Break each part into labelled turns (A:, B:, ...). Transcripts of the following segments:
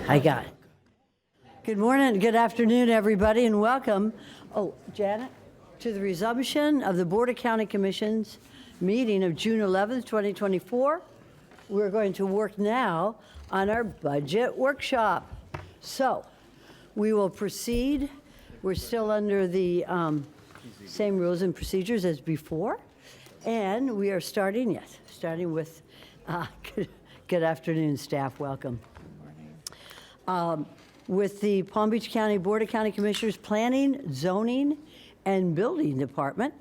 A: I got it. Good morning, good afternoon, everybody, and welcome, Janet, to the resumption of the Board of County Commissions meeting of June 11th, 2024. We're going to work now on our budget workshop. So we will proceed. We're still under the same rules and procedures as before. And we are starting with good afternoon, staff. Welcome. With the Palm Beach County Board of County Commissioners Planning, Zoning, and Building Department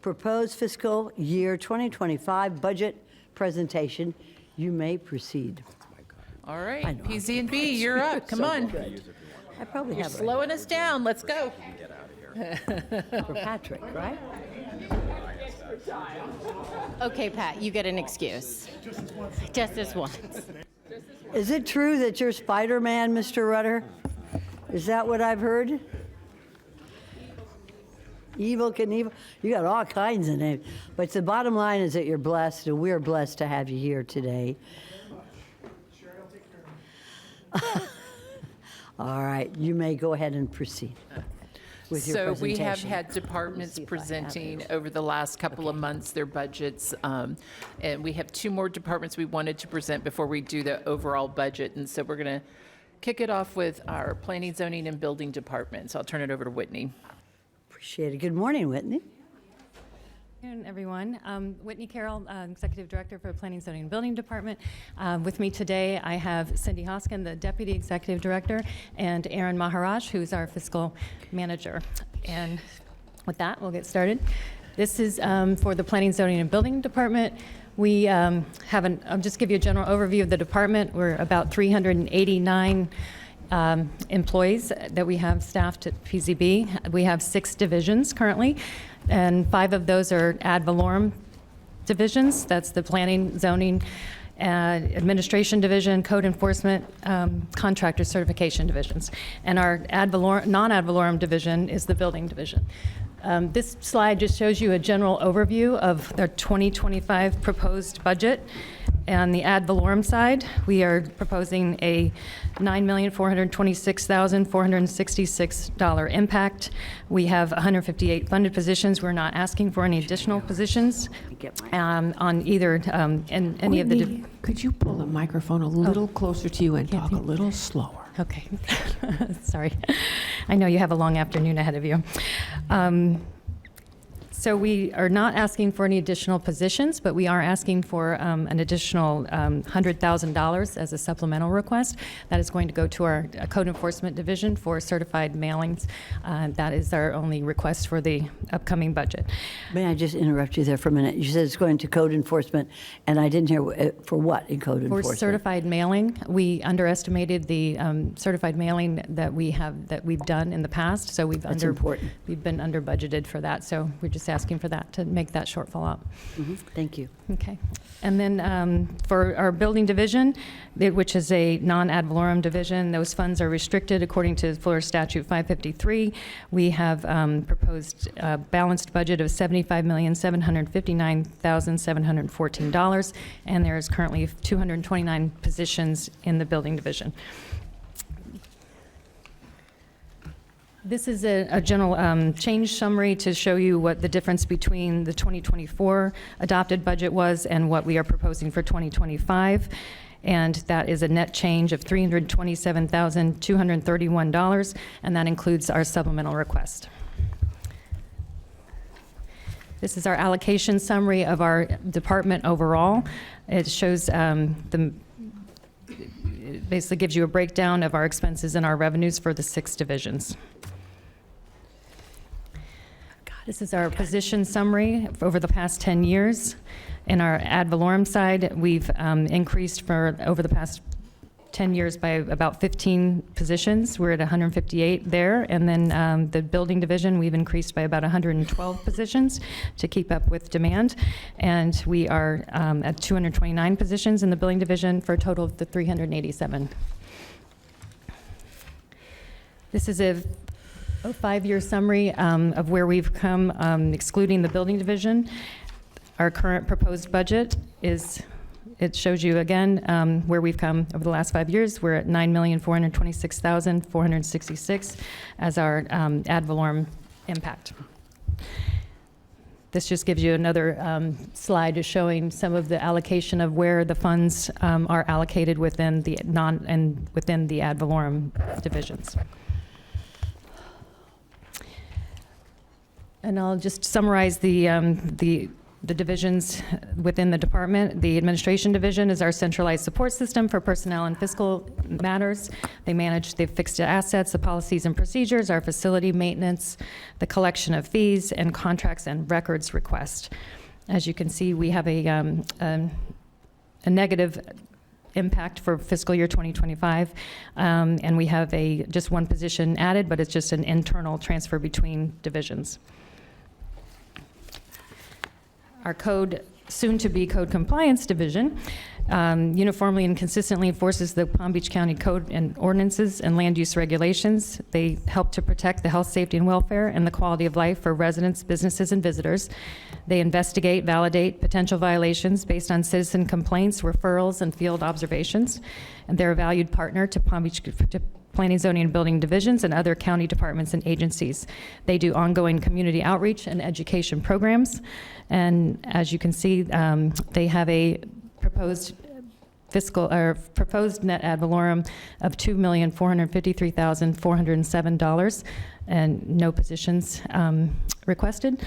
A: proposed fiscal year 2025 budget presentation. You may proceed.
B: All right, PZ&B, you're up. Come on.
A: I probably
B: You're
A: have
B: slowing us down. Let's go.
A: for Patrick, right?
C: Okay, Pat, you get an excuse. Just this once.
A: Is it true that you're Spider-Man, Mr. Rudder? Is that what I've heard? Evil Knievel. You got all kinds of names. But the bottom line is that you're blessed, and we're blessed to have you here today. All right, you may go ahead and proceed with your
B: So
A: presentation.
B: we have had departments presenting over the last couple of months their budgets. And we have two more departments we wanted to present before we do the overall budget. And so we're going to kick it off with our Planning, Zoning, and Building Department. So I'll turn it over to Whitney.
A: Appreciate it. Good morning, Whitney.
D: Good afternoon, everyone. Whitney Carroll, Executive Director for Planning, Zoning, and Building Department. With me today, I have Cindy Hoskin, the Deputy Executive Director, and Aaron Maharaj, who's our Fiscal Manager. And with that, we'll get started. This is for the Planning, Zoning, and Building Department. We I'll just give you a general overview of the department. We're about 389 employees that we have staffed at PZB. We have 6 divisions currently, and 5 of those are ad valorem divisions. That's the Planning, Zoning, Administration Division, Code Enforcement, Contractor Certification Divisions. And our non-ad valorem division is the Building Division. This slide just shows you a general overview of the 2025 proposed budget. On the ad valorem side, we are proposing a $9,426,466 impact. We have 158 funded positions. We're not asking for any additional positions on either any of the.
E: Whitney, could you pull the microphone a little closer to you and talk a little slower?
D: Okay, sorry. I know you have a long afternoon ahead of you. So we are not asking for any additional positions, but we are asking for an additional $100,000 as a supplemental request. That is going to go to our Code Enforcement Division for certified mailings. That is our only request for the upcoming budget.
A: May I just interrupt you there for a minute? You said it's going to code enforcement, and I didn't hear for what in code enforcement?
D: For certified mailing, we underestimated the certified mailing that we've done in the past. So we've We've been under budgeted for that. So we're just asking for that to make that shortfall up.
A: Mm-hmm. Thank you.
D: Okay. And then for our building division, which is a non-ad valorem division, those funds are restricted according to Florida Statute 553. We have proposed a balanced budget of $75,759,714, and there is currently 229 positions in the building division. This is a general change summary to show you what the difference between the 2024 adopted budget was and what we are proposing for 2025. And that is a net change of $327,231, and that includes our supplemental request. This is our allocation summary of our department overall. It shows it basically gives you a breakdown of our expenses and our revenues for the 6 divisions. This is our position summary over the past 10 years. In our ad valorem side, we've increased for over the past 10 years by about 15 positions. We're at 158 there. And then the building division, we've increased by about 112 positions to keep up with demand. And we are at 229 positions in the building division for a total of the 387. This is a 5-year summary of where we've come, excluding the building division. Our current proposed budget is it shows you again where we've come over the last 5 years. We're at $9,426,466 as our ad valorem impact. This just gives you another slide showing some of the allocation of where the funds are allocated within the within the ad valorem divisions. And I'll just summarize the divisions within the department. The administration division is our centralized support system for personnel and fiscal matters. They manage the fixed assets, the policies and procedures, our facility maintenance, the collection of fees, and contracts and records request. As you can see, we have a negative impact for fiscal year 2025, and we have just one position added, but it's just an internal transfer between divisions. Our soon-to-be code compliance division uniformly and consistently enforces the Palm Beach County Code and ordinances and land use regulations. They help to protect the health, safety, and welfare and the quality of life for residents, businesses, and visitors. They investigate, validate potential violations based on citizen complaints, referrals, and field observations. And they're a valued partner to Palm Beach Planning, Zoning, and Building divisions and other county departments and agencies. They do ongoing community outreach and education programs. And as you can see, they have a proposed proposed net ad valorem of $2,453,407 and no positions requested.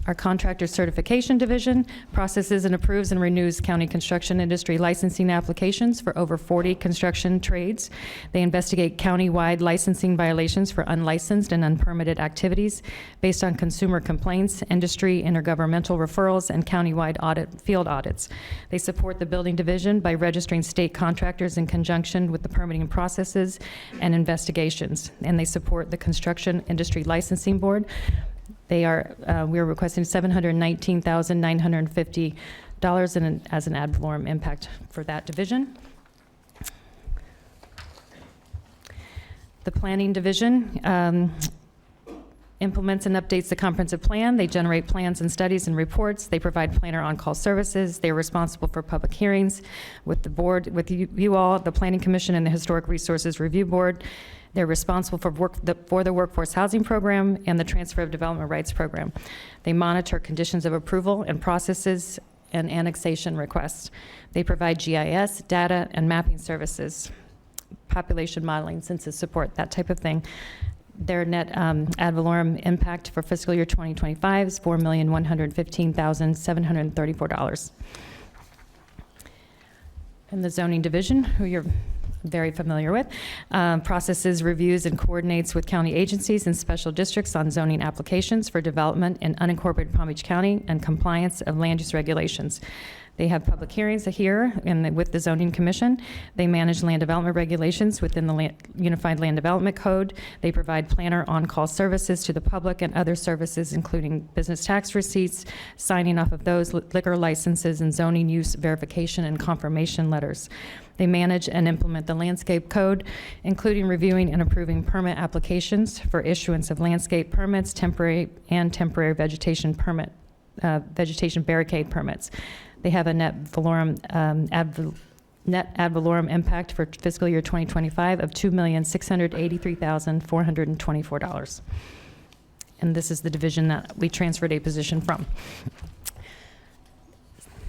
D: Our contractor certification division processes and approves and renews county construction industry licensing applications for over 40 construction trades. They investigate county-wide licensing violations for unlicensed and unpermitted activities based on consumer complaints, industry, intergovernmental referrals, and county-wide field audits. They support the building division by registering state contractors in conjunction with the permitting processes and investigations. And they support the Construction Industry Licensing Board. We are requesting $719,950 as an ad valorem impact for that division. The planning division implements and updates the comprehensive plan. They generate plans and studies and reports. They provide planner on-call services. They're responsible for public hearings with the board, with you all, the Planning Commission, and the Historic Resources Review Board. They're responsible for the Workforce Housing Program and the Transfer of Development Rights Program. They monitor conditions of approval and processes and annexation requests. They provide GIS, data, and mapping services, population modeling, census support, that type of thing. Their net ad valorem impact for fiscal year 2025 is $4,115,734. And the zoning division, who you're very familiar with, processes, reviews, and coordinates with county agencies and special districts on zoning applications for development in unincorporated Palm Beach County and compliance of land use regulations. They have public hearings here with the Zoning Commission. They manage land development regulations within the Unified Land Development Code. They provide planner on-call services to the public and other services, including business tax receipts, signing off of those, liquor licenses, and zoning use verification and confirmation letters. They manage and implement the landscape code, including reviewing and approving permit applications for issuance of landscape permits, temporary vegetation barricade permits. They have a net ad valorem impact for fiscal year 2025 of $2,683,424. And this is the division that we transferred a position from.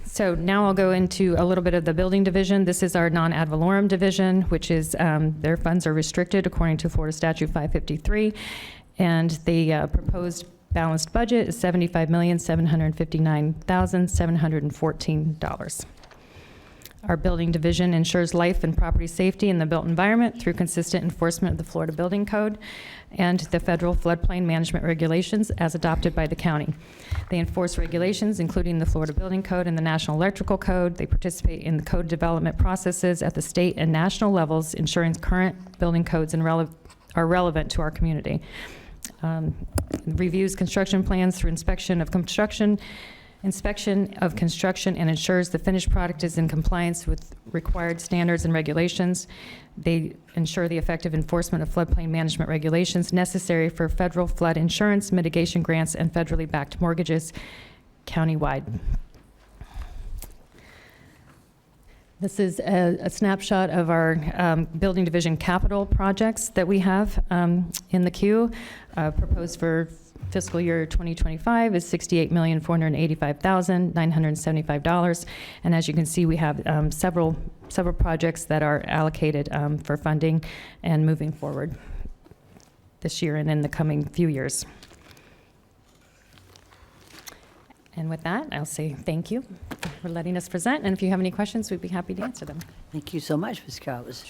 D: So now I'll go into a little bit of the building division. This is our non-ad valorem division, which is their funds are restricted according to Florida Statute 553, and the proposed balanced budget is $75,759,714. Our building division ensures life and property safety in the built environment through consistent enforcement of the Florida Building Code and the federal floodplain management regulations as adopted by the county. They enforce regulations including the Florida Building Code and the National Electrical Code. They participate in the code development processes at the state and national levels, ensuring current building codes are relevant to our community. Reviews construction plans through inspection of construction, and ensures the finished product is in compliance with required standards and regulations. They ensure the effective enforcement of floodplain management regulations necessary for federal flood insurance, mitigation grants, and federally backed mortgages countywide. This is a snapshot of our building division capital projects that we have in the queue. Proposed for fiscal year 2025 is $68,485,975. And as you can see, we have several projects that are allocated for funding and moving forward this year and in the coming few years. And with that, I'll say thank you for letting us present. And if you have any questions, we'd be happy to answer them.
A: Thank you so much, Ms. Carroll. It was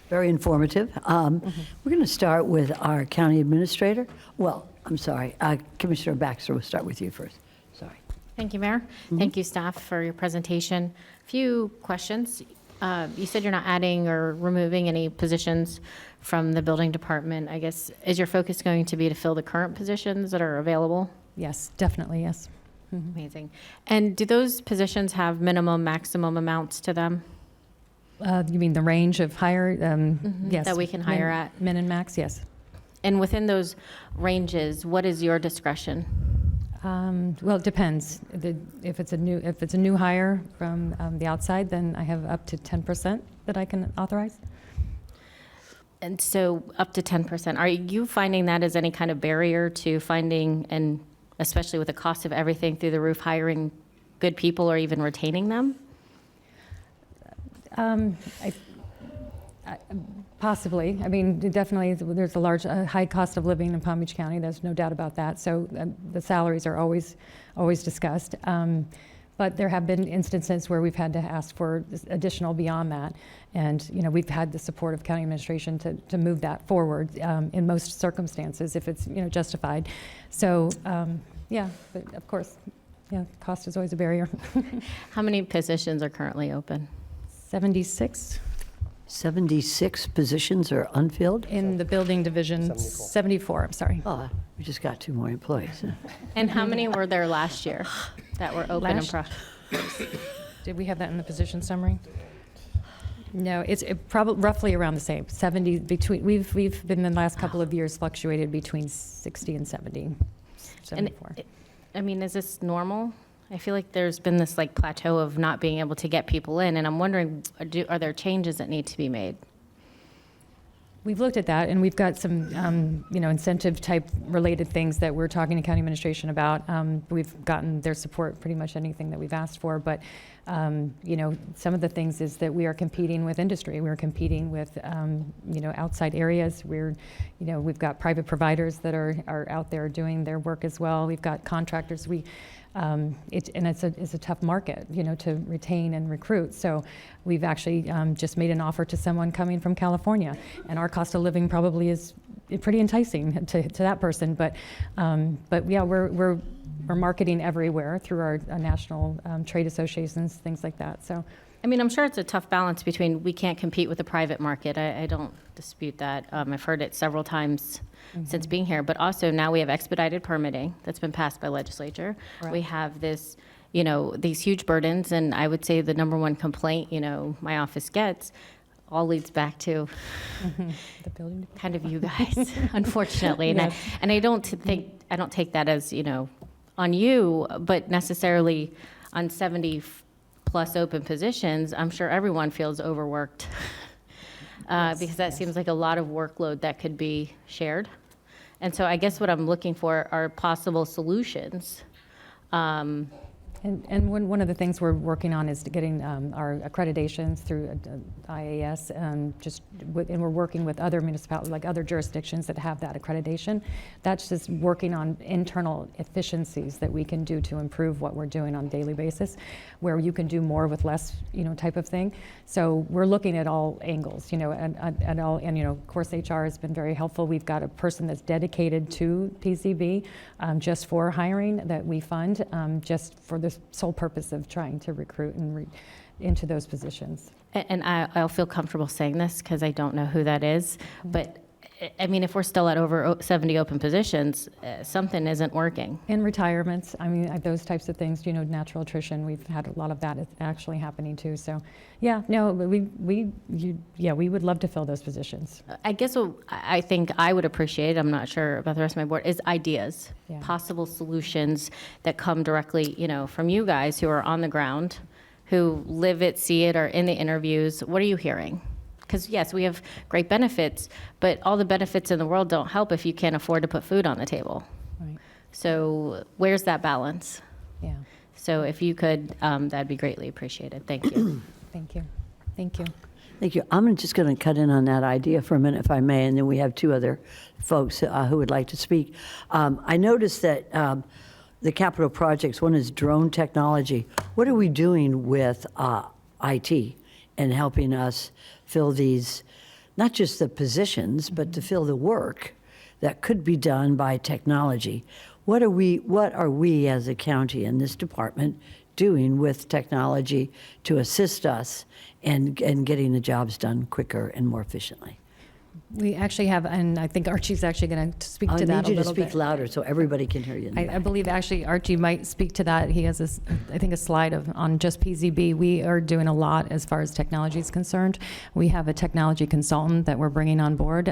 A: very informative. We're going to start with our county administrator. Well, I'm sorry, Commissioner Baxter, we'll start with you first. Sorry.
C: Thank you, Mayor. Thank you, staff, for your presentation. Few questions. You said you're not adding or removing any positions from the building department. I guess, is your focus going to be to fill the current positions that are available?
D: Yes, definitely, yes.
C: Amazing. And do those positions have minimum, maximum amounts to them?
D: You mean the range of hire? Yes.
C: That we can hire at?
D: Min and max, yes.
C: And within those ranges, what is your discretion?
D: Well, it depends. If it's a new hire from the outside, then I have up to 10% that I can authorize.
C: And so up to 10%. Are you finding that as any kind of barrier to finding, and especially with the cost of everything through the roof, hiring good people or even retaining them?
D: Possibly. I mean, definitely, there's a high cost of living in Palm Beach County. There's no doubt about that. So the salaries are always discussed. But there have been instances where we've had to ask for additional beyond that. And, we've had the support of county administration to move that forward in most circumstances if it's, justified. So, yeah, but of course, yeah, cost is always a barrier.
C: How many positions are currently open?
D: 76
A: 76 positions are unfilled?
D: in the building division. 74, I'm sorry.
A: Oh, we just got 2 more employees.
C: And how many were there last year that were open and
D: Last- Did we have that in the position summary? No, it's probably roughly around the same, 70 between, we've been in the last couple of years fluctuated between 60 and 70, 74.
C: I mean, is this normal? I feel like there's been this like plateau of not being able to get people in, and I'm wondering, are there changes that need to be made?
D: We've looked at that, and we've got some, incentive type related things that we're talking to county administration about. We've gotten their support pretty much anything that we've asked for, but some of the things is that we are competing with industry. We're competing with, outside areas. We've got private providers that are out there doing their work as well. We've got contractors. It's a tough market, to retain and recruit. So we've actually just made an offer to someone coming from California, and our cost of living probably is pretty enticing to that person. But yeah, we're marketing everywhere through our national trade associations, things like that. So.
C: I mean, I'm sure it's a tough balance between we can't compete with the private market. I don't dispute that. I've heard it several times since being here, but also now we have expedited permitting that's been passed by legislature.
D: Right.
C: We have this, these huge burdens, and I would say the number one complaint, my office gets all leads back to
D: The building.
C: kind of you guys, unfortunately.
D: Yes.
C: And I don't take that as, on you, but necessarily on 70 plus open positions. I'm sure everyone feels overworked because that seems like a lot of workload that could be shared. And so I guess what I'm looking for are possible solutions.
D: And one of the things we're working on is getting our accreditations through IAS, and we're working with other municipalities, like other jurisdictions that have that accreditation. That's just working on internal efficiencies that we can do to improve what we're doing on a daily basis, where you can do more with less, type of thing. So we're looking at all angles, at all, and of course HR has been very helpful. We've got a person that's dedicated to PCB just for hiring that we fund, just for the sole purpose of trying to recruit and into those positions.
C: And I'll feel comfortable saying this because I don't know who that is, but I mean, if we're still at over 70 open positions, something isn't working.
D: In retirements, I mean, those types of things, natural attrition, we've had a lot of that is actually happening too. So, yeah, no, but we would love to fill those positions.
C: I guess what I think I would appreciate, I'm not sure about the rest of my board, is ideas,
D: Yeah.
C: possible solutions that come directly, from you guys who are on the ground, who live it, see it, are in the interviews, what are you hearing? Because yes, we have great benefits, but all the benefits in the world don't help if you can't afford to put food on the table.
D: Right.
C: So where's that balance?
D: Yeah.
C: So if you could, that'd be greatly appreciated. Thank you.
D: Thank you. Thank you.
A: Thank you. I'm just going to cut in on that idea for a minute, if I may, and then we have two other folks who would like to speak. I noticed that the capital projects, one is drone technology. What are we doing with IT and helping us fill these, not just the positions, but to fill the work that could be done by technology? What are we as a county in this department doing with technology to assist us in getting the jobs done quicker and more efficiently?
D: We actually have, and I think Archie's actually going to speak to that a
A: I need you to
D: little bit.
A: speak louder so everybody can hear you. in the
D: I
A: back.
D: believe actually Archie might speak to that. He has this, I think, a slide on just PZB. We are doing a lot as far as technology is concerned. We have a technology consultant that we're bringing on board.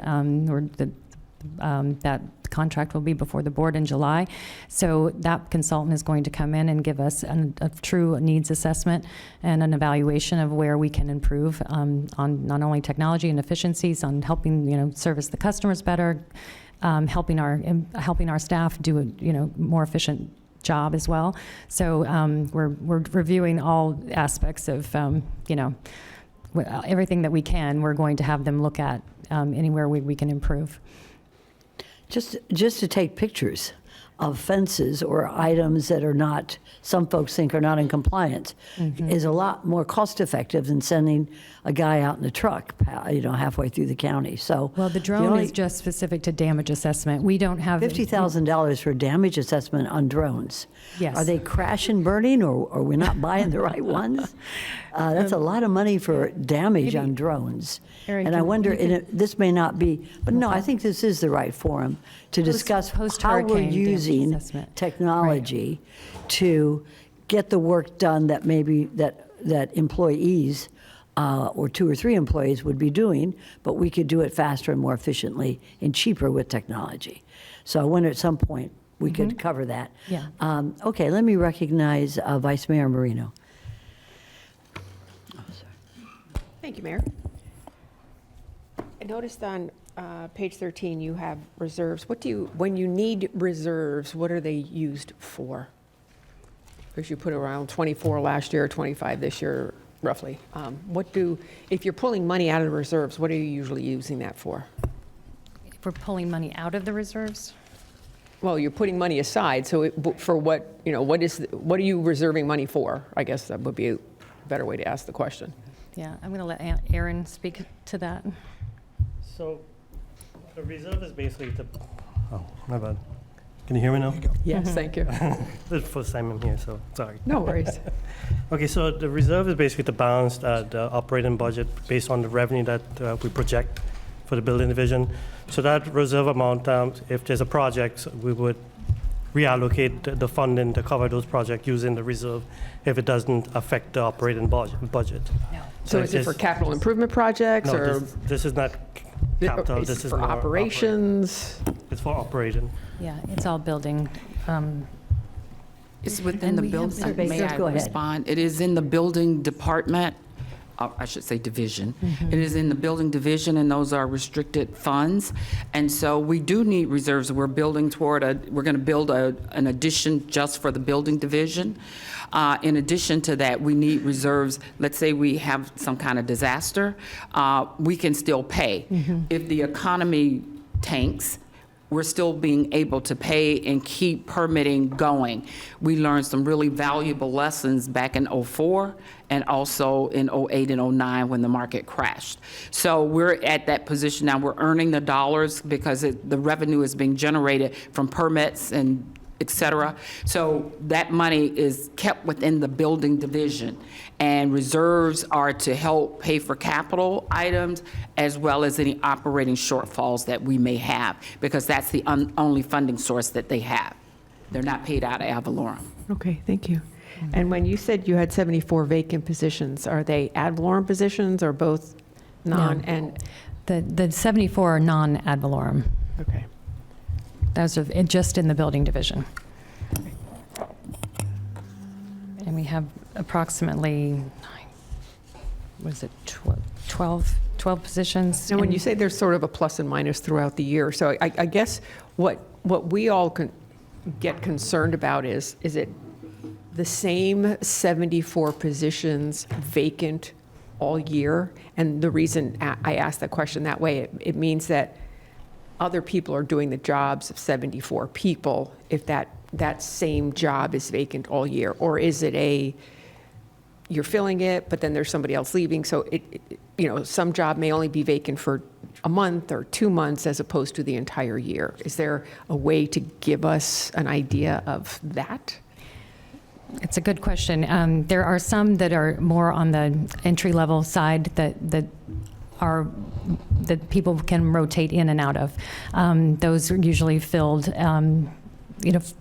D: That contract will be before the board in July. So that consultant is going to come in and give us a true needs assessment and an evaluation of where we can improve on not only technology and efficiencies, on helping service the customers better, helping our staff do a more efficient job as well. So we're reviewing all aspects of everything that we can. We're going to have them look at anywhere we can improve.
A: Just to take pictures of fences or items that are not, some folks think are not in compliance, is a lot more cost effective than sending a guy out in a truck, halfway through the county. So
D: Well, the drone is just specific to damage assessment. We don't have
A: $50,000 for damage assessment on drones.
D: Yes.
A: Are they crash and burning, or are we not buying the right ones? That's a lot of money for damage on drones.
D: Erin,
A: And I
D: can-
A: wonder,
D: you can-
A: this may not be, but no, I think this is the right forum to discuss how we're
D: post-hurricane damage
A: using
D: assessment.
A: technology to get the work done that maybe that employees or 2 or 3 employees would be doing, but we could do it faster and more efficiently and cheaper with technology. So I wonder at some point we could cover that.
D: Yeah.
A: Okay, let me recognize Vice Mayor Marino.
E: Thank you, Mayor. I noticed on page 13 you have reserves. When you need reserves, what are they used for? Because you put around 24 last year, 25 this year, roughly. If you're pulling money out of the reserves, what are you usually using that for?
D: If we're pulling money out of the reserves?
E: Well, you're putting money aside, so for what are you reserving money for? I guess that would be a better way to ask the question.
D: Yeah, I'm going to let Aaron speak to that.
F: So the reserve is basically oh, my bad. Can you hear me now?
E: Yes, thank you.
F: This is the first time I'm here, so sorry.
E: No worries.
F: Okay, so the reserve is basically to balance the operating budget based on the revenue that we project for the building division. So that reserve amount, if there's a project, we would reallocate the funding to cover those projects using the reserve if it doesn't affect the operating budget.
E: So is it for capital improvement projects
F: No,
E: or?
F: this is not capital.
E: Is
F: This
E: it
F: is
E: for
F: more
E: operations?
F: It's for operating.
D: Yeah, it's all building.
G: It's within
D: And
G: the
D: we have
G: building,
D: surveys.
G: may I
A: Go ahead.
G: respond? It is in the building department, I should say division. It is in the building division, and those are restricted funds. And so we do need reserves. We're building we're going to build an addition just for the building division. In addition to that, we need reserves. Let's say we have some kind of disaster, we can still pay. If the economy tanks, we're still being able to pay and keep permitting going. We learned some really valuable lessons back in '04 and also in '08 and '09 when the market crashed. So we're at that position now. We're earning the dollars because the revenue is being generated from permits and et cetera. So that money is kept within the building division. And reserves are to help pay for capital items as well as any operating shortfalls that we may have, because that's the only funding source that they have. They're not paid out of ad valorem.
E: Okay, thank you. And when you said you had 74 vacant positions, are they ad valorem positions or both non and?
D: The 74 are non-ad valorem.
E: Okay.
D: Those are just in the building division. And we have approximately, was it 12 positions?
E: And when you say there's sort of a plus and minus throughout the year, so I guess what we all get concerned about is it the same 74 positions vacant all year? And the reason I ask that question that way, it means that other people are doing the jobs of 74 people if that same job is vacant all year? Or is it you're filling it, but then there's somebody else leaving, so some job may only be vacant for a month or 2 months as opposed to the entire year? Is there a way to give us an idea of that?
D: It's a good question. There are some that are more on the entry-level side that people can rotate in and out of. Those are usually filled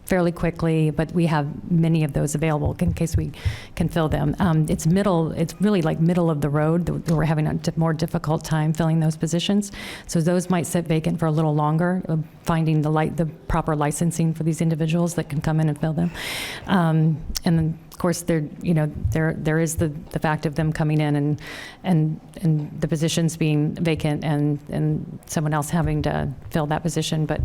D: fairly quickly, but we have many of those available in case we can fill them. It's really like middle of the road that we're having a more difficult time filling those positions. So those might sit vacant for a little longer, finding the proper licensing for these individuals that can come in and fill them. And then, of course, there is the fact of them coming in and the positions being vacant and someone else having to fill that position. But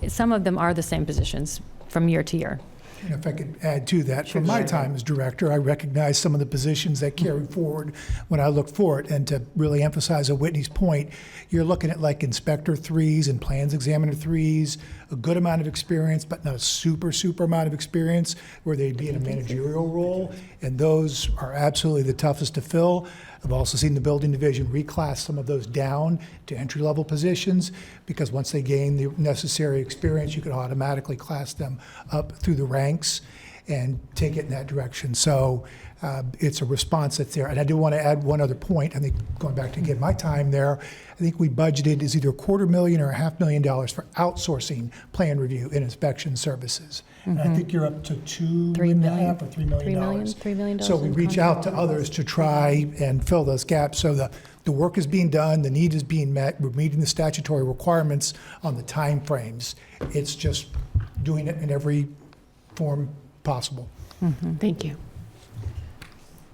D: some of them are the same positions from year to year.
H: And if I could add to that, from my time as director, I recognize some of the positions that carry forward when I look for it. And to really emphasize Whitney's point, you're looking at like inspector 3s and plans examiner 3s, a good amount of experience, but not a super amount of experience where they'd be in a managerial role. And those are absolutely the toughest to fill. I've also seen the building division reclass some of those down to entry-level positions because once they gain the necessary experience, you can automatically class them up through the ranks and take it in that direction. So it's a response that's there. And I do want to add one other point. I think going back to again my time there, I think we budgeted is either $250,000 or $500,000 for outsourcing plan review and inspection services. And I think you're up to $2.5 or $3 million.
D: $3 million.
H: So we reach out to others to try and fill those gaps. So the work is being done, the need is being met. We're meeting the statutory requirements on the time frames. It's just doing it in every form possible.
E: Thank you.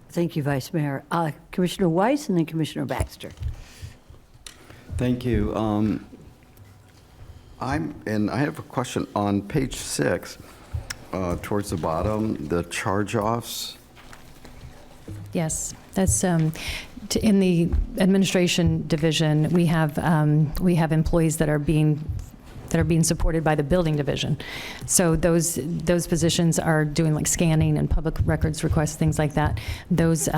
A: Thank you, Vice Mayor. Commissioner Weiss and then Commissioner Baxter.
I: Thank you. I have a question on page 6, towards the bottom, the charge-offs.
D: Yes, that's in the administration division. We have employees that are being supported by the building division. So those positions are doing like scanning and public records requests, things like that. Those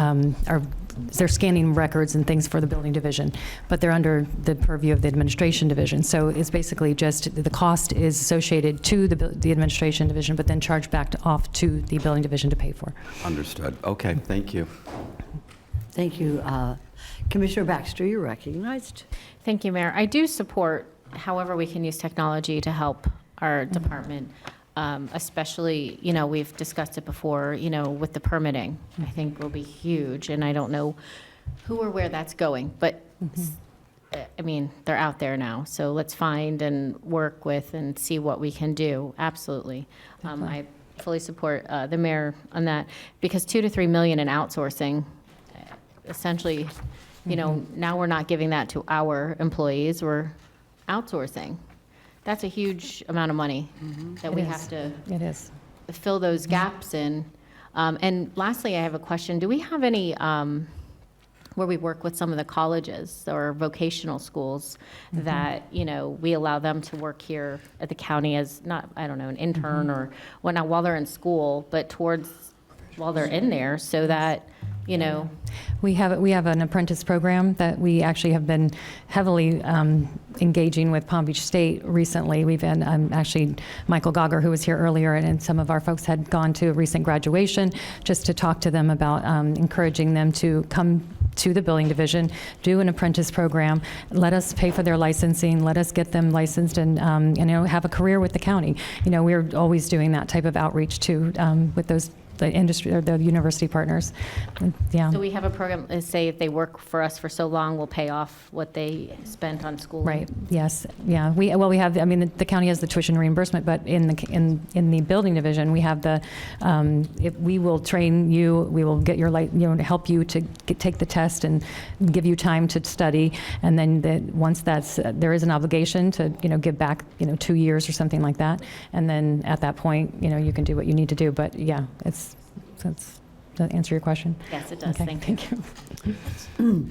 D: they're scanning records and things for the building division, but they're under the purview of the administration division. So it's basically just the cost is associated to the administration division, but then charged back off to the building division to pay for.
I: Understood. Okay, thank you.
A: Thank you. Commissioner Baxter, you're recognized.
C: Thank you, Mayor. I do support however we can use technology to help our department, especially, we've discussed it before, with the permitting. I think will be huge, and I don't know who or where that's going, but I mean, they're out there now, so let's find and work with and see what we can do. Absolutely. I fully support the mayor on that, because $2 to $3 million in outsourcing, essentially, now we're not giving that to our employees, we're outsourcing. That's a huge amount of money that we have to fill those gaps in. And lastly, I have a question. Do we have any, where we work with some of the colleges or vocational schools that, we allow them to work here at the county as not, I don't know, an intern or whatnot while they're in school, but while they're in there so that,
D: We have an apprentice program that we actually have been heavily engaging with Palm Beach State recently. We've been actually Michael Gogger, who was here earlier, and some of our folks had gone to a recent graduation just to talk to them about encouraging them to come to the building division, do an apprentice program, let us pay for their licensing, let us get them licensed and have a career with the county. We're always doing that type of outreach too with those the industry or the university partners. Yeah.
C: So we have a program, say if they work for us for so long, we'll pay off what they spent on schooling.
D: Right, yes, yeah. We have, I mean, the county has the tuition reimbursement, but in the building division, we have the, if we will train you, we will get your, help you to take the test and give you time to study. And then once that's, there is an obligation to, give back, 2 years or something like that. And then at that point, you can do what you need to do. But yeah, does that answer your question?
C: Yes, it does.
D: Okay,
C: Thank you.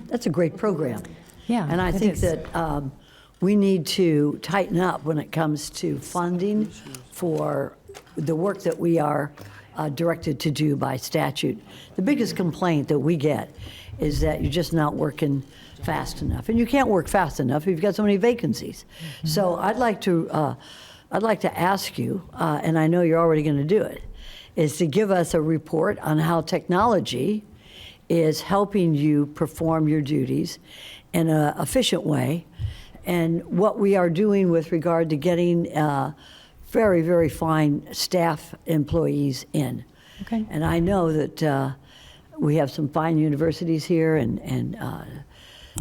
A: That's a great program.
D: Yeah.
A: And I
D: it
A: think
D: is.
A: that we need to tighten up when it comes to funding for the work that we are directed to do by statute. The biggest complaint that we get is that you're just not working fast enough. And you can't work fast enough if you've got so many vacancies. So I'd like to ask you, and I know you're already going to do it, is to give us a report on how technology is helping you perform your duties in an efficient way, and what we are doing with regard to getting very, very fine staff employees in.
D: Okay.
A: And I know that we have some fine universities here, and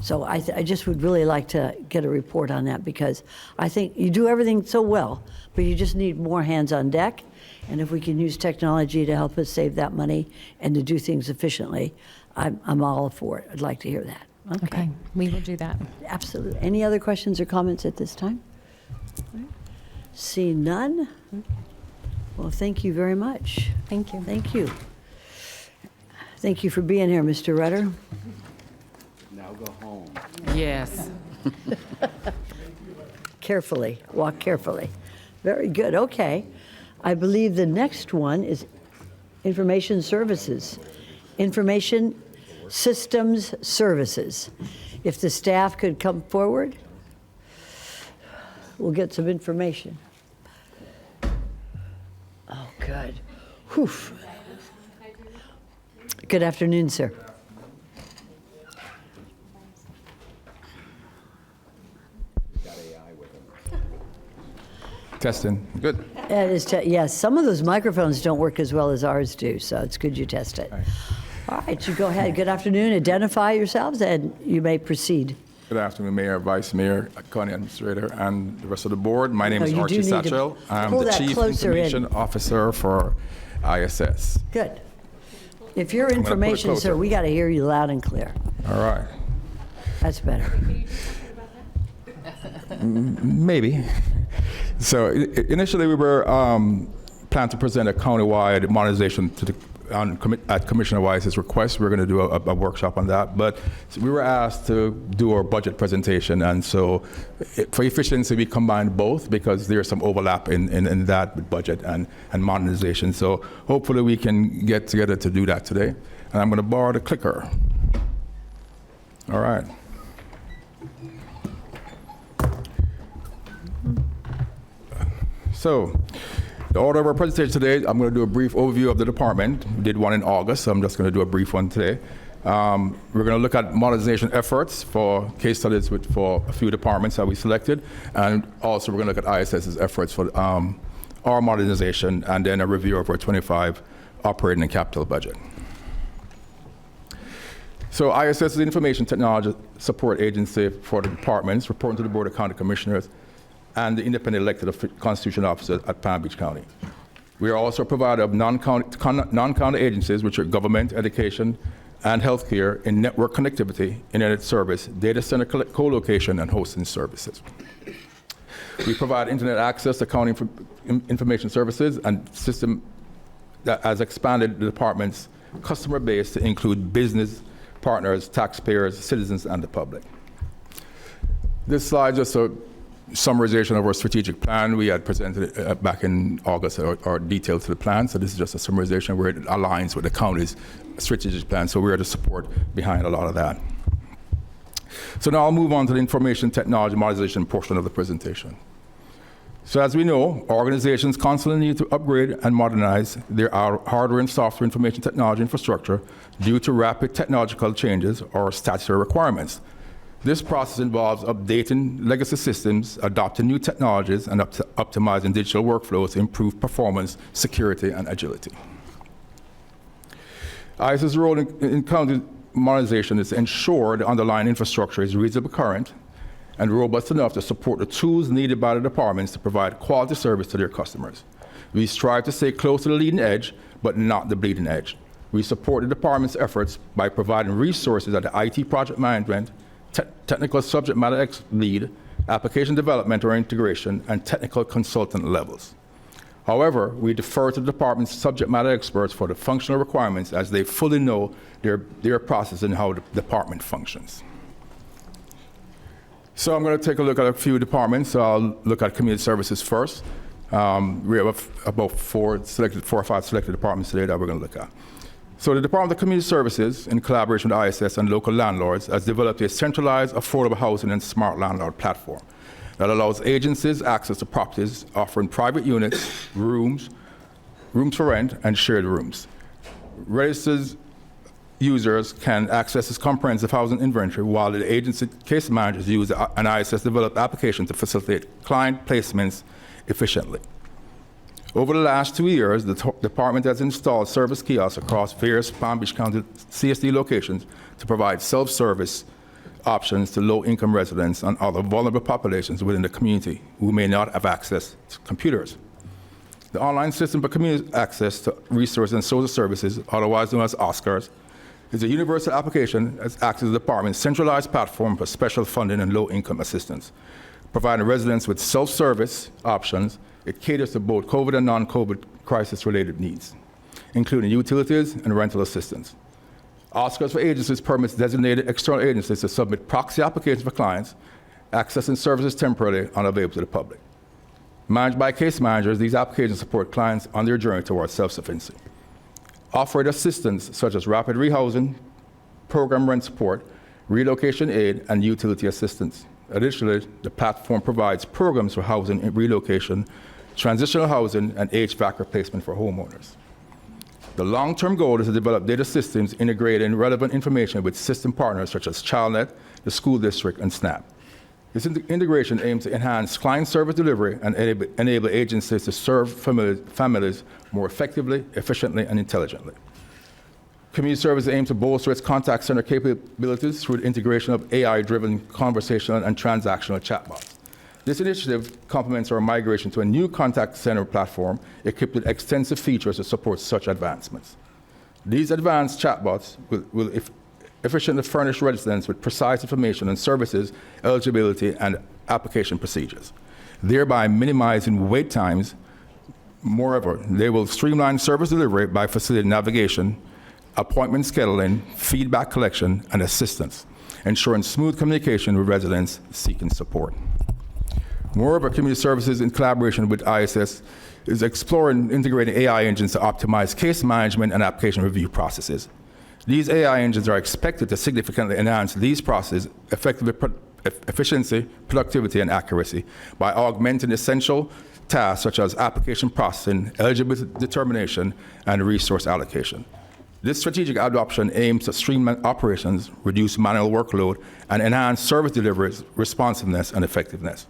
A: so I just would really like to get a report on that, because I think you do everything so well, but you just need more hands on deck. And if we can use technology to help us save that money and to do things efficiently, I'm all for it. I'd like to hear that.
D: Okay, we will do that.
A: Absolutely. Any other questions or comments at this time? See none? Well, thank you very much.
D: Thank you.
A: Thank you. Thank you for being here, Mr. Rutter.
I: Now go home.
G: Yes.
A: Carefully, walk carefully. Very good, okay. I believe the next one is Information Services. Information Systems Services. If the staff could come forward, we'll get some information. Oh, good. Whew. Good afternoon, sir.
J: Testing. Good.
A: That is, yes, some of those microphones don't work as well as ours do, so it's good you test it. All right, you go ahead. Good afternoon. Identify yourselves, and you may proceed.
J: Good afternoon, Mayor, Vice Mayor, County Administrator, and the rest of the board. My name
A: No,
J: is
A: you do
J: Archie
A: need to
J: Satchel. I'm
A: pull
J: the
A: that
J: Chief
A: closer in.
J: Information Officer for ISS.
A: Good. If your
J: put it
A: information, sir,
J: closer.
A: we got to hear you loud and clear.
J: All right.
A: That's better.
J: Maybe. So initially, we were planning to present a countywide modernization to the at Commissioner Wise's request. We're going to do a workshop on that, but we were asked to do our budget presentation, and so for efficiency, we combined both because there's some overlap in that with budget and modernization. So hopefully we can get together to do that today. And I'm going to borrow the clicker. All right. So, the order of our presentation today, I'm going to do a brief overview of the department. We did one in August, so I'm just going to do a brief one today. We're going to look at modernization efforts for case studies for a few departments that we selected, and also we're going to look at ISS's efforts for our modernization, and then a review of our 25 operating and capital budget. So ISS is the Information Technology Support Agency for the departments, reporting to the Board of County Commissioners and the independent elected constitutional officers at Palm Beach County. We are also a provider of non-county agencies, which are government, education, and healthcare in network connectivity, internet service, data center co-location, and hosting services. We provide internet access to county information services and system that has expanded the department's customer base to include business partners, taxpayers, citizens, and the public. This slide just a summarization of our strategic plan. We had presented it back in August, our details to the plan. So this is just a summarization where it aligns with the county's strategic plan. So we are the support behind a lot of that. So now I'll move on to the information technology modernization portion of the presentation. So as we know, organizations constantly need to upgrade and modernize their hardware and software information technology infrastructure due to rapid technological changes or statutory requirements. This process involves updating legacy systems, adopting new technologies, and optimizing digital workflows to improve performance, security, and agility. The slide just shows a summarization of our strategic plan. We had presented it back in August, our details to the plan. So this is just a summarization where it aligns with the county's strategic plan. So we are the support behind a lot of that. So now I'll move on to the information technology modernization portion of the presentation. So as we know, organizations constantly need to upgrade and modernize their hardware and software information technology infrastructure due to rapid technological changes or statutory requirements. This process involves updating legacy systems, adopting new technologies, and optimizing digital workflows to improve performance, security, and agility. ISS's role in county modernization is to ensure the underlying infrastructure is reasonably current and robust enough to support the tools needed by the departments to provide quality service to their customers. We strive to stay close to the leading edge, but not the bleeding edge. We support the department's efforts by providing resources at the IT project management, technical subject matter lead, application development or integration, and technical consultant levels. However, we defer to the department's subject matter experts for the functional requirements as they fully know their process and how the department functions. So I'm going to take a look at a few departments. I'll look at community services first. We have about four or five selected departments today that we're going to look at. So the Department of Community Services, in collaboration with ISS and local landlords, has developed a centralized affordable housing and smart landlord platform that allows agencies access to properties offering private units, rooms for rent, and shared rooms. Registered users can access this comprehensive housing inventory while the agency case managers use an ISS-developed application to facilitate client placements efficiently. Over the last 2 years, the department has installed service kiosks across various Palm Beach County CSD locations to provide self-service options to low-income residents and other vulnerable populations within the community who may not have access to computers. The online system for community access to resources and social services, otherwise known as OSCARs, is a universal application that acts as the department's centralized platform for special funding and low-income assistance. Providing residents with self-service options, it caters to both COVID and non-COVID crisis-related needs, including utilities and rental assistance. OSCARs for agencies permits designated external agencies to submit proxy applications for clients, accessing services temporarily unavailable to the public. Managed by case managers, these applications support clients on their journey towards self-sufficiency. Offered assistance such as rapid rehousing, program rent support, relocation aid, and utility assistance. Additionally, the platform provides programs for housing and relocation, transitional housing, and HVAC replacement for homeowners. The long-term goal is to develop data systems integrating relevant information with system partners such as ChildNet, the school district, and SNAP. This integration aims to enhance client service delivery and enable agencies to serve families more effectively, efficiently, and intelligently. Community Services aims to bolster its contact center capabilities through the integration of AI-driven conversational and transactional chatbots. This initiative complements our migration to a new contact center platform equipped with extensive features to support such advancements. These advanced chatbots will efficiently furnish residents with precise information on services, eligibility, and application procedures, thereby minimizing wait times. Moreover, they will streamline service delivery by facilitating navigation, appointment scheduling, feedback collection, and assistance, ensuring smooth communication with residents seeking support. Moreover, Community Services, in collaboration with ISS, is exploring integrating AI engines to optimize case management and application review processes. These AI engines are expected to significantly enhance these processes' efficiency, productivity, and accuracy by augmenting essential tasks such as application processing, eligibility determination, and resource allocation. This strategic adoption aims to streamline operations, reduce manual workload, and enhance service delivery responsiveness and effectiveness.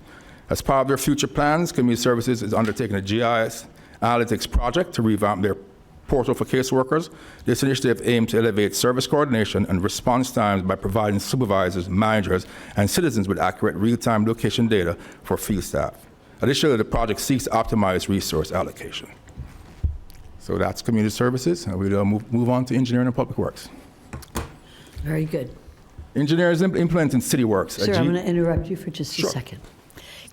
J: As part of their future plans, Community Services is undertaking a GIS analytics project to revamp their portal for caseworkers. This initiative aims to elevate service coordination and response times by providing supervisors, managers, and citizens with accurate real-time location data for field staff. Additionally, the project seeks to optimize resource allocation. So that's Community Services, and we'll move on to Engineering and Public Works.
A: Very good.
J: Engineers implementing City Works.
A: Sir, I'm going to interrupt you for just
J: Sure.
A: a second.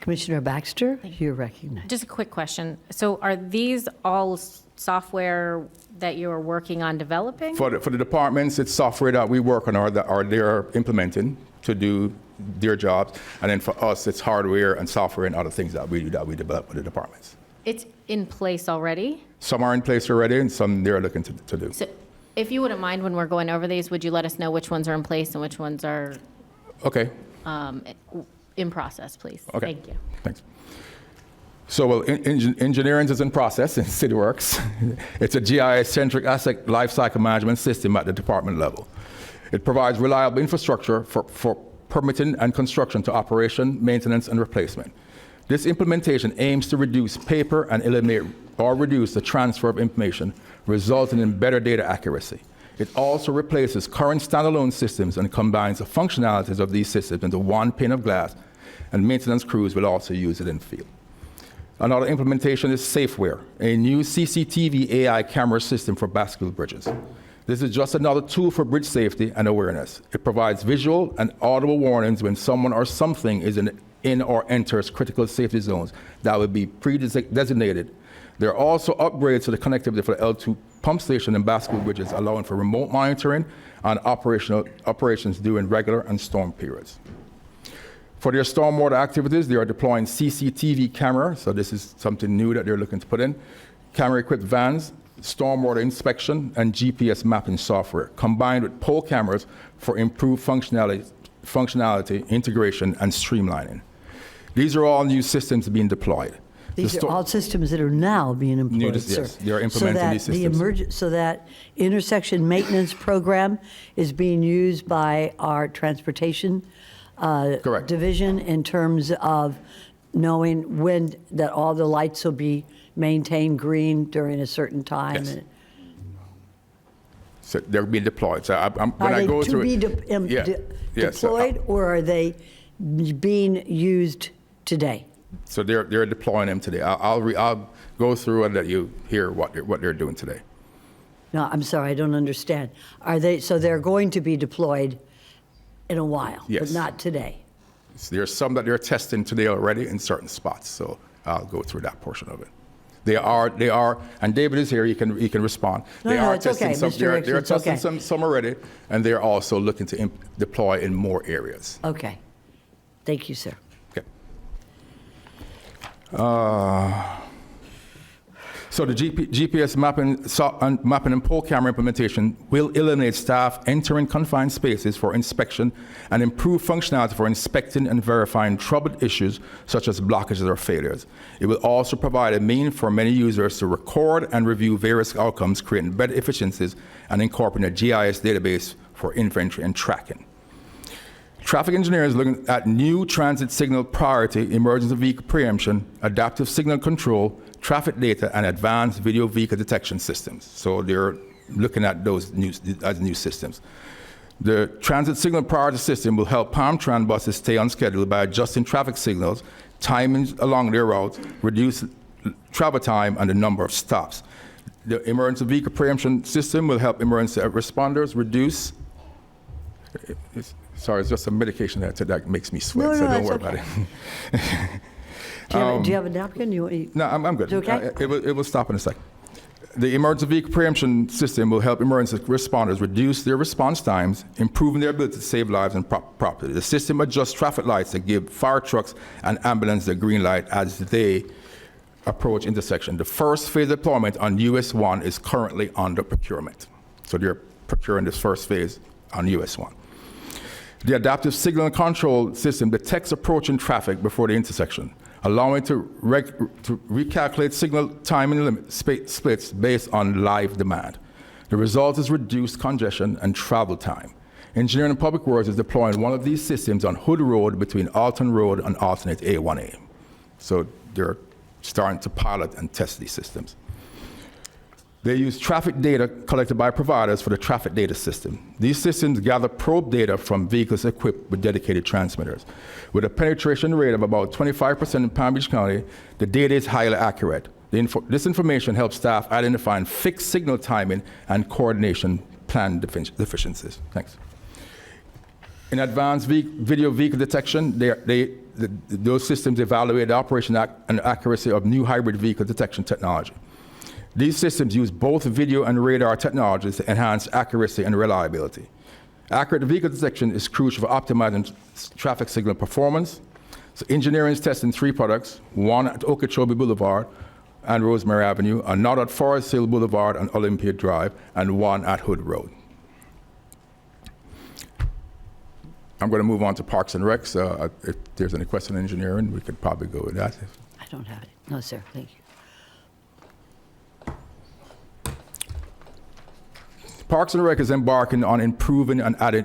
A: Commissioner Baxter, you're recognized.
C: Just a quick question. So are these all software that you're working on developing?
J: For the departments, it's software that we work on or they're implementing to do their jobs. And then for us, it's hardware and software and other things that we do that we develop with the departments.
C: It's in place already?
J: Some are in place already and some they're looking to do.
C: So if you wouldn't mind when we're going over these, would you let us know which ones are in place and which ones are
J: Okay.
C: in process, please?
J: Okay.
C: Thank you.
J: Thanks. So, well, engineering is in process in CityWorks. It's a GIS-centric asset lifecycle management system at the department level. It provides reliable infrastructure for permitting and construction to operation, maintenance, and replacement. This implementation aims to reduce paper and eliminate or reduce the transfer of information, resulting in better data accuracy. It also replaces current standalone systems and combines the functionalities of these systems into one pane of glass, and maintenance crews will also use it in the field. Another implementation is SafeWare, a new CCTV AI camera system for basketball bridges. This is just another tool for bridge safety and awareness. It provides visual and audible warnings when someone or something is in or enters critical safety zones that will be pre-designated. There are also upgrades to the connectivity for the L2 pump station and basketball bridges, allowing for remote monitoring and operations during regular and storm periods. For their stormwater activities, they are deploying CCTV camera, so this is something new that they're looking to put in, camera-equipped vans, stormwater inspection, and GPS mapping software, combined with pole cameras for improved functionality, integration, and streamlining. These are all new systems being deployed.
A: These are all systems that are now being employed, sir.
J: Yes, they are implementing these systems.
A: So that intersection maintenance program is being used by our transportation
J: Correct.
A: division in terms of knowing when that all the lights will be maintained green during a certain time.
J: Yes. So they're being deployed. So when
A: Are
J: I
A: they
J: go
A: to
J: through
A: be
J: it, yes, so,
A: deployed, or are they being used today?
J: so they're deploying them today. I'll go through and let you hear what they're doing today.
A: No, I'm sorry, I don't understand. Are they, so they're going to be deployed in a while, but
J: Yes.
A: not today?
J: So there's some that they're testing today already in certain spots. So I'll go through that portion of it. They are, and David is here. He can respond.
A: No,
J: They
A: no,
J: are
A: it's
J: testing
A: okay,
J: some.
A: Mr.
J: They're
A: Ricks, it's
J: testing
A: okay.
J: some already, and they're also looking to deploy in more areas.
A: Okay. Thank you, sir.
J: Okay. So the GPS mapping and pole camera implementation will eliminate staff entering confined spaces for inspection and improve functionality for inspecting and verifying troubled issues such as blockages or failures. It will also provide a means for many users to record and review various outcomes, creating better efficiencies and incorporating a GIS database for inventory and tracking. Traffic engineers looking at new transit signal priority, emergency vehicle preemption, adaptive signal control, traffic data, and advanced video vehicle detection systems. So they're looking at those as new systems. The transit signal priority system will help Palm Tran buses stay on schedule by adjusting traffic signals, timings along their routes, reduce travel time, and the number of stops. The emergency vehicle preemption system will help emergency responders reduce. Sorry, it's just some medication that makes me sweat, so don't
A: it's
J: worry
A: okay.
J: about it.
A: Do you have a napkin?
J: No, I'm good.
A: It's okay?
J: It will stop in a second. The emergency vehicle preemption system will help emergency responders reduce their response times, improving their ability to save lives and property. The system adjusts traffic lights to give fire trucks and ambulance the green light as they approach intersection. The first phase deployment on US 1 is currently under procurement. So they're procuring this first phase on US 1. The adaptive signal control system detects approaching traffic before the intersection, allowing to recalculate signal timing limit splits based on live demand. The result is reduced congestion and travel time. Engineering and Public Works is deploying one of these systems on Hood Road between Alton Road and alternate A1A. So they're starting to pilot and test these systems. They use traffic data collected by providers for the traffic data system. These systems gather probe data from vehicles equipped with dedicated transmitters. With a penetration rate of about 25% in Palm Beach County, the data is highly accurate. This information helps staff identify and fix signal timing and coordination plan deficiencies. Thanks. In advanced video vehicle detection, those systems evaluate the operation and accuracy of new hybrid vehicle detection technology. These systems use both video and radar technologies to enhance accuracy and reliability. Accurate vehicle detection is crucial for optimizing traffic signal performance. So engineering is testing 3 products, one at Okeechobee Boulevard and Rosemary Avenue, another at Forest Hill Boulevard and Olympia Drive, and one at Hood Road. I'm going to move on to Parks and Recs. If there's any question on engineering, we could probably go with that.
A: I don't have it. No, sir, thank you.
J: Parks and Rec is embarking on improving and adding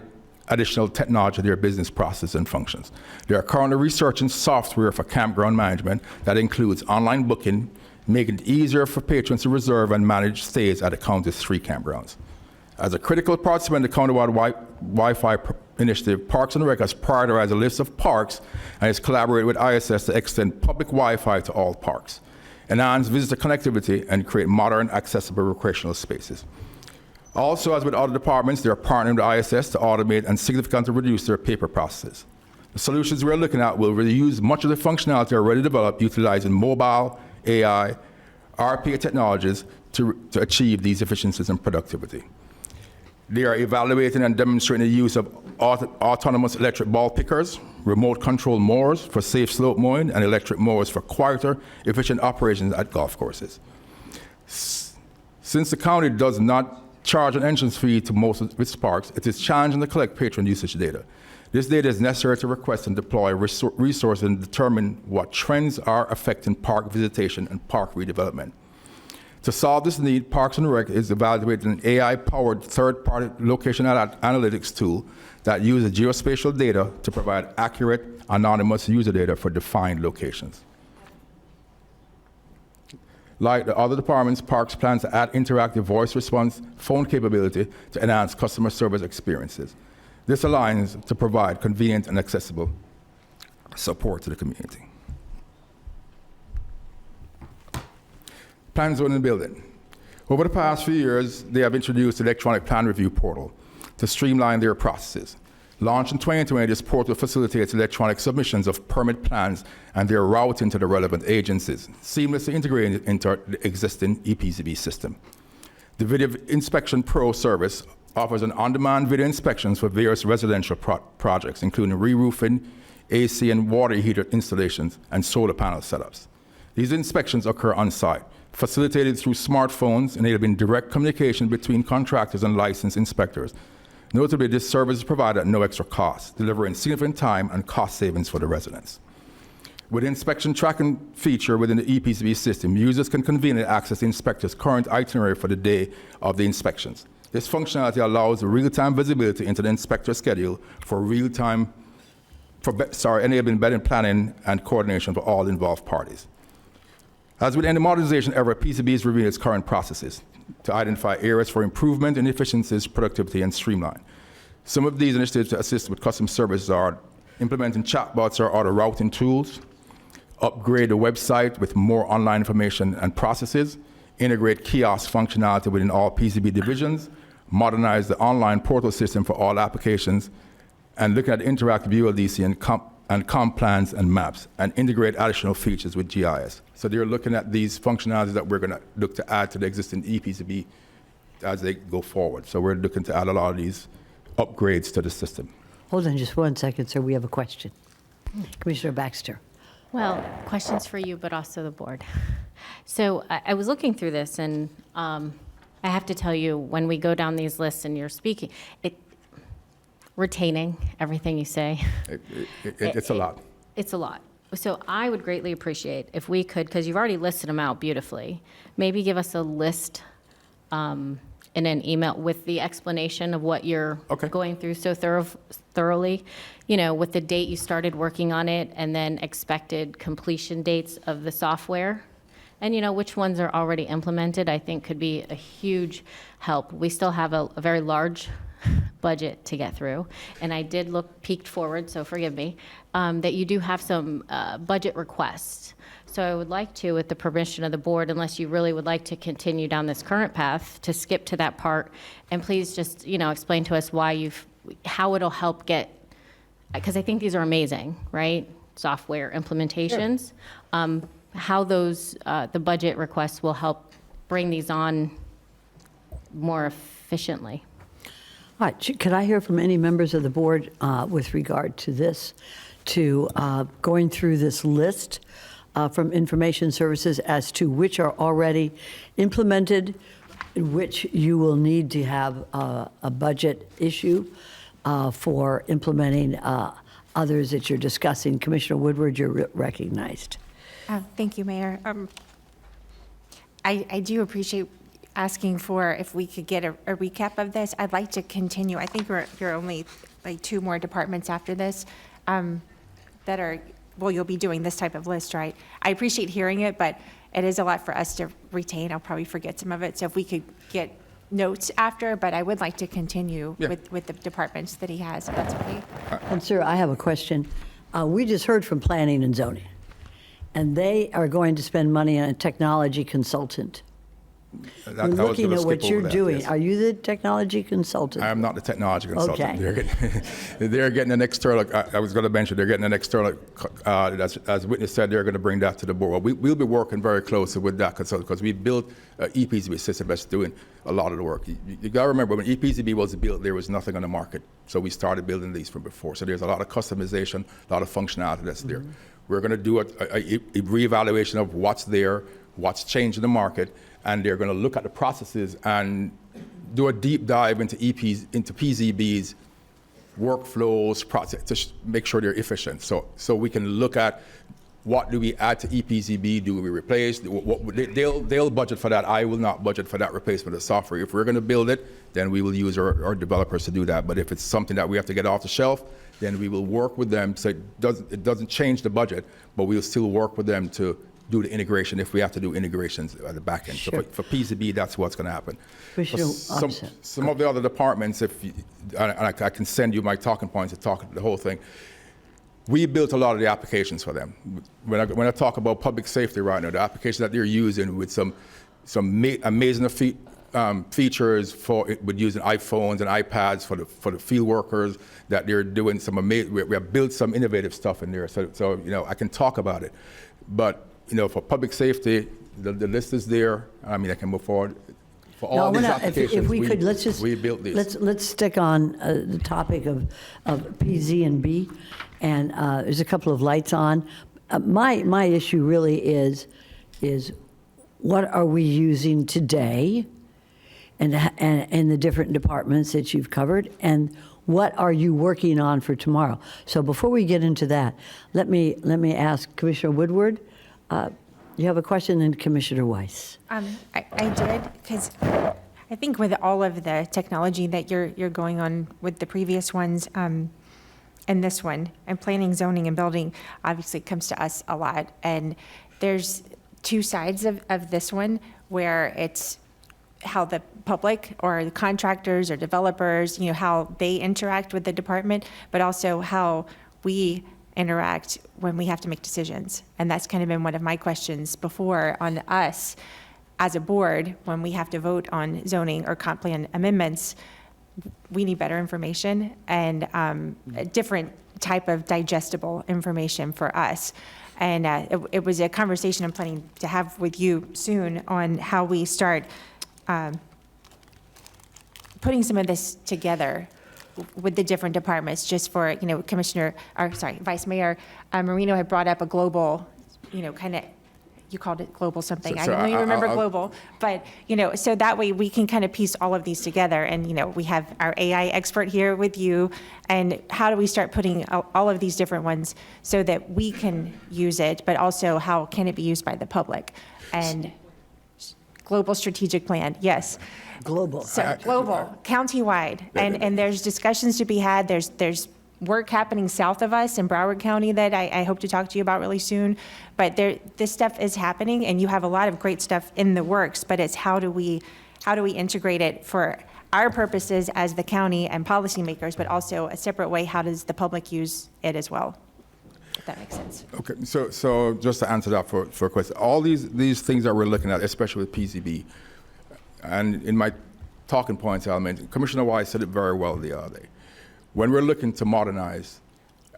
J: additional technology to their business process and functions. They are currently researching software for campground management that includes online booking, making it easier for patrons to reserve and manage stays at the county's 3 campgrounds. As a critical participant in the countywide Wi-Fi initiative, Parks and Rec has prioritized a list of parks and has collaborated with ISS to extend public Wi-Fi to all parks, enhance visitor connectivity, and create modern, accessible recreational spaces. Also, as with other departments, they are partnering with ISS to automate and significantly reduce their paper processes. The solutions we're looking at will reuse much of the functionality already developed utilizing mobile, AI, RPA technologies to achieve these efficiencies and productivity. They are evaluating and demonstrating the use of autonomous electric ball pickers, remote control mowers for safe slope mowing, and electric mowers for quieter, efficient operations at golf courses. Since the county does not charge an entrance fee to most of its parks, it is challenging to collect patron usage data. This data is necessary to request and deploy resources and determine what trends are affecting park visitation and park redevelopment. To solve this need, Parks and Rec is evaluating an AI-powered third-party location analytics tool that uses geospatial data to provide accurate, anonymous user data for defined locations. Like the other departments, Parks plans to add interactive voice response phone capability to enhance customer service experiences. This aligns to provide convenient and accessible support to the community. Plan zoning and building. Over the past few years, they have introduced the electronic plan review portal to streamline their processes. Launched in 2020, this portal facilitates electronic submissions of permit plans and their routing to the relevant agencies, seamlessly integrated into the existing EPZB system. The Video Inspection Pro service offers an on-demand video inspections for various residential projects, including re-roofing, AC and water heater installations, and solar panel setups. These inspections occur on-site, facilitated through smartphones, enabling direct communication between contractors and licensed inspectors. Notably, this service is provided at no extra cost, delivering significant time and cost savings for the residents. With the inspection tracking feature within the EPZB system, users can conveniently access the inspector's current itinerary for the day of the inspections. This functionality allows real-time visibility into the inspector's schedule for enabling better planning and coordination for all involved parties. As with any modernization ever, PCB is reviewing its current processes to identify areas for improvement in efficiencies, productivity, and streamline. Some of these initiatives to assist with customer services are implementing chatbots or other routing tools, upgrade the website with more online information and processes, integrate kiosk functionality within all PCB divisions, modernize the online portal system for all applications, and look at interactive ULDC and comp plans and maps, and integrate additional features with GIS. So they're looking at these functionalities that we're going to look to add to the existing EPZB as they go forward. So we're looking to add a lot of these upgrades to the system.
A: Hold on just 1 second, sir. We have a question. Commissioner Baxter.
C: Well, questions for you, but also the board. So I was looking through this, and I have to tell you, when we go down these lists and you're speaking, retaining everything you say.
J: It's a lot.
C: It's a lot. So I would greatly appreciate if we could, because you've already listed them out beautifully, maybe give us a list in an email with the explanation of what you're going through so thoroughly, you know, with the date you started working on it and then expected completion dates of the software. And, you know, which ones are already implemented, I think could be a huge help. We still have a very large budget to get through. And I did peeked forward, so forgive me, that you do have some budget requests. So I would like to, with the permission of the board, unless you really would like to continue down this current path, to skip to that part. And please just, you know, explain to us how it'll help get, because I think these are amazing, right? Software implementations. Sure. How those, the budget requests will help bring these on more efficiently.
A: All right, could I hear from any members of the board with regard to this, to going through this list from information services as to which are already implemented, which you will need to have a budget issue for implementing others that you're discussing? Commissioner Woodward, you're recognized.
K: Thank you, Mayor. I do appreciate asking for if we could get a recap of this. I'd like to continue. I think you're only like 2 more departments after this that are, well, you'll be doing this type of list, right? I appreciate hearing it, but it is a lot for us to retain. I'll probably forget some of it. So if we could get notes after, but I would like to continue
J: Yeah.
K: with the departments that he has, if that's okay.
A: And sir, I have a question. We just heard from Planning and Zoning, and they are going to spend money on a technology consultant.
J: That-
A: We're
J: I was
A: looking
J: gonna
A: at what
J: skip
A: you're
J: over that,
A: doing.
J: yes.
A: Are you the technology consultant?
J: I am not the technology consultant.
A: Okay.
J: They're getting an external, I was going to mention, they're getting an external, as witness said, they're going to bring that to the board. Well, we'll be working very closely with that consultant because we built an EPZB system that's doing a lot of the work. You got to remember, when EPZB was built, there was nothing on the market. So we started building these from before. So there's a lot of customization, a lot of functionality that's there. We're going to do a reevaluation of what's there, what's changed in the market, and they're going to look at the processes and do a deep dive into PZB's workflows, process, to make sure they're efficient. So we can look at what do we add to EPZB, do we replace, they'll budget for that. I will not budget for that replacement of software. If we're going to build it, then we will use our developers to do that. But if it's something that we have to get off the shelf, then we will work with them. So it doesn't change the budget, but we'll still work with them to do the integration if we have to do integrations at the back end.
A: Sure.
J: So for PZB, that's what's going to happen.
A: Commissioner
J: For
A: Upson.
J: some of the other departments, and I can send you my talking points to talk the whole thing. We built a lot of the applications for them. When I talk about public safety right now, the applications that they're using with some amazing features with using iPhones and iPads for the field workers, that they're doing some amazing. We have built some innovative stuff in there. So I can talk about it, but for public safety, the list is there. I mean, I can move forward. For all these applications,
A: if we could, let's just,
J: we built these.
A: let's stick on the topic of PZ and B, and there's a couple of lights on. My issue really is what are we using today, and the different departments that you've covered, and what are you working on for tomorrow? So before we get into that, let me ask Commissioner Woodward. You have a question, and Commissioner Weiss.
K: I did, because I think with all of the technology that you're going on with the previous ones, and this one, and planning, zoning, and building, obviously comes to us a lot. And there's two sides of this one, where it's how the public or the contractors or developers, how they interact with the department, but also how we interact when we have to make decisions. And that's kind of been one of my questions before on us as a board. When we have to vote on zoning or comp plan amendments, we need better information and a different type of digestible information for us. And it was a conversation I'm planning to have with you soon on how we start putting some of this together with the different departments, just for, Vice Mayor Marino had brought up a global, kind of, you called it global something. I don't really remember global, but, so that way we can kind of piece all of these together. And, we have our AI expert here with you. And how do we start putting all of these different ones so that we can use it, but also how can it be used by the public? And global strategic plan, yes.
A: Global.
K: So global, countywide, and there's discussions to be had. There's work happening south of us in Broward County that I hope to talk to you about really soon. But this stuff is happening, and you have a lot of great stuff in the works. But it's how do we integrate it for our purposes as the county and policymakers, but also a separate way. How does the public use it as well? If that makes sense.
J: Okay, so just to answer that for a question, all these things that we're looking at, especially with PZB, and in my talking points element, Commissioner Weiss said it very well the other day. When we're looking to modernize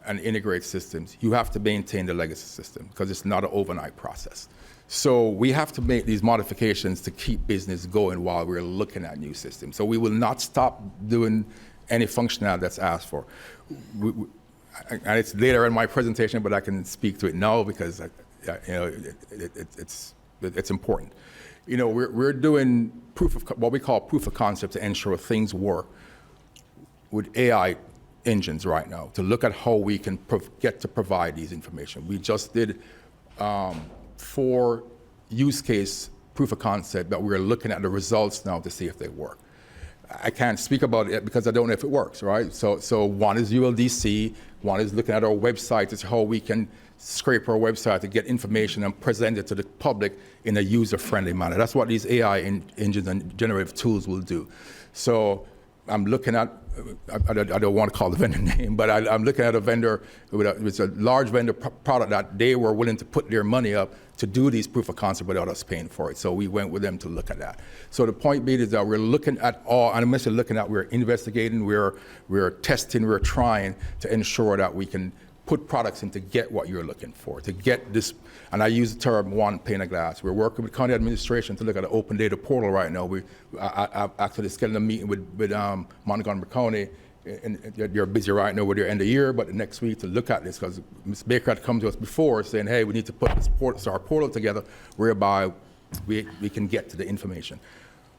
J: and integrate systems, you have to maintain the legacy system because it's not an overnight process. So we have to make these modifications to keep business going while we're looking at new systems. So we will not stop doing any functionality that's asked for. And it's later in my presentation, but I can speak to it now because it's important. We're doing what we call proof of concept to ensure things work with AI engines right now to look at how we can get to provide these information. We just did 4 use case proof of concept that we're looking at the results now to see if they work. I can't speak about it because I don't know if it works, right? So one is ULDC, one is looking at our website to see how we can scrape our website to get information and present it to the public in a user-friendly manner. That's what these AI engines and generative tools will do. So I'm looking at, I don't want to call the vendor name, but I'm looking at a vendor, it's a large vendor product that they were willing to put their money up to do these proof of concept without us paying for it. So we went with them to look at that. So the point being is that we're looking at all, and I'm mostly looking at, we're investigating, we're testing, we're trying to ensure that we can put products in to get what you're looking for, to get this, and I use the term one pane of glass. We're working with county administration to look at an open data portal right now. I've actually scheduled a meeting with Montgomery County, and they're busy right now with their end of year, but next week to look at this, because Ms. Baker had come to us before saying, hey, we need to put this our portal together whereby we can get to the information.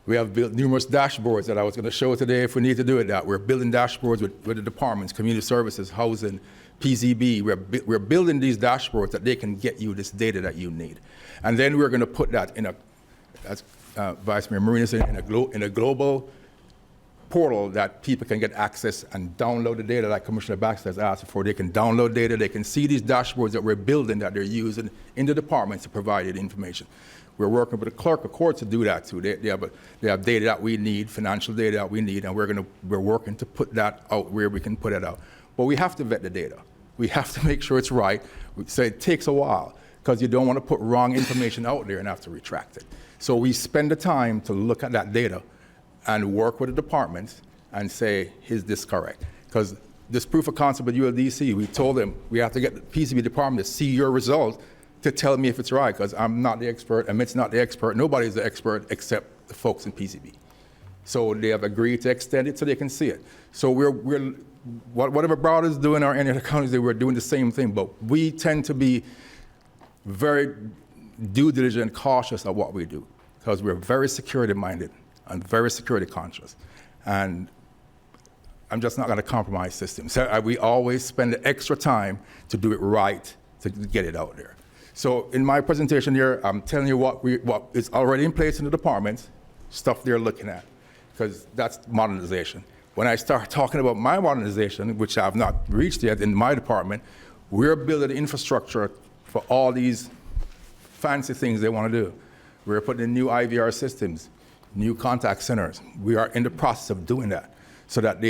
J: We have built numerous dashboards that I was going to show today if we need to do it that. We're building dashboards with the departments, community services, housing, PZB. We're building these dashboards that they can get you this data that you need. And then we're going to put that in as Vice Mayor Marina said, in a global portal that people can get access and download the data like Commissioner Baxter has asked for. They can download data, they can see these dashboards that we're building that they're using in the departments to provide you the information. We're working with the clerk of court to do that too. They have data that we need, financial data that we need, and we're working to put that out where we can put it out. But we have to vet the data. We have to make sure it's right. So it takes a while because you don't want to put wrong information out there and have to retract it. So we spend the time to look at that data and work with the departments and say, is this correct? Because this proof of concept with ULDC, we told them we have to get the PCB department to see your result to tell me if it's right, because I'm not the expert, Amit's not the expert, nobody's the expert except the folks in PCB. So they have agreed to extend it so they can see it. So whatever Broward is doing or any other counties, we're doing the same thing, but we tend to be very due diligent and cautious of what we do, because we're very security minded and very security conscious. And I'm just not going to compromise systems. So we always spend the extra time to do it right, to get it out there. So in my presentation here, I'm telling you what is already in place in the departments, stuff they're looking at, because that's modernization. When I start talking about my modernization, which I've not reached yet in my department, we're building infrastructure for all these fancy things they want to do. We're putting in new IVR systems, new contact centers. We are in the process of doing that so that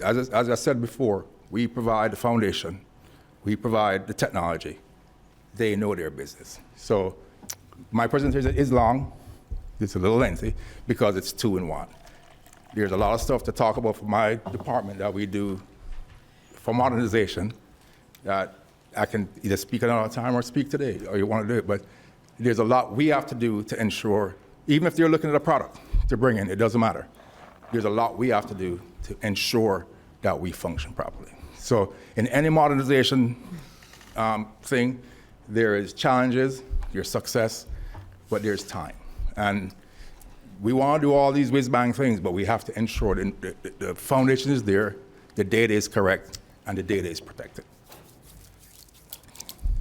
J: as I said before, we provide the foundation, we provide the technology, they know their business. So my presentation is long, it's a little lengthy because it's 2 in 1. There's a lot of stuff to talk about for my department that we do for modernization that I can either speak another time or speak today, or you want to do it, but there's a lot we have to do to ensure, even if they're looking at a product to bring in, it doesn't matter. There's a lot we have to do to ensure that we function properly. So in any modernization thing, there is challenges, there's success, but there's time. And we want to do all these whiz-bang things, but we have to ensure that the foundation is there, the data is correct, and the data is protected.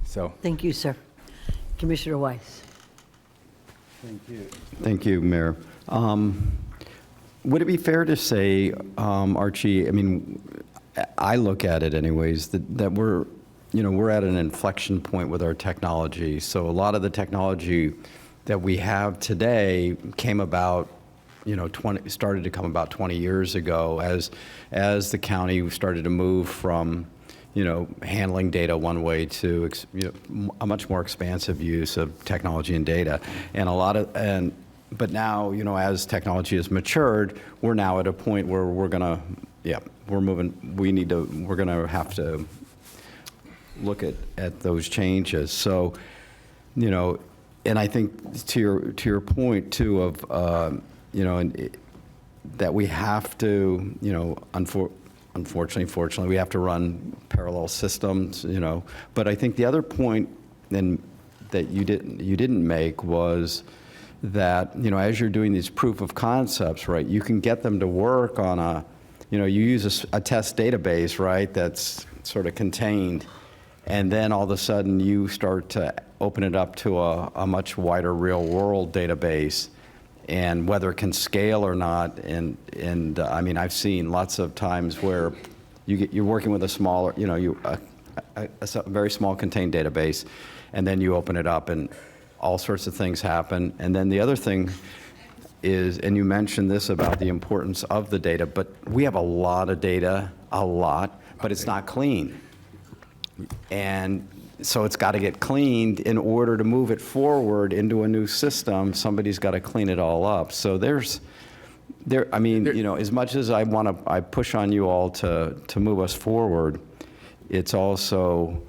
J: So.
A: Thank you, sir. Commissioner Weiss.
I: Thank you, Mayor. Would it be fair to say, Archie, I mean, I look at it anyways, that we're at an inflection point with our technology. So a lot of the technology that we have today came about, started to come about 20 years ago as the county started to move from, handling data one way to a much more expansive use of technology and data. But now, as technology has matured, we're now at a point where we're gonna have to look at those changes. So, and I think to your point too of, that we have to, fortunately, we have to run parallel systems, But I think the other point that you didn't make was that, as you're doing these proof of concepts, right, you can get them to work on you use a test database, right, that's sort of contained, and then all of a sudden you start to open it up to a much wider real-world database, and whether it can scale or not. And I mean, I've seen lots of times where you're working with a smaller, a very small contained database, and then you open it up and all sorts of things happen. And then the other thing is, and you mentioned this about the importance of the data, but we have a lot of data, but it's not clean. And so it's got to get cleaned in order to move it forward into a new system. Somebody's got to clean it all up. So I mean, as much as I push on you all to move us forward, it's also,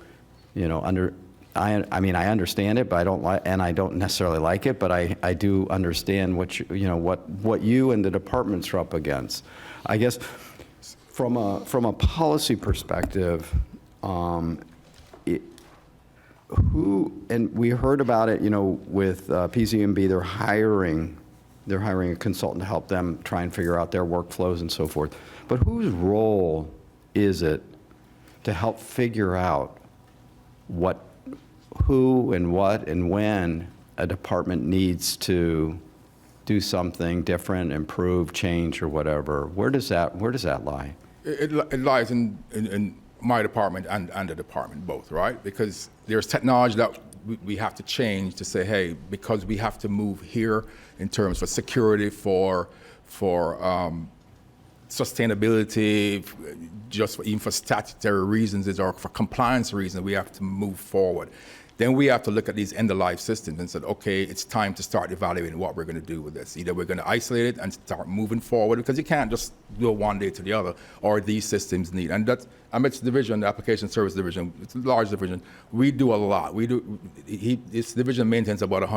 I: I mean, I understand it, but I don't necessarily like it, but I do understand what you and the departments are up against. I guess from a policy perspective, and we heard about it, with PCMB, they're hiring a consultant to help them try and figure out their workflows and so forth. But whose role is it to help figure out who and what and when a department needs to do something different, improve, change, or whatever? Where does that lie?
J: It lies in my department and the department both, right? Because there's technology that we have to change to say, hey, because we have to move here in terms of security, for sustainability, even for statutory reasons, or for compliance reasons, we have to move forward. Then we have to look at these end-of-life systems and say, okay, it's time to start evaluating what we're going to do with this. Either we're going to isolate it and start moving forward, because you can't just go one day to the other, or these systems need. And that's, Amit's division, the application service division, it's a large division. We do a lot. This division maintains about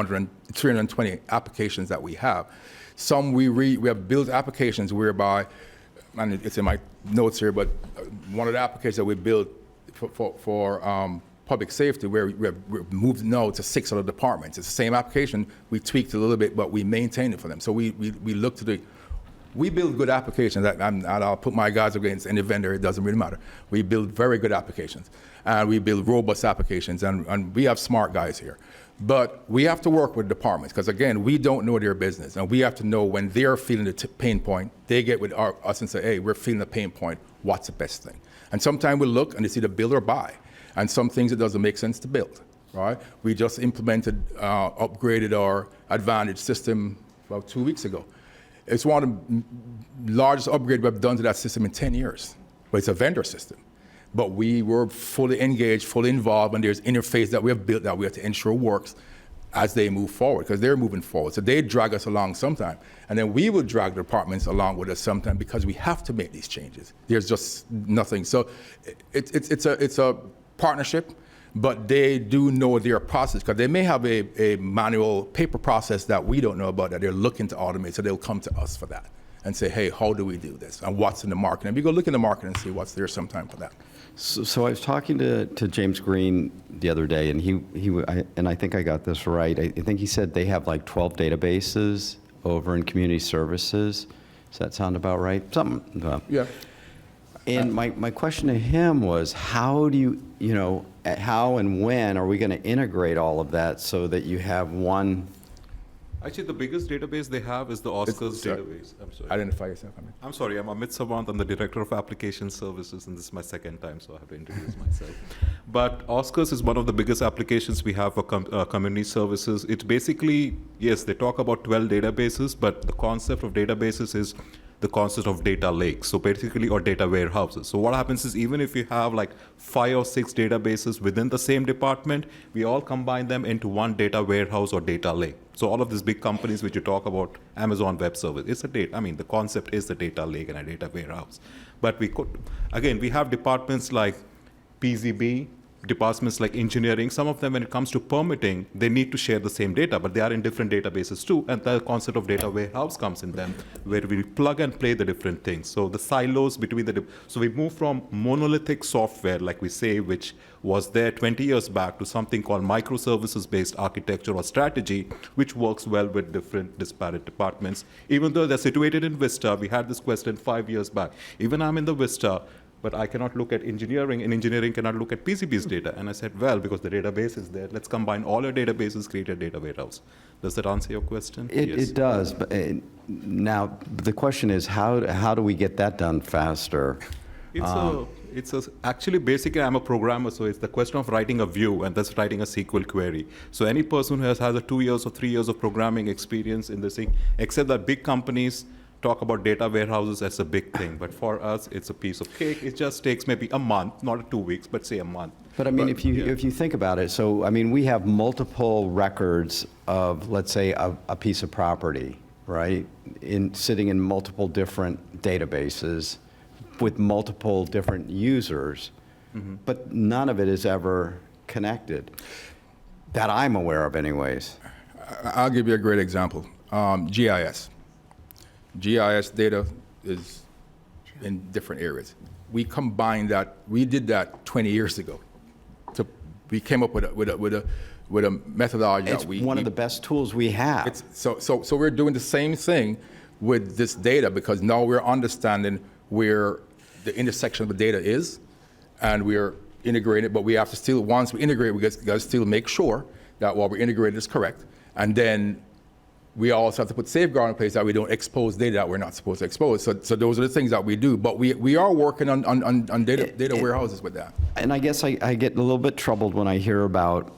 J: 320 applications that we have. Some we have built applications whereby, and it's in my notes here, but one of the applications that we built for public safety, where we've moved now to 6 other departments. It's the same application, we tweaked a little bit, but we maintain it for them. So we look to we build good applications, and I'll put my guys against any vendor, it doesn't really matter. We build very good applications, and we build robust applications, and we have smart guys here. But we have to work with departments, because again, we don't know their business, and we have to know when they're feeling the pain point, they get with us and say, hey, we're feeling the pain point, what's the best thing? And sometimes we look and they see the build or buy. And some things it doesn't make sense to build, right? We just implemented, upgraded our Advantage system about 2 weeks ago. It's one of the largest upgrades we've done to that system in 10 years, but it's a vendor system. But we were fully engaged, fully involved, and there's interface that we have built that we have to ensure works as they move forward, because they're moving forward. So they drag us along sometime, and then we will drag the departments along with us sometime, because we have to make these changes. There's just nothing. So it's a partnership, but they do know their process, because they may have a manual paper process that we don't know about that they're looking to automate, so they'll come to us for that and say, hey, how do we do this, and what's in the market? And we go look in the market and see what's there sometime for that.
I: So I was talking to James Green the other day, and I think I got this right. I think he said they have like 12 databases over in community services. Does that sound about right? Something.
J: Yeah.
I: And my question to him was, how how and when are we going to integrate all of that so that you have one?
L: Actually, the biggest database they have is the Oscars database. I'm sorry.
J: Identify yourself.
L: I'm sorry, I'm Amit Savant. I'm the Director of Application Services, and this is my second time, so I have to introduce myself. But Oscars is one of the biggest applications we have for community services. It's basically, yes, they talk about 12 databases, but the concept of databases is the concept of data lakes, so basically, or data warehouses. So what happens is, even if you have like 5 or 6 databases within the same department, we all combine them into one data warehouse or data lake. So all of these big companies which you talk about, Amazon Web Service, it's a data, the concept is the data lake and a data warehouse. But we have departments like PZB, departments like engineering. Some of them, when it comes to permitting, they need to share the same data, but they are in different databases too. And the concept of data warehouse comes in them, where we plug and play the different things. So the silos between so we move from monolithic software, like we say, which was there 20 years back, to something called microservices-based architecture or strategy, which works well with different disparate departments. Even though they're situated in Vista, we had this question 5 years back. Even I'm in the Vista, but I cannot look at engineering, and engineering cannot look at PCB's data. And I said, well, because the database is there, let's combine all your databases, create a data warehouse. Does that answer your question?
I: It does. But now the question is, how do we get that done faster?
L: Actually, basically, I'm a programmer, so it's the question of writing a view and thus writing a SQL query. So any person who has a 2 years or 3 years of programming experience in this thing, except that big companies talk about data warehouses as a big thing. But for us, it's a piece of cake. It just takes maybe a month, not 2 weeks, but say a month.
I: But I mean, if you think about it, so I mean, we have multiple records of, let's say, a piece of property, right? Sitting in multiple different databases with multiple different users, but none of it is ever connected, that I'm aware of anyways.
J: I'll give you a great example. GIS. GIS data is in different areas. We combined that, we did that 20 years ago. We came up with a methodology.
I: It's one of the best tools we have.
J: So we're doing the same thing with this data, because now we're understanding where the intersection of the data is, and we're integrating it, but we have to still, once we integrate, we got to still make sure that what we integrated is correct, and then we also have to put safeguard in place that we don't expose data that we're not supposed to expose. So those are the things that we do, but we are working on data warehouses with that.
I: And I guess I get a little bit troubled when I hear about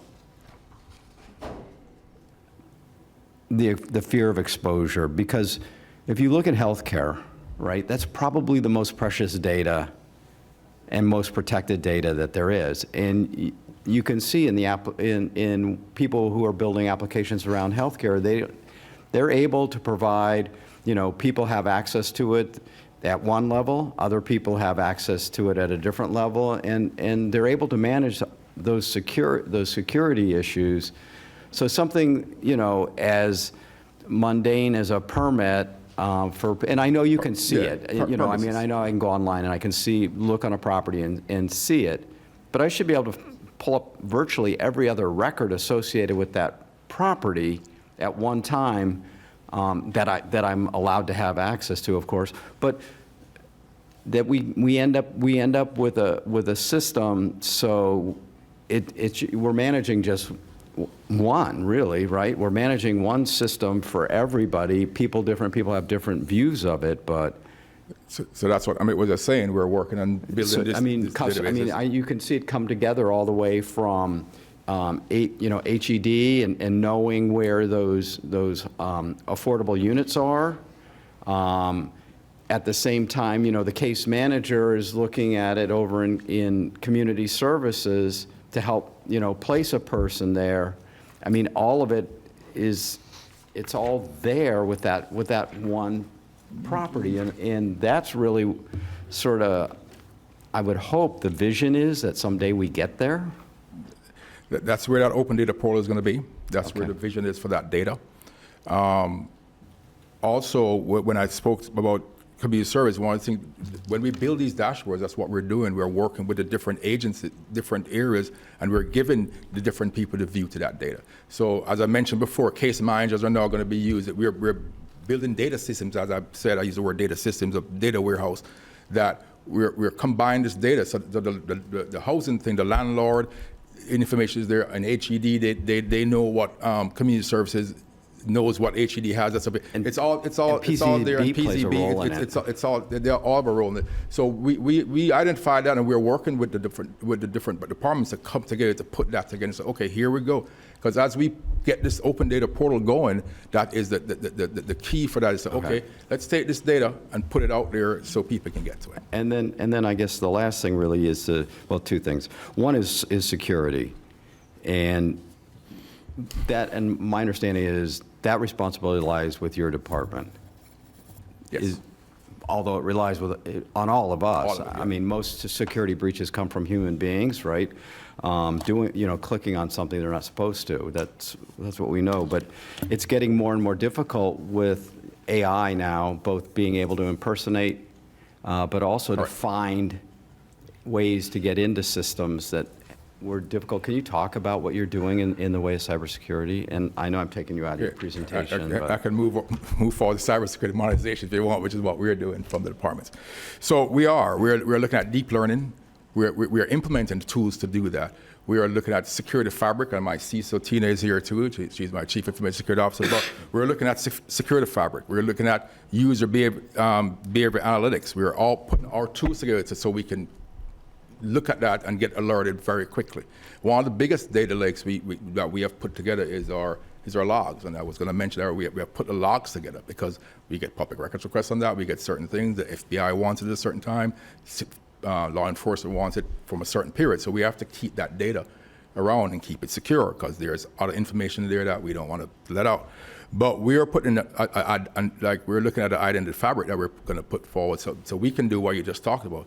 I: the fear of exposure, because if you look at healthcare, right, that's probably the most precious data and most protected data that there is. And you can see in people who are building applications around healthcare, they're able to provide, people have access to it at one level, other people have access to it at a different level, and they're able to manage those security issues. So something, as mundane as a permit and I know you can see it. I know I can go online and I can look on a property and see it, but I should be able to pull up virtually every other record associated with that property at one time that I'm allowed to have access to, of course. But that we end up with a system, so we're managing just one, really, right? We're managing one system for everybody. Different people have different views of it, but.
J: So that's what I was saying. We're working on building this.
I: You can see it come together all the way from HED and knowing where those affordable units are. At the same time, the case manager is looking at it over in community services to help, place a person there. I mean, all of it it's all there with that one property, and that's really sort of, I would hope the vision is that someday we get there.
J: That's where that open data portal is going to be. That's
I: Okay.
J: where the vision is for that data. Also, when I spoke about community service, one of the things, when we build these dashboards, that's what we're doing. We're working with the different agencies, different areas, and we're giving the different people the view to that data. So as I mentioned before, case managers are now going to be used. We're building data systems, as I said, I use the word data systems, a data warehouse, that we're combining this data. So the housing thing, the landlord information is there, and HED, they know what community services knows what HED has. It's all there.
I: PCB plays a role in it.
J: They're all have a role in it. So we identified that, and we're working with the different departments to come together to put that together and say, okay, here we go. Because as we get this open data portal going, that is the key for that is to, okay, let's take this data and put it out there so people can get to it.
I: And then I guess the last thing really is two things. One is security, and my understanding is that responsibility lies with your department.
J: Yes.
I: Although it relies on all of us.
J: All of it, yeah.
I: I mean, most security breaches come from human beings, right? Clicking on something they're not supposed to. That's what we know. But it's getting more and more difficult with AI now, both being able to impersonate, but also to find ways to get into systems that were difficult. Can you talk about what you're doing in the way of cybersecurity? And I know I'm taking you out of your presentation.
J: I can move forward to cybersecurity modernization if you want, which is what we're doing from the departments. So we're looking at deep learning. We're implementing tools to do that. We are looking at security fabric, and my CISO, Tina, is here too. She's my Chief Information Security Officer. But we're looking at security fabric. We're looking at user behavior analytics. We're all putting our tools together so we can look at that and get alerted very quickly. One of the biggest data lakes that we have put together is our logs, and I was going to mention that we have put the logs together because we get public records requests on that. We get certain things. The FBI wants it at a certain time. Law enforcement wants it from a certain period. So we have to keep that data around and keep it secure because there's other information there that we don't want to let out. But we are putting, like we're looking at an identity fabric that we're going to put forward so we can do what you just talked about,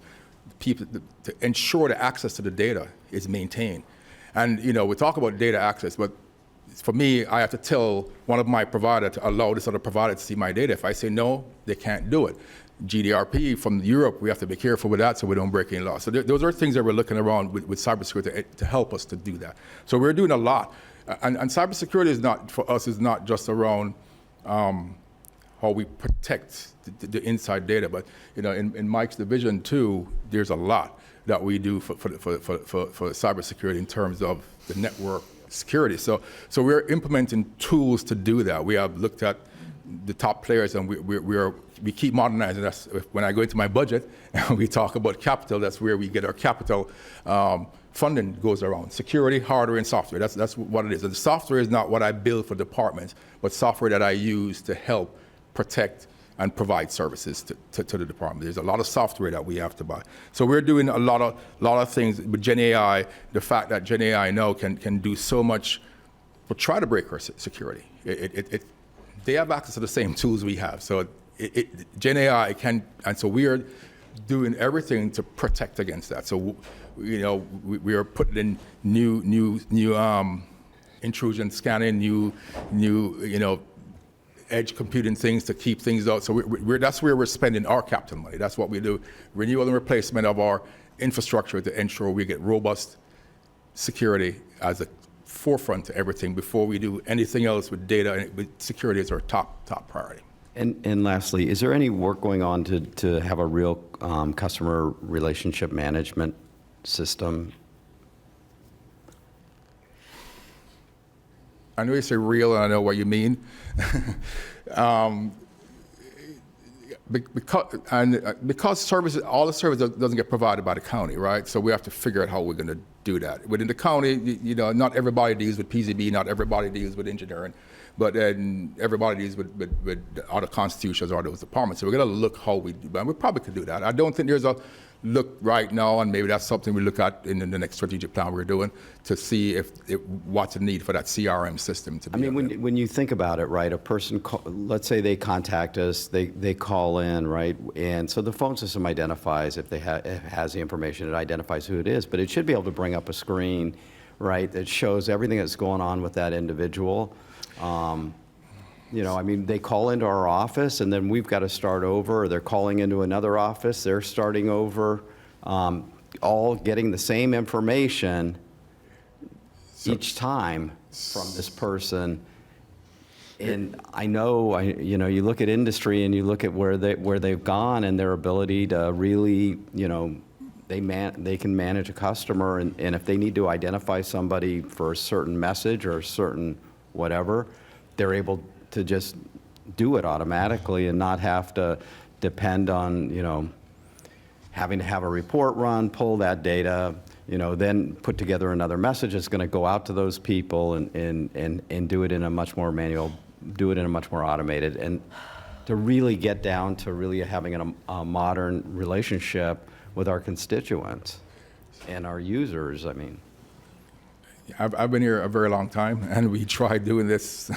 J: people to ensure the access to the data is maintained. And, we talk about data access, but for me, I have to tell one of my provider to allow this other provider to see my data. If I say no, they can't do it. GDPR from Europe, we have to be careful with that so we don't break any law. So those are things that we're looking around with cybersecurity to help us to do that. So we're doing a lot. And cybersecurity is not, for us, is not just around how we protect the inside data, but in Mike's division too, there's a lot that we do for cybersecurity in terms of the network security. So we're implementing tools to do that. We have looked at the top players, and we keep modernizing. That's when I go into my budget and we talk about capital. That's where we get our capital funding goes around security, hardware, and software. That's what it is. And the software is not what I build for departments, but software that I use to help protect and provide services to the department. There's a lot of software that we have to buy. So we're doing a lot of things with Gen AI. The fact that Gen AI now can do so much, but try to break our security. They have access to the same tools we have. So Gen AI can, and so we are doing everything to protect against that. So we are putting in new intrusion scanning, new edge computing things to keep things out. So that's where we're spending our capital money. That's what we do. Renewal and replacement of our infrastructure to ensure we get robust security as a forefront to everything before we do anything else with data. And with security is our top priority.
I: And lastly, is there any work going on to have a real customer relationship management system?
J: I know you say real, and I know what you mean. Because services, all the service doesn't get provided by the county, right? So we have to figure out how we're going to do that. Within the county, not everybody deals with PZB, not everybody deals with engineering, but then everybody deals with other constitutions or those departments. So we're going to look how we do that. We probably could do that. I don't think there's a look right now, and maybe that's something we look at in the next strategic plan we're doing to see what's the need for that CRM system to be.
I: When you think about it, right, a person, let's say they contact us, they call in, right, and so the phone system identifies if it has the information, it identifies who it is, but it should be able to bring up a screen, right, that shows everything that's going on with that individual. They call into our office, and then we've got to start over, or they're calling into another office, they're starting over, all getting the same information each time from this person. And I know, you look at industry and you look at where they've gone and their ability to really, they can manage a customer, and if they need to identify somebody for a certain message or a certain whatever, they're able to just do it automatically and not have to depend on, having to have a report run, pull that data, then put together another message that's going to go out to those people and do it in a much more automated, and to really get down to really having a modern relationship with our constituents and our users.
J: I've been here a very long time, and we tried doing this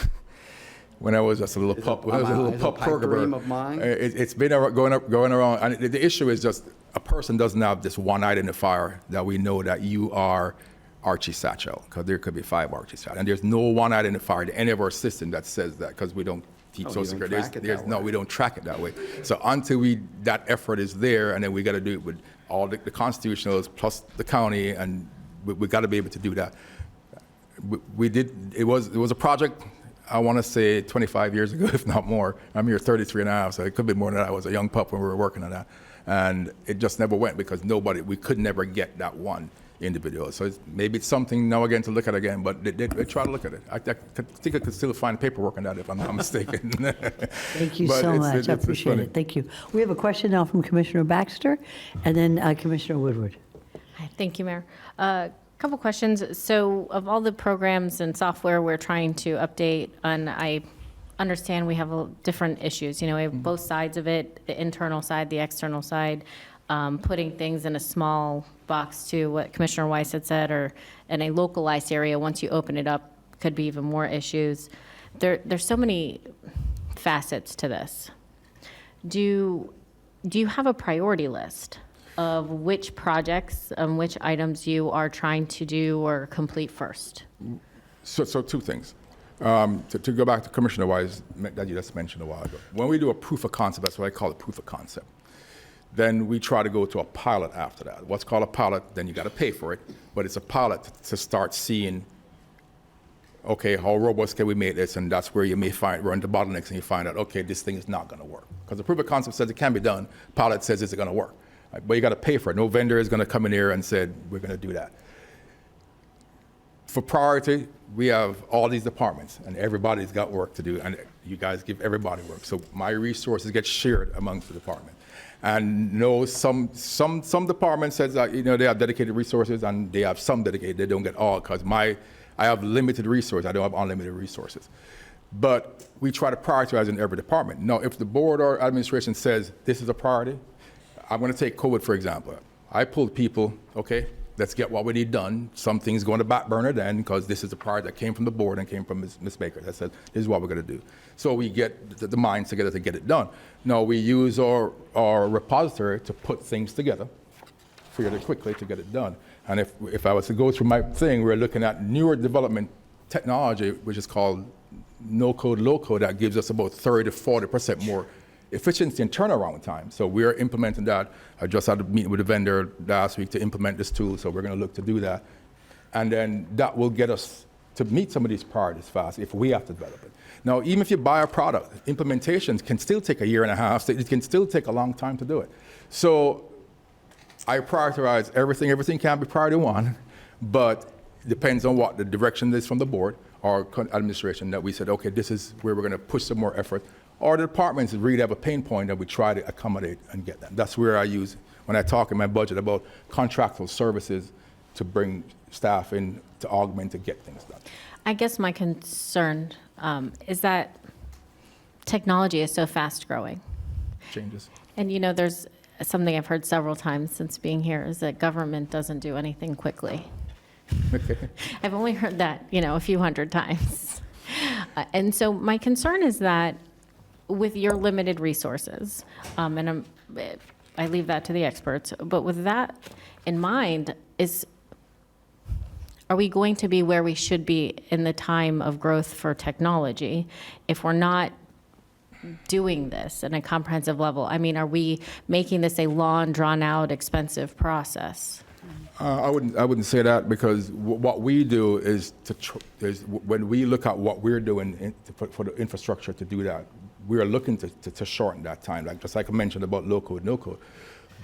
J: when I was just a little pup. When I was a little pup programmer.
I: Dream of mine?
J: It's been going around, and the issue is just a person doesn't have this one identifier that we know that you are Archie Satchel, because there could be 5 Archie Satchel, and there's no one identifier to any of our system that says that, because we don't keep social security. We don't track it that way. So until that effort is there, and then we got to do it with all the constitutionals plus the county, and we got to be able to do that. It was a project, I want to say 25 years ago, if not more. I'm here 33 and a half, so it could be more than that. I was a young pup when we were working on that. And it just never went because we could never get that one individual. So maybe it's something now again to look at again, but they try to look at it. I think I could still find paperwork on that if I'm not mistaken.
A: Thank you so much. I appreciate it. Thank you. We have a question now from Commissioner Baxter and then Commissioner Woodward.
C: Hi, thank you, Mayor. Couple questions. So of all the programs and software we're trying to update, and I understand we have different issues. You know, we have both sides of it, the internal side, the external side, putting things in a small box to what Commissioner Weiss had said, or in a localized area, once you open it up, could be even more issues. There's so many facets to this. Do you have a priority list of which projects, which items you are trying to do or complete first?
J: So two things. To go back to Commissioner Wise that you just mentioned a while ago. When we do a proof of concept, that's what I call a proof of concept. Then we try to go to a pilot after that. What's called a pilot, then you got to pay for it, but it's a pilot to start seeing, okay, how robust can we make this? And that's where you may run into bottlenecks and you find out, okay, this thing is not going to work. Because the proof of concept says it can be done, pilot says it's going to work. But you got to pay for it. No vendor is going to come in here and say, we're going to do that. For priority, we have all these departments, and everybody's got work to do, and you guys give everybody work. So my resources get shared amongst the department. And no, some departments says that, they have dedicated resources, and they have some dedicated. They don't get all, because I have limited resources. I don't have unlimited resources. But we try to prioritize in every department. Now, if the board or administration says this is a priority, I'm going to take COVID, for example. I pulled people, okay, let's get what we need done. Some things go on the back burner then, because this is a priority that came from the board and came from Ms. Baker that said, this is what we're going to do. So we get the minds together to get it done. Now, we use our repository to put things together fairly quickly to get it done. And if I was to go through my thing, we're looking at newer development technology, which is called no-code, low-code, that gives us about 30 to 40% more efficiency and turnaround time. So we're implementing that. I just had a meeting with a vendor last week to implement this tool, so we're going to look to do that. And then that will get us to meet some of these priorities fast if we have to develop it. Now, even if you buy a product, implementations can still take a year and a half. It can still take a long time to do it. So I prioritize everything. Everything can be priority one, but it depends on what the direction is from the board or administration that we said, okay, this is where we're going to push some more effort. Or the departments really have a pain point that we try to accommodate and get them. That's where I use, when I talk in my budget about contractual services to bring staff in to augment to get things done.
C: I guess my concern is that technology is so fast growing.
J: Changes.
C: And there's something I've heard several times since being here is that government doesn't do anything quickly. I've only heard that, a few hundred times. And so my concern is that with your limited resources, and I leave that to the experts, but with that in mind, are we going to be where we should be in the time of growth for technology if we're not doing this in a comprehensive level? I mean, are we making this a long, drawn-out, expensive process?
J: I wouldn't say that, because what we do is when we look at what we're doing for the infrastructure to do that, we are looking to shorten that time, just like I mentioned about low code, no code.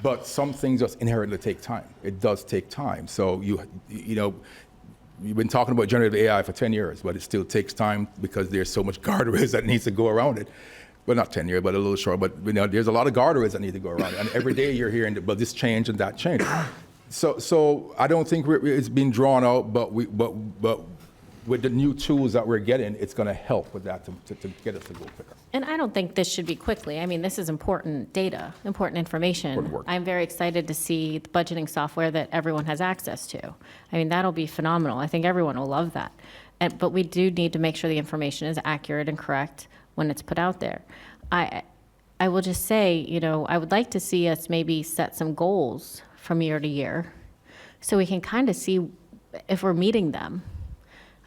J: But some things just inherently take time. It does take time. So you've been talking about generative AI for 10 years, but it still takes time because there's so much guardrails that needs to go around it. Well, not 10 years, but a little short. But there's a lot of guardrails that need to go around it. And every day you're hearing, well, this change and that change. So I don't think it's been drawn out, but with the new tools that we're getting, it's going to help with that to get us to go quicker.
C: And I don't think this should be quickly. I mean, this is important data, important information.
J: Important work.
C: I'm very excited to see the budgeting software that everyone has access to. I mean, that'll be phenomenal. I think everyone will love that. But we do need to make sure the information is accurate and correct when it's put out there. I will just say, I would like to see us maybe set some goals from year to year so we can kind of see if we're meeting them.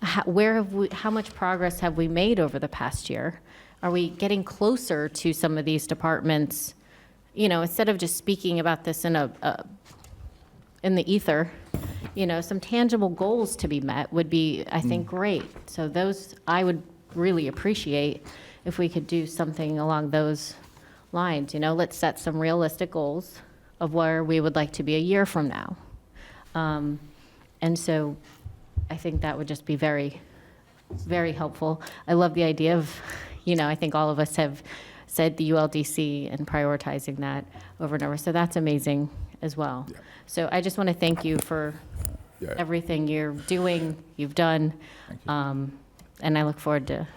C: How much progress have we made over the past year? Are we getting closer to some of these departments? Instead of just speaking about this in the ether, some tangible goals to be met would be, I think, great. So those I would really appreciate if we could do something along those lines. Let's set some realistic goals of where we would like to be a year from now. And so I think that would just be very, very helpful. I love the idea of, I think all of us have said the ULDC and prioritizing that over and over. So that's amazing. as well.
J: Yeah.
C: So I just want to thank you for
J: Yeah.
C: everything you're doing, you've done. And I look forward to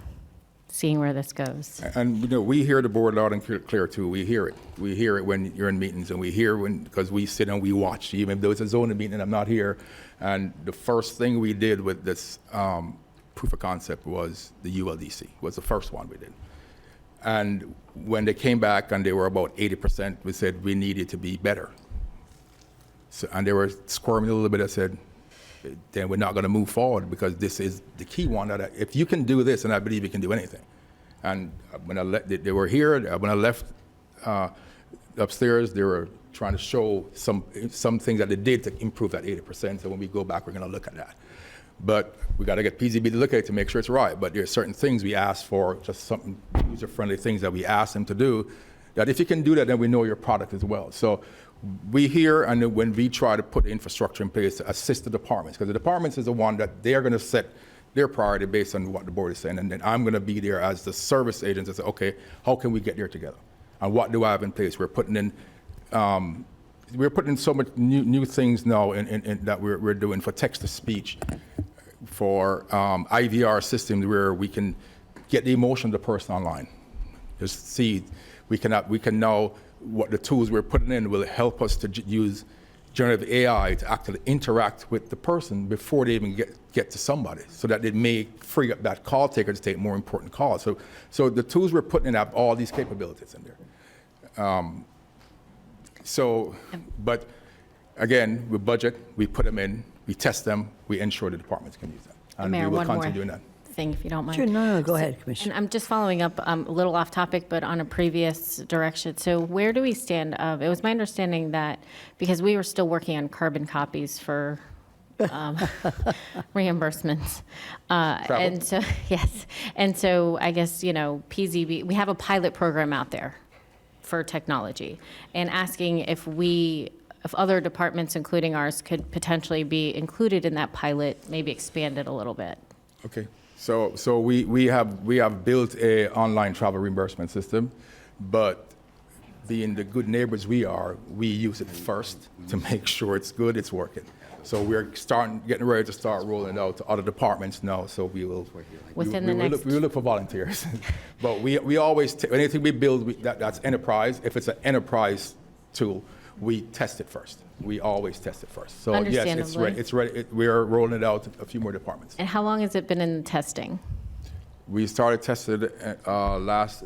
C: seeing where this goes.
J: And, you know, we hear the board loud and clear, too. We hear it. We hear it when you're in meetings, and we hear because we sit and we watch, even though it's a zoning meeting and I'm not here. And the first thing we did with this proof of concept was the ULDC, was the first one we did. And when they came back and they were about 80%, we said we needed to be better. So, and they were squirming a little bit. I said, then we're not going to move forward because this is the key one. That if you can do this, and I believe you can do anything. And when they were here, when I left upstairs, they were trying to show some things that they did to improve that 80%. So when we go back, we're going to look at that. But we got to get PZB to look at it to make sure it's right. But there are certain things we ask for, just something user-friendly things that we ask them to do, that if you can do that, then we know your product as well. So we hear, and when we try to put infrastructure in place to assist the departments, because the departments is the one that they're going to set their priority based on what the board is saying. And then I'm going to be there as the service agent to say, okay, how can we get there together? And what do I have in place? We're putting in so much new things now in that we're doing for text-to-speech, for IVR systems where we can get the emotion of the person online. Just see, we can now, what the tools we're putting in will help us to use generative AI to actually interact with the person before they even get to somebody, so that it may free up that call taker to take more important calls. So the tools we're putting in have all these capabilities in there. But again, we budget, we put them in, we test them, we ensure the departments can use them. And
C: Mayor,
J: we will
C: one more
J: continue doing that.
C: thing, if you don't mind.
A: Sure, no, go ahead,
C: And
A: Commissioner.
C: I'm just following up a little off topic, but on a previous direction. So where do we stand of, it was my understanding that, because we were still working on carbon copies for reimbursements. And so, yes. And so I guess, PZB, we have a pilot program out there for technology, and asking if other departments, including ours, could potentially be included in that pilot, maybe expand it a little bit.
J: Okay, so we have built a online travel reimbursement system, but being the good neighbors we are, we use it first to make sure it's good, it's working. So we're getting ready to start rolling it out to other departments now. So we will we will look for volunteers, but we always anything we build that's enterprise. If it's an enterprise tool, we test it first. We always test it first. So yes, it's ready. It's ready. We are rolling it out to a few more departments.
C: And how long has it been in testing?
J: We started testing last.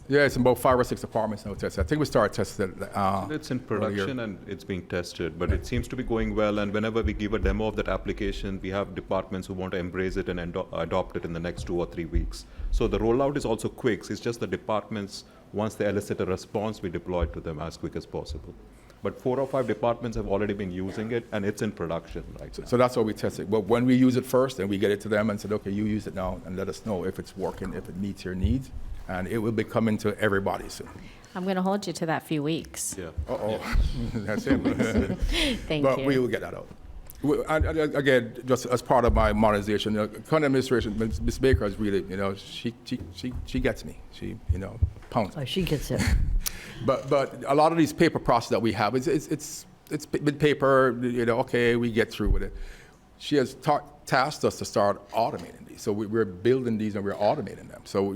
J: Yeah, it's in about 5 or 6 departments now tested. I think we started testing it.
L: It's in production and it's being tested, but it seems to be going well. And whenever we give a demo of that application, we have departments who want to embrace it and adopt it in the next 2 or 3 weeks. So the rollout is also quick. It's just the departments, once they elicit a response, we deploy it to them as quick as possible. But 4 or 5 departments have already been using it, and it's in production right now.
J: So that's what we test it. But when we use it first, and we get it to them and said, okay, you use it now, and let us know if it's working, if it meets your needs. And it will be coming to everybody soon.
C: I'm going to hold you to that few weeks.
L: Yeah.
J: That's it.
C: Thank
J: But
C: you.
J: we will get that out. And again, just as part of my modernization, county administration, Ms. Baker is really, she gets me. She, pounds.
A: Oh, she gets it.
J: But a lot of these paper process that we have, it's been paper. Okay, we get through with it. She has tasked us to start automating these. So we're building these and we're automating them. So,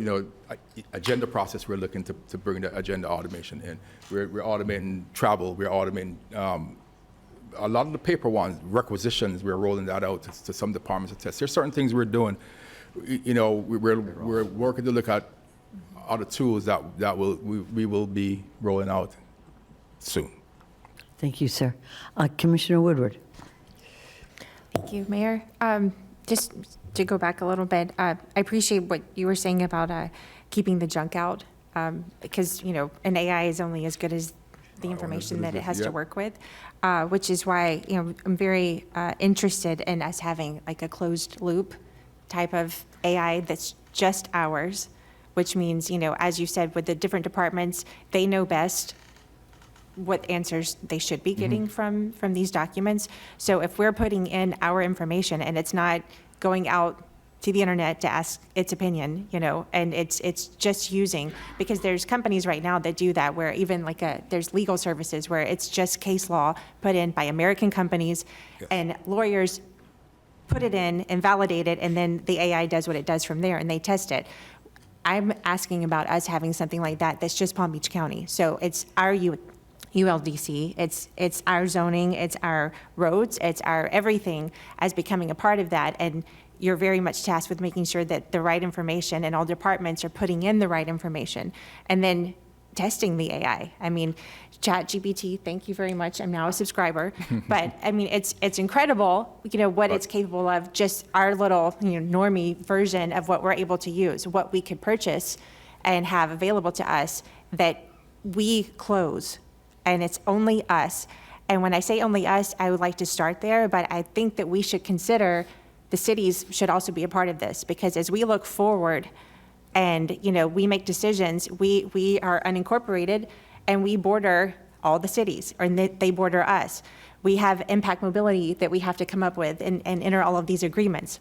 J: agenda process, we're looking to bring the agenda automation in. We're automating travel. We're automating a lot of the paper ones, requisitions, we're rolling that out to some departments to test. There's certain things we're doing. We're working to look at other tools that we will be rolling out soon.
A: Thank you, sir. Commissioner Woodward.
K: Thank you, Mayor. Just to go back a little bit, I appreciate what you were saying about keeping the junk out, because, an AI is only as good as the information that it has to work with, which is why, I'm very interested in us having like a closed loop type of AI that's just ours, which means, as you said, with the different departments, they know best what answers they should be getting from these documents. So if we're putting in our information and it's not going out to the internet to ask its opinion, and it's just using, because there's companies right now that do that, where even there's legal services where it's just case law put in by American companies, and lawyers put it in and validate it, and then the AI does what it does from there, and they test it. I'm asking about us having something like that that's just Palm Beach County. So it's our ULDC, it's our zoning, it's our roads, it's our everything as becoming a part of that. And you're very much tasked with making sure that the right information and all departments are putting in the right information and then testing the AI. I mean, ChatGPT, thank you very much. I'm now a subscriber. But I mean, it's incredible, what it's capable of, just our little, normie version of what we're able to use, what we could purchase and have available to us that we close, and it's only us. And when I say only us, I would like to start there, but I think that we should consider the cities should also be a part of this, because as we look forward and, we make decisions, we are unincorporated and we border all the cities, or they border us. We have impact mobility that we have to come up with and enter all of these agreements.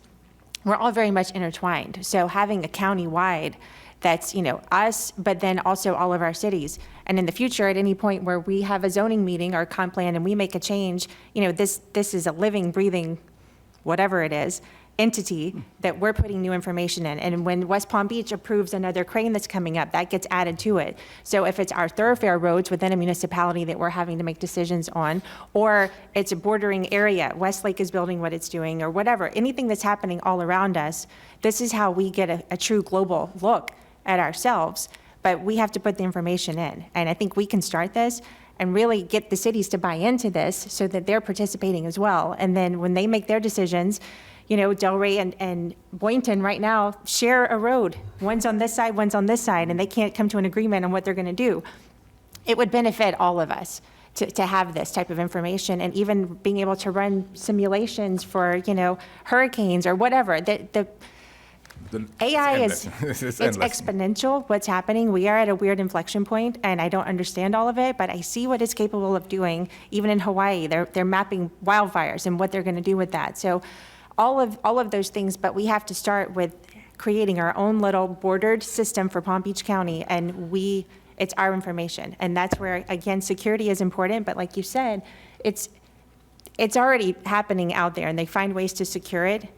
K: We're all very much intertwined. So having a county-wide that's, us, but then also all of our cities. And in the future, at any point where we have a zoning meeting or comp plan and we make a change, this is a living, breathing, whatever it is, entity that we're putting new information in. And when West Palm Beach approves another crane that's coming up, that gets added to it. So if it's our thoroughfare roads within a municipality that we're having to make decisions on, or it's a bordering area, Westlake is building what it's doing, or whatever, anything that's happening all around us, this is how we get a true global look at ourselves. But we have to put the information in. And I think we can start this and really get the cities to buy into this so that they're participating as well. And then when they make their decisions, Delray and Boynton right now share a road. One's on this side, one's on this side, and they can't come to an agreement on what they're going to do. It would benefit all of us to have this type of information, and even being able to run simulations for, hurricanes or whatever. The AI is
J: It's
K: it's
J: endless.
K: exponential, what's happening. We are at a weird inflection point, and I don't understand all of it, but I see what it's capable of doing. Even in Hawaii, they're mapping wildfires and what they're going to do with that. So all of those things, but we have to start with creating our own little bordered system for Palm Beach County, and it's our information. And that's where, again, security is important, but like you said, it's already happening out there, and they find ways to secure it.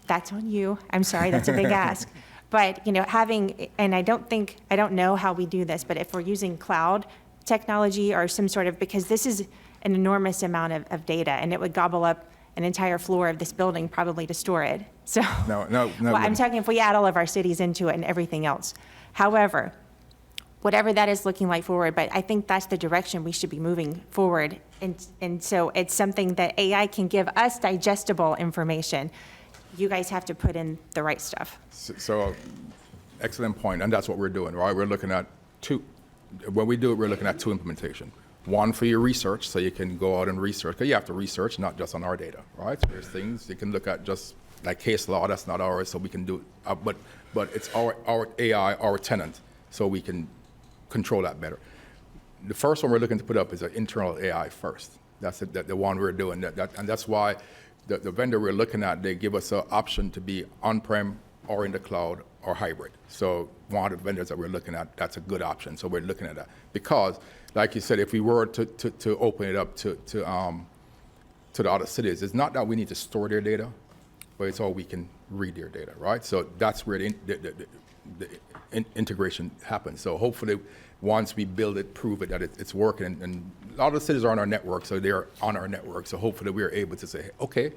K: That's on you. I'm sorry, that's a big ask. But, having, and I don't know how we do this, but if we're using cloud technology or some sort of, because this is an enormous amount of data, and it would gobble up an entire floor of this building probably to store it. So,
J: No.
K: well, I'm talking if we add all of our cities into it and everything else. However, whatever that is looking like forward, but I think that's the direction we should be moving forward. And so it's something that AI can give us digestible information. You guys have to put in the right stuff.
J: So, excellent point, and that's what we're doing, right? We're looking at when we do it, we're looking at two implementation. One for your research, so you can go out and research, because you have to research, not just on our data, right? So there's things you can look at just like case law, that's not ours, so we can do it, but it's our AI, our tenant, so we can control that better. The first one we're looking to put up is an internal AI first. That's the one we're doing, and that's why the vendor we're looking at, they give us an option to be on-prem or in the cloud or hybrid. So one of the vendors that we're looking at, that's a good option. So we're looking at that. Because, like you said, if we were to open it up to the other cities, it's not that we need to store their data, but it's all we can read their data, right? So that's where the integration happens. So hopefully, once we build it, prove it that it's working, and a lot of the cities are on our network, so they're on our network. So hopefully we're able to say, okay,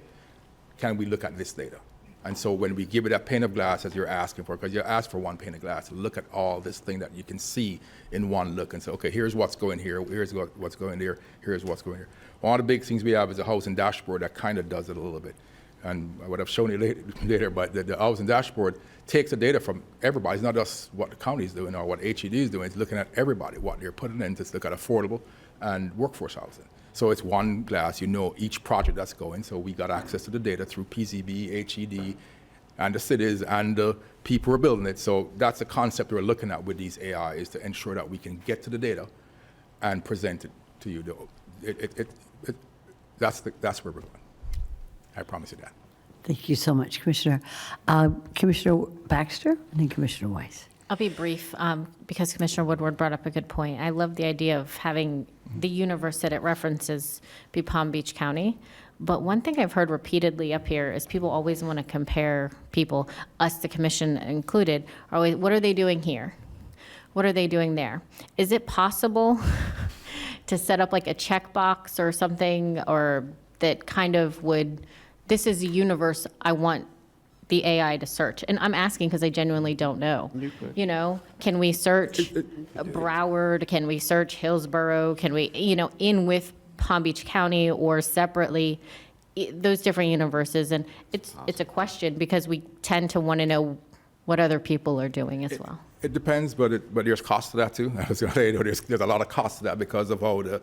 J: can we look at this data? And so when we give it that pane of glass as you're asking for, because you asked for one pane of glass, look at all this thing that you can see in one look and say, okay, here's what's going here, here's what's going there, here's what's going here. One of the big things we have is a housing dashboard that kind of does it a little bit. And I would have shown you later, but the housing dashboard takes the data from everybody. It's not just what the county is doing or what HED is doing. It's looking at everybody, what they're putting in to look at affordable and workforce housing. So it's one glass, each project that's going. So we got access to the data through PZB, HED, and the cities and the people who are building it. So that's the concept we're looking at with these AI, is to ensure that we can get to the data and present it to you. That's where we're going. I promise you that.
A: Thank you so much, Commissioner. Commissioner Baxter and then Commissioner Weiss.
C: I'll be brief because Commissioner Woodward brought up a good point. I love the idea of having the universe that it references be Palm Beach County. But one thing I've heard repeatedly up here is people always want to compare people, us, the commission included, are always, what are they doing here? What are they doing there? Is it possible to set up like a checkbox or something, or that kind of would, this is a universe I want the AI to search? And I'm asking because I genuinely don't know. You know, can we search Broward? Can we search Hillsborough? Can we, you know, in with Palm Beach County or separately, those different universes? And it's a question because we tend to want to know what other people are doing as well.
J: It depends, but there's cost to that too. I was going to say, there's a lot of cost to that because of how the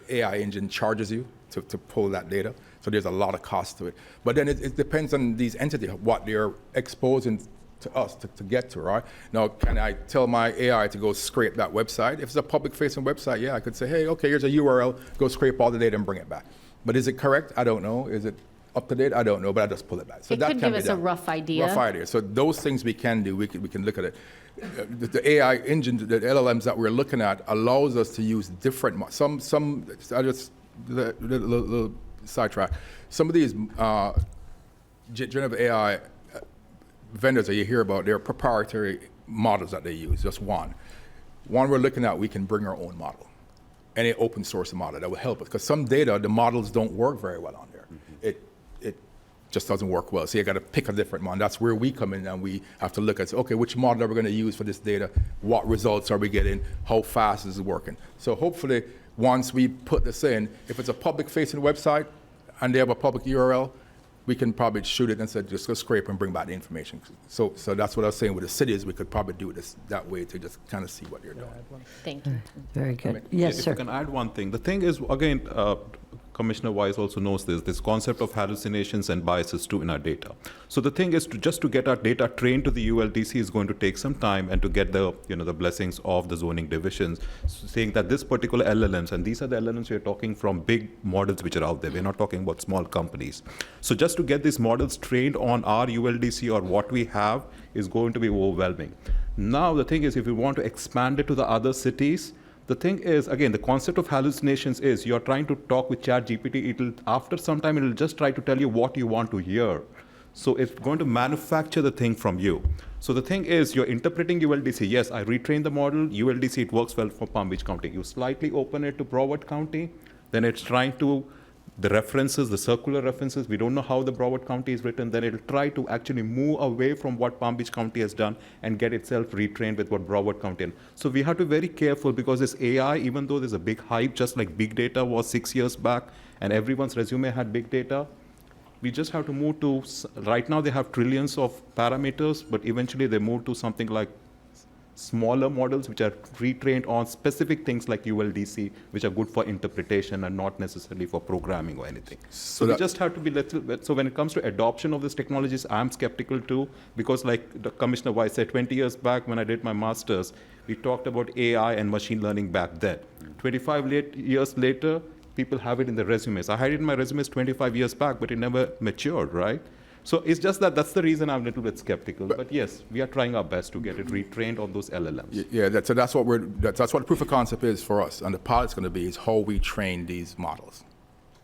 J: AI engine charges you to pull that data. So there's a lot of cost to it. But then it depends on these entities, what they're exposing to us to get to, right? Now, can I tell my AI to go scrape that website? If it's a public-facing website, yeah, I could say, hey, okay, here's a URL, go scrape all the data and bring it back. But is it correct? I don't know. Is it up to date? I don't know, but I just pull it back. So
C: It
J: that
C: could
J: can
C: give
J: be
C: us a
J: done.
C: rough idea.
J: Rough idea. So those things we can do. We can look at it. The AI engine, the LLMs that we're looking at, allows us to use different. I just little sidetrack. Some of these generative AI vendors that you hear about, they're proprietary models that they use. Just one. One we're looking at, we can bring our own model, any open source model that will help us. Because some data, the models don't work very well on there. It just doesn't work well. So you got to pick a different one. That's where we come in, and we have to look at, okay, which model are we going to use for this data? What results are we getting? How fast is it working? So hopefully, once we put this in, if it's a public-facing website and they have a public URL, we can probably shoot it and say, just go scrape and bring back the information. So that's what I was saying with the cities. We could probably do this that way to just kind of see what they're doing.
C: Thank you.
A: Very good. Yes,
L: If
A: sir.
L: I can add one thing. The thing is, again, Commissioner Wise also knows this concept of hallucinations and biases too in our data. So the thing is, just to get our data trained to the ULDC is going to take some time, and to get the blessings of the zoning divisions, saying that this particular LLMs, and these are the LLMs we're talking from big models which are out there. We're not talking about small companies. So just to get these models trained on our ULDC or what we have is going to be overwhelming. Now the thing is, if we want to expand it to the other cities, the thing is, again, the concept of hallucinations is you're trying to talk with ChatGPT. After some time, it'll just try to tell you what you want to hear. So it's going to manufacture the thing from you. So the thing is, you're interpreting ULDC. Yes, I retrained the model. ULDC, it works well for Palm Beach County. You slightly open it to Broward County, then it's trying to, the references, the circular references, we don't know how the Broward County is written, then it'll try to actually move away from what Palm Beach County has done and get itself retrained with what Broward County is. So we have to be very careful, because this AI, even though there's a big hype, just like big data was 6 years back, and everyone's resume had big data, we just have to move to, right now they have trillions of parameters, but eventually they move to something like smaller models which are retrained on specific things like ULDC, which are good for interpretation and not necessarily for programming or anything. So we just have to be little bit, so when it comes to adoption of these technologies, I'm skeptical too, because like the Commissioner Weiss said, 20 years back when I did my master's, we talked about AI and machine learning back then. 25 years later, people have it in their resumes. I had it in my resumes 25 years back, but it never matured, right? So it's just that's the reason I'm a little bit skeptical. But yes, we are trying our best to get it retrained on those LLMs.
J: Yeah, that's what proof of concept is for us, and the pilot's going to be is how we train these models,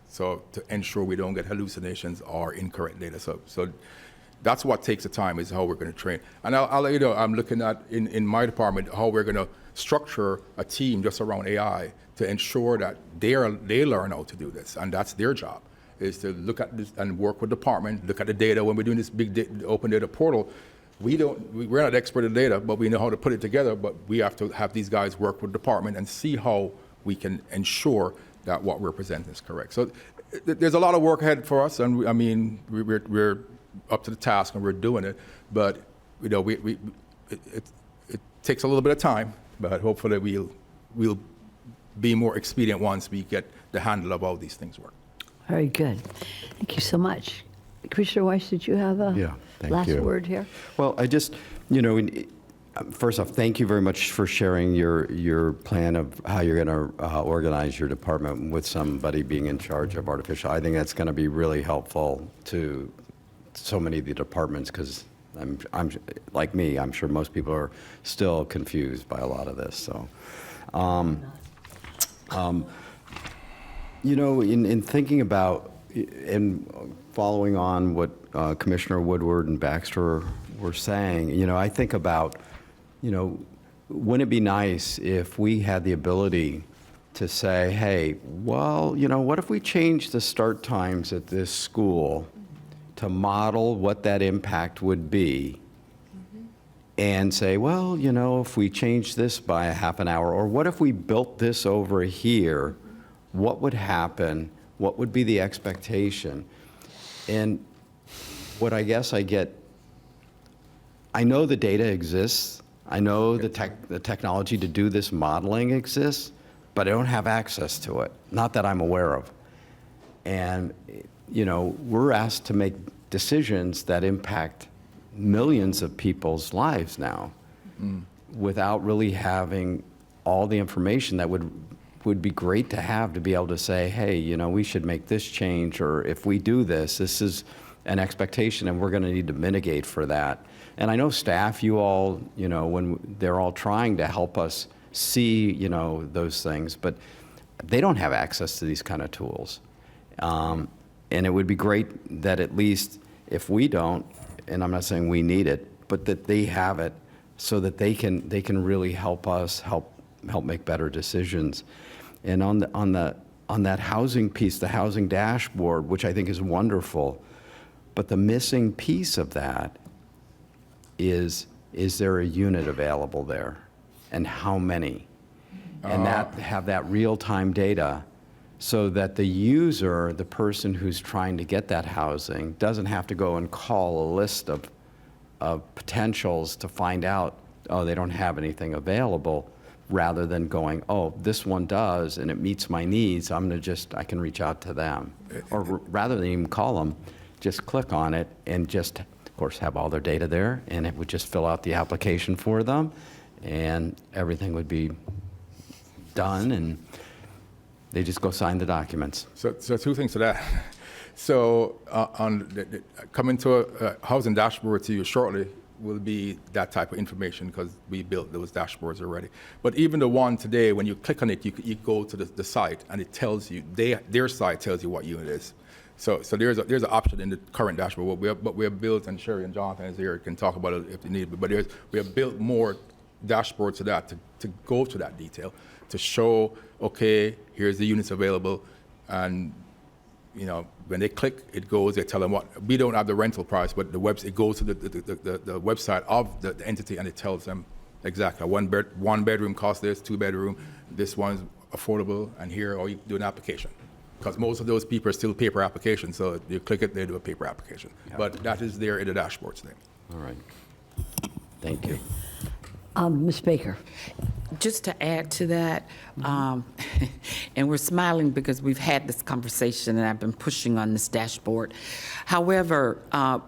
J: so to ensure we don't get hallucinations or incorrect data. So that's what takes the time, is how we're going to train. And I'll let you know, I'm looking at in my department how we're going to structure a team just around AI to ensure that they learn how to do this, and that's their job, is to look at this and work with the department, look at the data. When we're doing this big open data portal, we're not expert in data, but we know how to put it together. But we have to have these guys work with the department and see how we can ensure that what we're presenting is correct. So there's a lot of work ahead for us, and we're up to the task and we're doing it. But it takes a little bit of time, but hopefully we'll be more expedient once we get the handle of how these things work.
A: Very good. Thank you so much. Commissioner Weiss, did you have a last word here?
I: Well, I just, first off, thank you very much for sharing your plan of how you're going to organize your department with somebody being in charge of artificial. I think that's going to be really helpful to so many of the departments, because I'm like me, I'm sure most people are still confused by a lot of this. So, you know, in thinking about and following on what Commissioner Woodward and Baxter were saying, you know, I think about, you know, wouldn't it be nice if we had the ability to say, hey, well, you know, what if we change the start times at this school to model what that impact would be, and say, well, you know, if we change this by a half an hour, or what if we built this over here, what would happen? What would be the expectation? And what I guess I get, I know the data exists. I know the technology to do this modeling exists, but I don't have access to it, not that I'm aware of. And, you know, we're asked to make decisions that impact millions of people's lives now without really having all the information that would be great to have, to be able to say, hey, you know, we should make this change, or if we do this, this is an expectation and we're going to need to mitigate for that. And I know staff, you all, you know, when they're all trying to help us see, you know, those things, but they don't have access to these kind of tools. And it would be great that at least if we don't, and I'm not saying we need it, but that they have it so that they can really help us help make better decisions. And on that housing piece, the housing dashboard, which I think is wonderful, but the missing piece of that is there a unit available there, and how many? And have that real-time data so that the user, the person who's trying to get that housing, doesn't have to go and call a list of potentials to find out, oh, they don't have anything available, rather than going, oh, this one does and it meets my needs, I can reach out to them. Or rather than even call them, just click on it and just, of course, have all their data there, and it would just fill out the application for them, and everything would be done, and they just go sign the documents.
J: So two things to that. So coming to a housing dashboard to you shortly will be that type of information, because we built those dashboards already. But even the one today, when you click on it, you go to the site, and it tells you, their site tells you what unit is. So there's an option in the current dashboard. But we have built, and Sherry and Jonathan is here, can talk about it if you need. But we have built more dashboards to that, to go to that detail, to show, okay, here's the units available, and you know, when they click, it goes, they tell them what, we don't have the rental price, but it goes to the website of the entity, and it tells them exactly, one bedroom costs this, 2-bedroom, this one's affordable, and here, or you do an application. Because most of those people are still paper applications, so you click it, they do a paper application. Yeah. But that is there in the dashboards thing.
I: All right. Thank you.
A: Ms. Baker.
G: Just to add to that, and we're smiling because we've had this conversation and I've been pushing on this dashboard. However,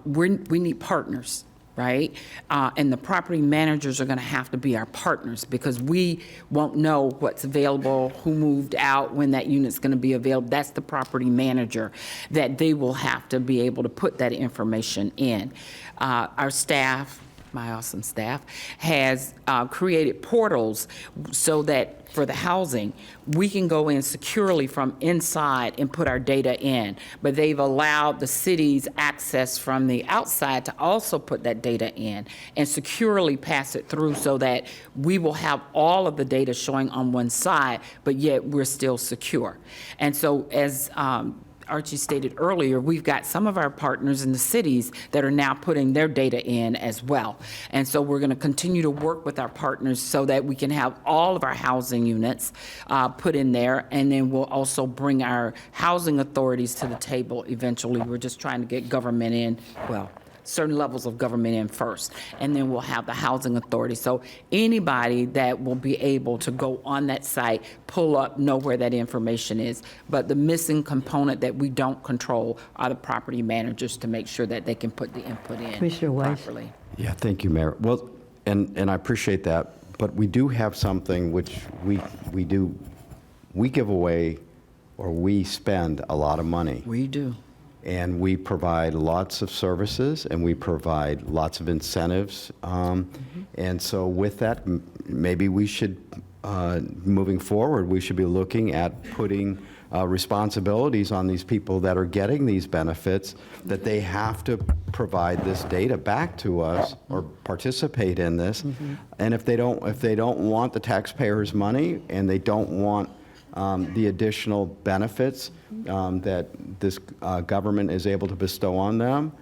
G: we need partners, right? And the property managers are going to have to be our partners, because we won't know what's available, who moved out, when that unit's going to be available. That's the property manager, that they will have to be able to put that information in. Our staff, my awesome staff, has created portals so that for the housing, we can go in securely from inside and put our data in. But they've allowed the city's access from the outside to also put that data in and securely pass it through, so that we will have all of the data showing on one side, but yet we're still secure. And so as Archie stated earlier, we've got some of our partners in the cities that are now putting their data in as well. And so we're going to continue to work with our partners so that we can have all of our housing units put in there. And then we'll also bring our housing authorities to the table eventually. We're just trying to get government in, well, certain levels of government in first, and then we'll have the housing authority. So anybody that will be able to go on that site, pull up, know where that information is. But the missing component that we don't control are the property managers, to make sure that they can put the input in
A: Commissioner Weiss.
G: properly.
I: Yeah, thank you, Mayor. Well, and I appreciate that, but we do have something which we give away, or we spend a lot of money.
G: We do.
I: and we provide lots of services, and we provide lots of incentives. And so with that, maybe we should, moving forward, we should be looking at putting responsibilities on these people that are getting these benefits, that they have to provide this data back to us or participate in this. And if they don't want the taxpayers' money and they don't want the additional benefits that this government is able to bestow on them,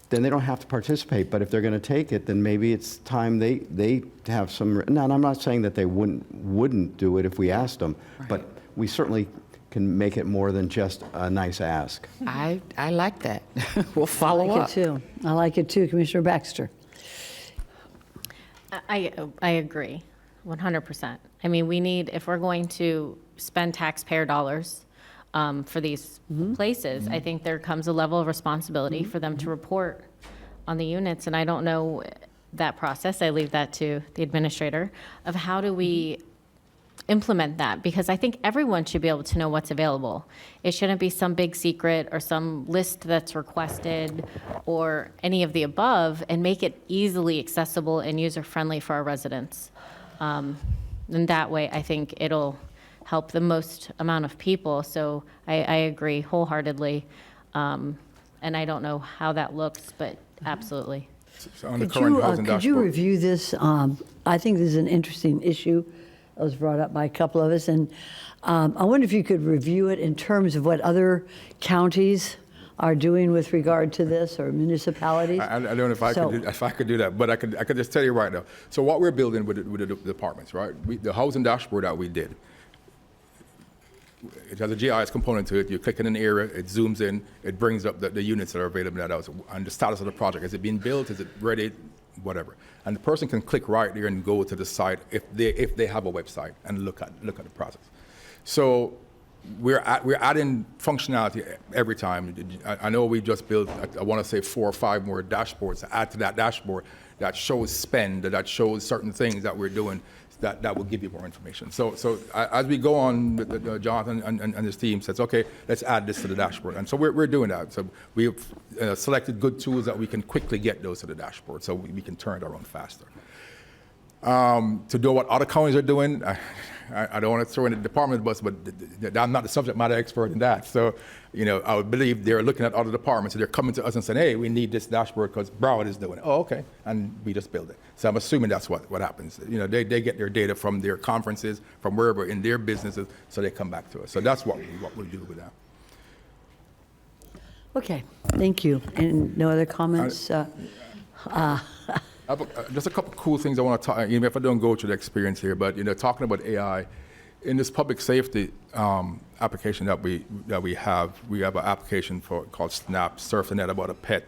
I: then they don't have to participate. But if they're going to take it, then maybe it's time they have some. Now, and I'm not saying that they wouldn't do it if we asked them, but we certainly can make it more than just a nice ask.
G: I like that. We'll follow
A: I like
G: up.
A: it too. I like it too, Commissioner Baxter.
C: I agree, 100%. I mean, we need, if we're going to spend taxpayer dollars for these places, I think there comes a level of responsibility for them to report on the units, and I don't know that process. I leave that to the administrator of how do we implement that, because I think everyone should be able to know what's available. It shouldn't be some big secret or some list that's requested or any of the above, and make it easily accessible and user-friendly for our residents. And that way, I think it'll help the most amount of people. So I agree wholeheartedly. And I don't know how that looks, but absolutely.
J: So on the current housing
A: Could you
J: dashboard.
A: review this? I think this is an interesting issue that was brought up by a couple of us, and I wonder if you could review it in terms of what other counties are doing with regard to this, or municipalities.
J: I don't know if I could do that, but I could just tell you right now. So what we're building with the departments, right? The housing dashboard that we did, it has a GIS component to it. You click in an area, it zooms in, it brings up the units that are available in that house and the status of the project. Is it being built? Is it ready? Whatever. And the person can click right there and go to the site if they have a website and look at the process. So we're adding functionality every time. I know we just built, I want to say 4 or 5 more dashboards to add to that dashboard that shows spend, that shows certain things that we're doing that will give you more information. So as we go on, Jonathan and his team says, okay, let's add this to the dashboard. And so we're doing that. So we've selected good tools that we can quickly get those to the dashboard so we can turn it around faster. To do what other counties are doing, I don't want to throw in the department bus, but I'm not the subject matter expert in that. So, I would believe they're looking at other departments and they're coming to us and saying, hey, we need this dashboard because Broward is doing it. Oh, okay. And we just build it. So I'm assuming that's what happens. They get their data from their conferences, from wherever in their businesses, so they come back to us. So that's what we do with that.
A: Okay, thank you. And no other comments?
J: Just a couple cool things I want to talk, even if I don't go to the experience here, but talking about AI, in this public safety application that we have an application called SNAP, Surf the Net about a pet.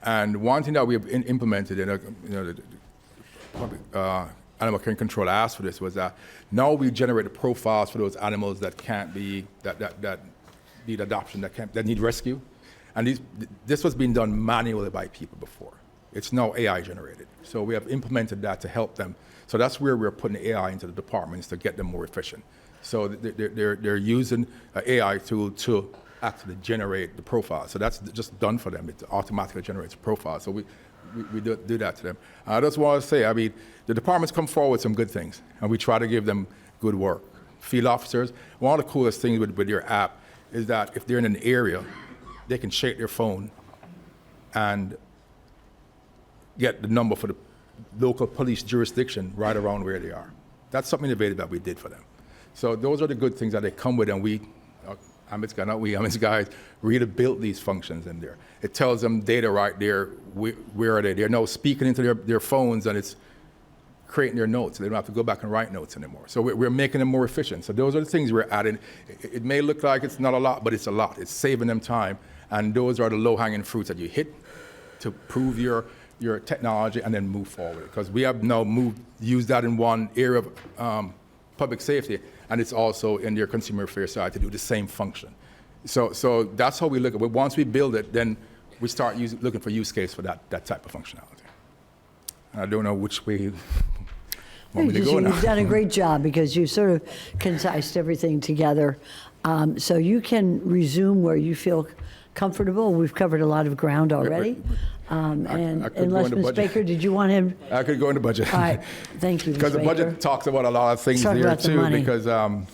J: And one thing that we have implemented in the public animal care and control asked for this was that now we generate the profiles for those animals that can't be that need adoption, that need rescue, and this was being done manually by people before. It's now AI generated. So we have implemented that to help them. So that's where we're putting AI into the departments to get them more efficient. So they're using an AI tool to actually generate the profile. So that's just done for them. It automatically generates a profile. So we do that to them. I just want to say, the departments come forward with some good things, and we try to give them good work. Field officers, one of the coolest things with your app is that if they're in an area, they can shake their phone and get the number for the local police jurisdiction right around where they are. That's something innovative that we did for them. So those are the good things that they come with, and Amit's guys really built these functions in there. It tells them data right there, where are they? They're now speaking into their phones, and it's creating their notes. They don't have to go back and write notes anymore. So we're making them more efficient. So those are the things we're adding. It may look like it's not a lot, but it's a lot. It's saving them time, and those are the low-hanging fruits that you hit to prove your technology and then move forward. Because we have now used that in one area of public safety, and it's also in their consumer affairs side to do the same function. So that's how we look at it. Once we build it, then we start looking for use case for that type of functionality. I don't know which way you want me to go now.
A: You've done a great job because you sort of concised everything together. So you can resume where you feel comfortable. We've covered a lot of ground already. And
J: I could go
A: unless
J: into
A: Ms.
J: budget.
A: Baker, did you want him?
J: I could go into budget.
A: All right, thank you, Ms.
J: Because the
A: Baker.
J: budget talks about a lot of things
A: Talk
J: here
A: about the
J: too,
A: money.
J: because, all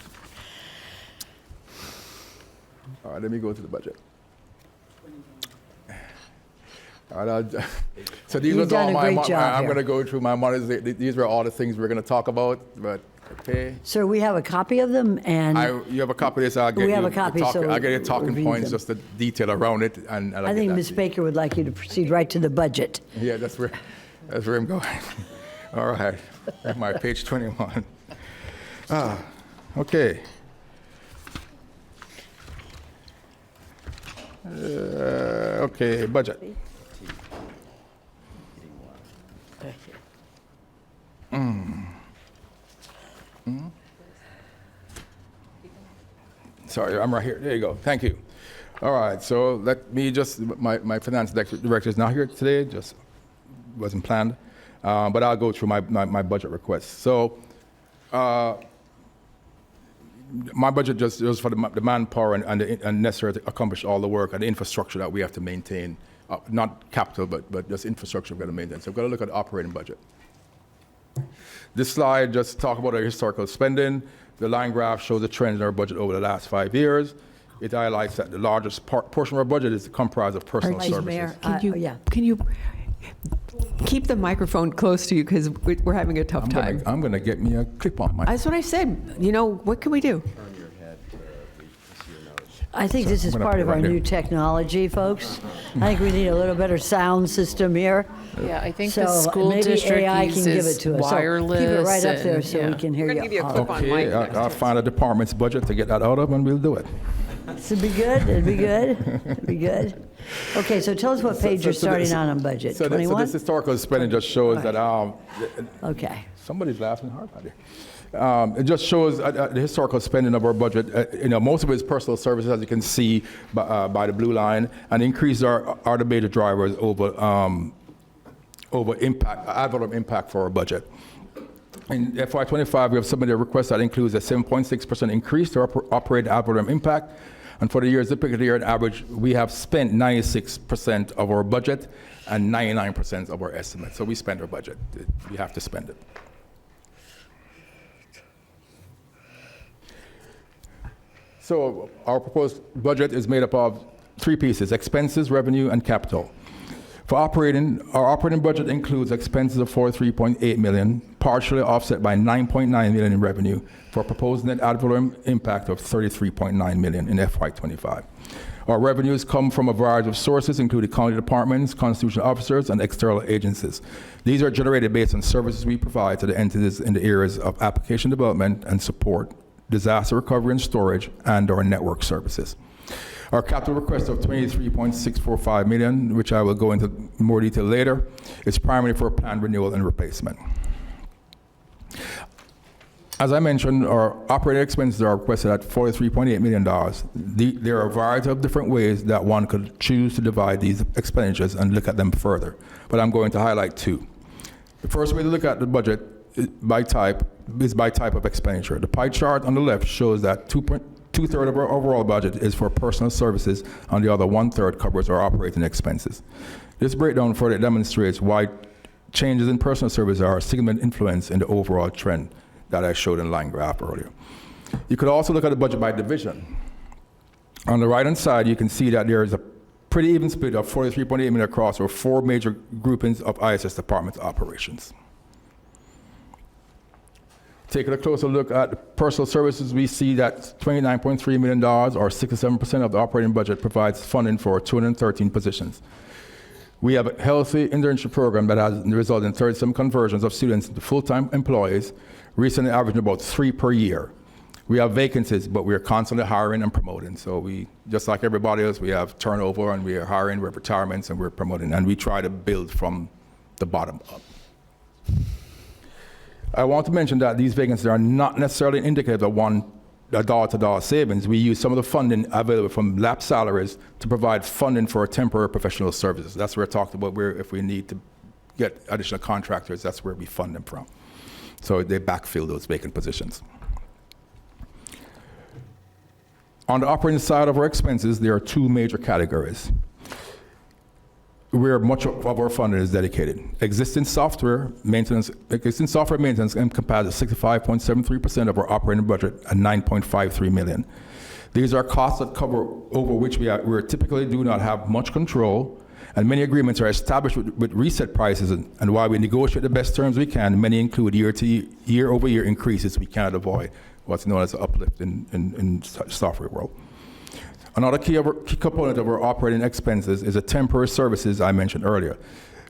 J: right, let me go to the budget. All right, so these
A: You've
J: are all
A: done a
J: my,
A: great job
J: I'm
A: here.
J: going to go through my monies. These were all the things we're going to talk about, but, okay.
A: Sir, we have a copy of them, and
J: You have a copy of this, I'll get
A: We
J: you.
A: have a copy, so
J: I'll get you talking
A: review
J: points,
A: them.
J: just the detail around it, and I'll
A: I
J: get
A: think
J: that
A: Ms.
J: to you.
A: Baker would like you to proceed right to the budget.
J: Yeah, that's where I'm going. All right, my page 21. Okay. Okay, budget. Sorry, I'm right here. There you go. Thank you. All right, so let me just, my finance director is not here today, just wasn't planned, but I'll go through my budget requests. So my budget just is for the manpower and necessary to accomplish all the work and the infrastructure that we have to maintain, not capital, but just infrastructure we've got to maintain. So we've got to look at the operating budget. This slide just talk about our historical spending. The line graph shows the trend in our budget over the last 5 years. It highlights that the largest portion of our budget is comprised of personal
E: Excuse
J: services.
E: me,
A: Mayor, yeah.
E: Can you keep the microphone close to you, because we're having a tough time?
J: I'm going to get me a clip-on mic.
E: That's what I said. You know, what can we do?
A: I think this is
J: I'm gonna
A: part
J: put
A: of
J: it
A: our
J: right
A: new
J: there.
A: technology, folks. I think we need a little better sound system here.
B: Yeah, I think
A: So
B: the school
A: maybe
B: district
A: AI can give it
B: uses
A: to us. So
B: wireless.
A: keep it right up there
B: and-
A: so
B: yeah.
A: we can hear
E: We're
A: you.
E: gonna give you a
A: all.
E: clip on
J: Okay,
E: mic.
J: I'll find a department's budget to get that out of, and we'll do it.
A: This would be good, it'd be good, it'd be good. Okay, so tell us what page you're starting on budget,
J: So
A: 21?
J: this historical spending just shows that
A: Okay,
J: somebody's laughing hard out there. It just shows the historical spending of our budget. Most of it is personal services, as you can see by the blue line, and increase are the major drivers over impact, ad valorem impact for our budget. In FY25, we have submitted a request that includes a 7.6% increase to our operating ad valorem impact. And for the years depicted here, on average, we have spent 96% of our budget and 99% of our estimate. So we spend our budget. We have to spend it. So our proposed budget is made up of three pieces: expenses, revenue, and capital. For operating, our operating budget includes expenses of $43.8 million, partially offset by $9.9 million in revenue, for a proposed net ad valorem impact of $33.9 million in FY25. Our revenues come from a variety of sources, including county departments, constitutional officers, and external agencies. These are generated based on services we provide to the entities in the areas of application development and support, disaster recovery and storage, and our network services. Our capital request of $23.645 million, which I will go into more detail later, is primarily for planned renewal and replacement. As I mentioned, our operating expenses are requested at $43.8 million. There are a variety of different ways that one could choose to divide these expenditures and look at them further, but I'm going to highlight two. The first way to look at the budget is by type of expenditure. The pie chart on the left shows that two-thirds of our overall budget is for personal services, and the other one-third covers our operating expenses. This breakdown further demonstrates why changes in personal services are a significant influence in the overall trend that I showed in line graph earlier. You could also look at the budget by division. On the right-hand side, you can see that there is a pretty even split of $43.8 million across our four major groupings of ISS department operations. Taking a closer look at personal services, we see that $29.3 million, or 67% of the operating budget, provides funding for 213 positions. We have a healthy internship program that has resulted in 37 conversions of students into full-time employees, recently averaging about 3 per year. We have vacancies, but we are constantly hiring and promoting. So we, just like everybody else, we have turnover, and we are hiring, we have retirements, and we're promoting. And we try to build from the bottom up. I want to mention that these vacancies are not necessarily indicative of a dollar-to-dollar savings. We use some of the funding available from lap salaries to provide funding for temporary professional services. That's where I talked about where if we need to get additional contractors, that's where we fund them from. So they backfill those vacant positions. On the operating side of our expenses, there are two major categories where much of our funding is dedicated. Existing software maintenance encompasses 65.73% of our operating budget at $9.53 million. These are costs that cover over which we typically do not have much control, and many agreements are established with reset prices, and while we negotiate the best terms we can, many include year-over-year increases we cannot avoid, what's known as uplift in software world. Another key component of our operating expenses is the temporary services I mentioned earlier.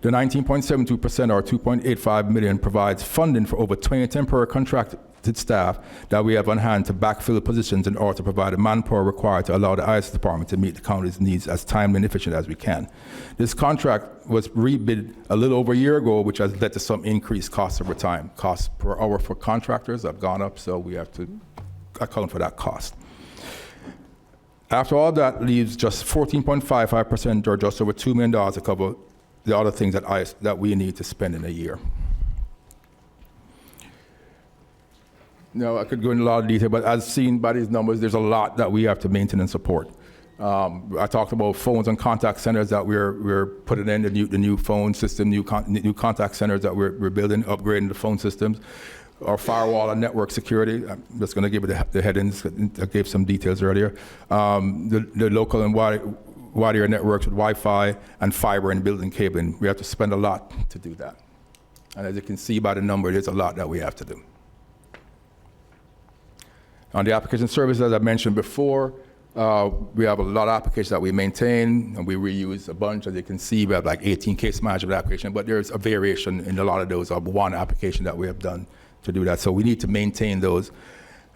J: The 19.72% or $2.85 million provides funding for over 20 temporary contracted staff that we have on hand to backfill positions in order to provide the manpower required to allow the IS department to meet the county's needs as timely and efficient as we can. This contract was rebid a little over a year ago, which has led to some increased costs over time. Costs per hour for contractors have gone up, so we have to account for that cost. After all that leaves just 14.55% or just over $2 million to cover the other things that we need to spend in a year. Now, I could go into a lot of detail, but as seen by these numbers, there's a lot that we have to maintain and support. I talked about phones and contact centers that we're putting in, the new phone system, new contact centers that we're building, upgrading the phone systems. Our firewall and network security, I'm just going to give it the headings. I gave some details earlier. The local and wide area networks with Wi-Fi and fiber and building cabling. We have to spend a lot to do that. And as you can see by the number, there's a lot that we have to do. On the application services, as I mentioned before, we have a lot of applications that we maintain and we reuse a bunch. As you can see, we have like 18 case management applications, but there's a variation in a lot of those of one application that we have done to do that. So we need to maintain those.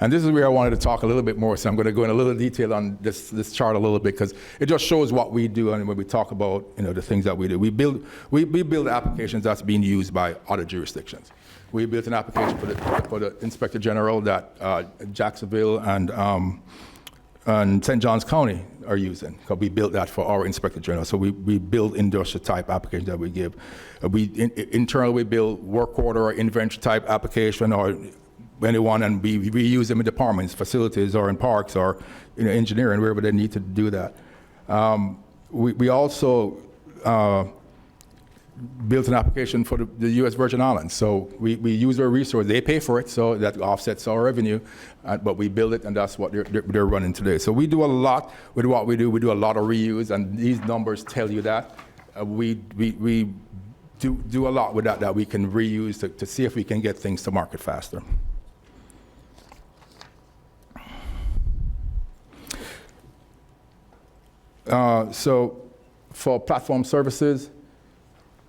J: And this is where I wanted to talk a little bit more. So I'm going to go in a little detail on this chart a little bit because it just shows what we do. And when we talk about the things that we do, we build applications that's being used by other jurisdictions. We built an application for the Inspector General that Jacksonville and St. Johns County are using, because we built that for our Inspector General. So we build industrial type applications that we give. Internally, we build work order or inventory type application or anyone, and we reuse them in departments, facilities, or in parks, or engineering, wherever they need to do that. We also built an application for the U.S. Virgin Islands. So we use their resource. They pay for it, so that offsets our revenue, but we build it, and that's what they're running today. So we do a lot with what we do. We do a lot of reuse, and these numbers tell you that. We do a lot with that we can reuse to see if we can get things to market faster. So for platform services,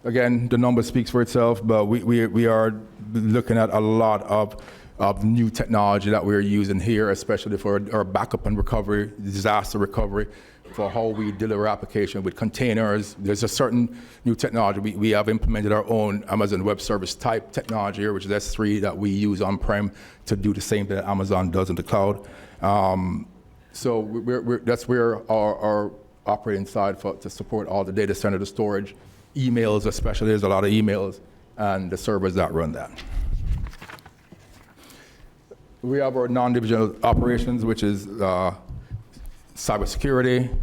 J: again, the number speaks for itself, but we are looking at a lot of new technology that we're using here, especially for our backup and recovery, disaster recovery, for how we deliver application with containers. There's a certain new technology. We have implemented our own Amazon Web Service type technology here, which is S3, that we use on-prem to do the same thing that Amazon does in the cloud. So that's where our operating side to support all the data center, the storage, emails especially. There's a lot of emails, and the servers that run that. We have our non-divisional operations, which is cybersecurity,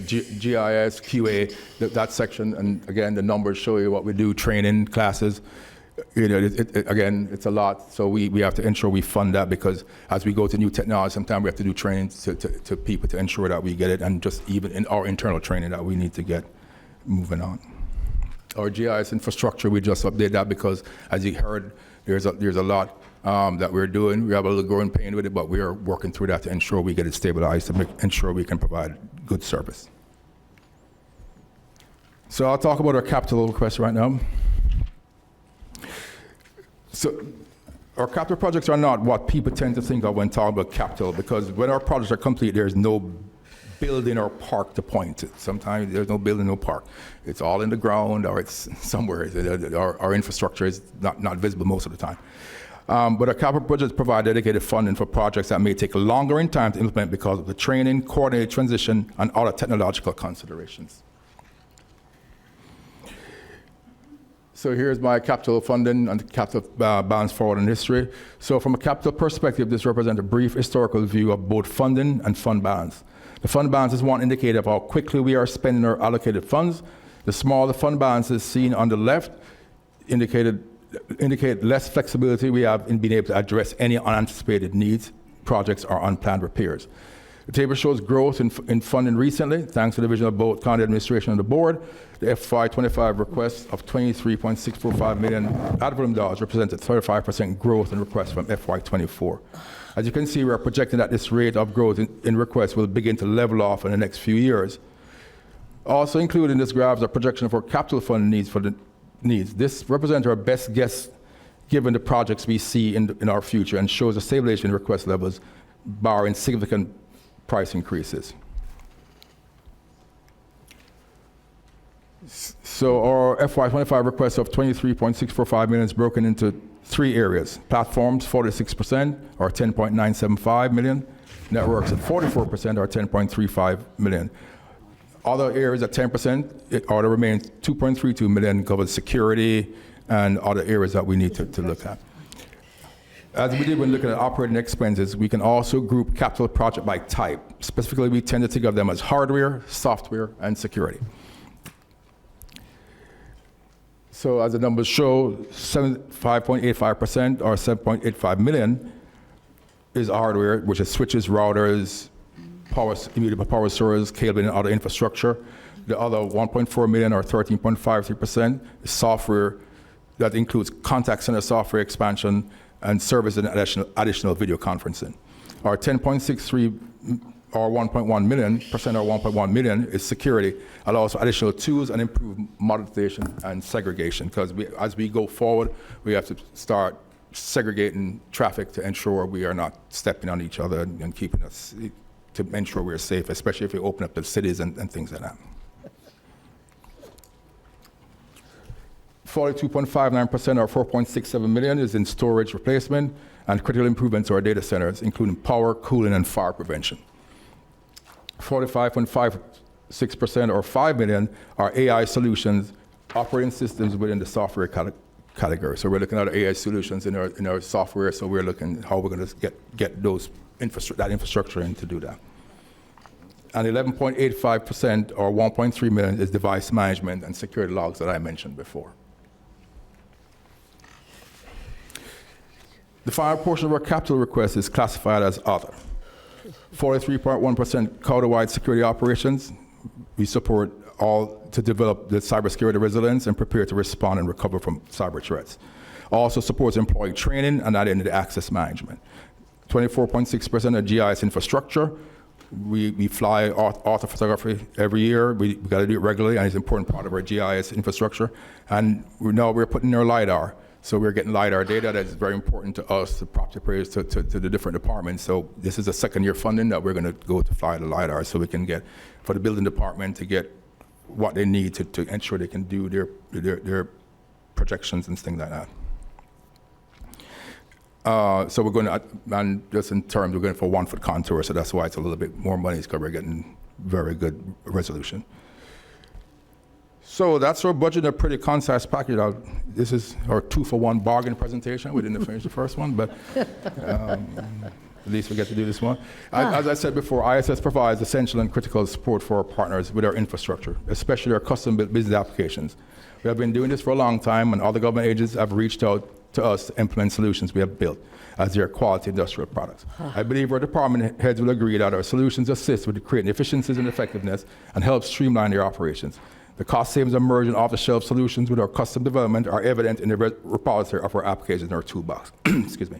J: GIS, QA, that section, and again, the numbers show you what we do, training, classes. Again, it's a lot, so we have to ensure we fund that, because as we go to new technology, sometimes we have to do training to people to ensure that we get it, and just even in our internal training that we need to get moving on. Our GIS infrastructure, we just update that because, as you heard, there's a lot that we're doing. We have a little growing pain with it, but we are working through that to ensure we get it stabilized, to ensure we can provide good service. So I'll talk about our capital requests right now. So our capital projects are not what people tend to think of when talking about capital, because when our projects are complete, there's no building or park to point to. Sometimes there's no building, no park. It's all in the ground, or it's somewhere. Our infrastructure is not visible most of the time. But our capital projects provide dedicated funding for projects that may take longer in time to implement because of the training, coordinated transition, and other technological considerations. So here's my capital funding and capital balance forward in history. So from a capital perspective, this represents a brief historical view of both funding and fund balance. The fund balance is one indicator of how quickly we are spending our allocated funds. The smaller fund balances seen on the left indicate less flexibility we have in being able to address any unanticipated needs, projects, or unplanned repairs. The table shows growth in funding recently, thanks to the vision of both county administration and the board. The FY25 request of $23.645 million ad valorem dollars represented 35% growth in requests from FY24. As you can see, we are projecting that this rate of growth in requests will begin to level off in the next few years. Also included in this graph is a projection for capital fund needs for the needs. This represents our best guess given the projects we see in our future and shows a stabilization in request levels barring significant price increases. So our FY25 request of $23.645 million is broken into 3 areas. Platforms, 46%, or $10.975 million. Networks at 44%, or $10.35 million. Other areas at 10%, or the remaining $2.32 million covers security and other areas that we need to look at. As we did when looking at operating expenses, we can also group capital project by type. Specifically, we tend to think of them as hardware, software, and security. So as the numbers show, 5.85% or $7.85 million is hardware, which is switches, routers, immutable power sources, cabling, and other infrastructure. The other 1.4 million or 13.53% is software that includes contact center software expansion and service and additional video conferencing. Our 10.63 or 1.1 million percent or 1.1 million is security, allows for additional tools and improved monetization and segregation. Because as we go forward, we have to start segregating traffic to ensure we are not stepping on each other and keeping us to ensure we're safe, especially if we open up the cities and things like that. 42.59% or 4.67 million is in storage replacement and critical improvements to our data centers, including power, cooling, and fire prevention. 45.56% or 5 million are AI solutions, operating systems within the software category. So we're looking at AI solutions in our software, so we're looking how we're going to get those that infrastructure in to do that. And 11.85% or 1.3 million is device management and security logs that I mentioned before. The final portion of our capital request is classified as other. 43.1% countrywide security operations. We support all to develop the cybersecurity resilience and prepare to respond and recover from cyber threats. Also supports employee training and identity access management. 24.6% of GIS infrastructure. We fly auto photography every year. We got to do it regularly, and it's an important part of our GIS infrastructure. And we're putting in our LiDAR. So we're getting LiDAR data that is very important to us, the property appraisers, to the different departments. So this is a second-year funding that we're going to go to fly the LiDAR so we can get, for the building department, to get what they need to ensure they can do their projections and things like that. So we're going to, and just in terms, we're going for 1-foot contour, so that's why it's a little bit more money, because we're getting very good resolution. So that's our budget, a pretty concise package. This is our 2-for-1 bargain presentation. We didn't finish the first one, but at least we get to do this one. As I said before, ISS provides essential and critical support for our partners with our infrastructure, especially our custom-built business applications. We have been doing this for a long time, and other government agencies have reached out to us to implement solutions we have built as their quality industrial products. I believe our department heads will agree that our solutions assist with creating efficiencies and effectiveness and help streamline their operations. The cost savings emerging off-the-shelf solutions with our custom development are evident in the repository of our applications in our toolbox. Excuse me.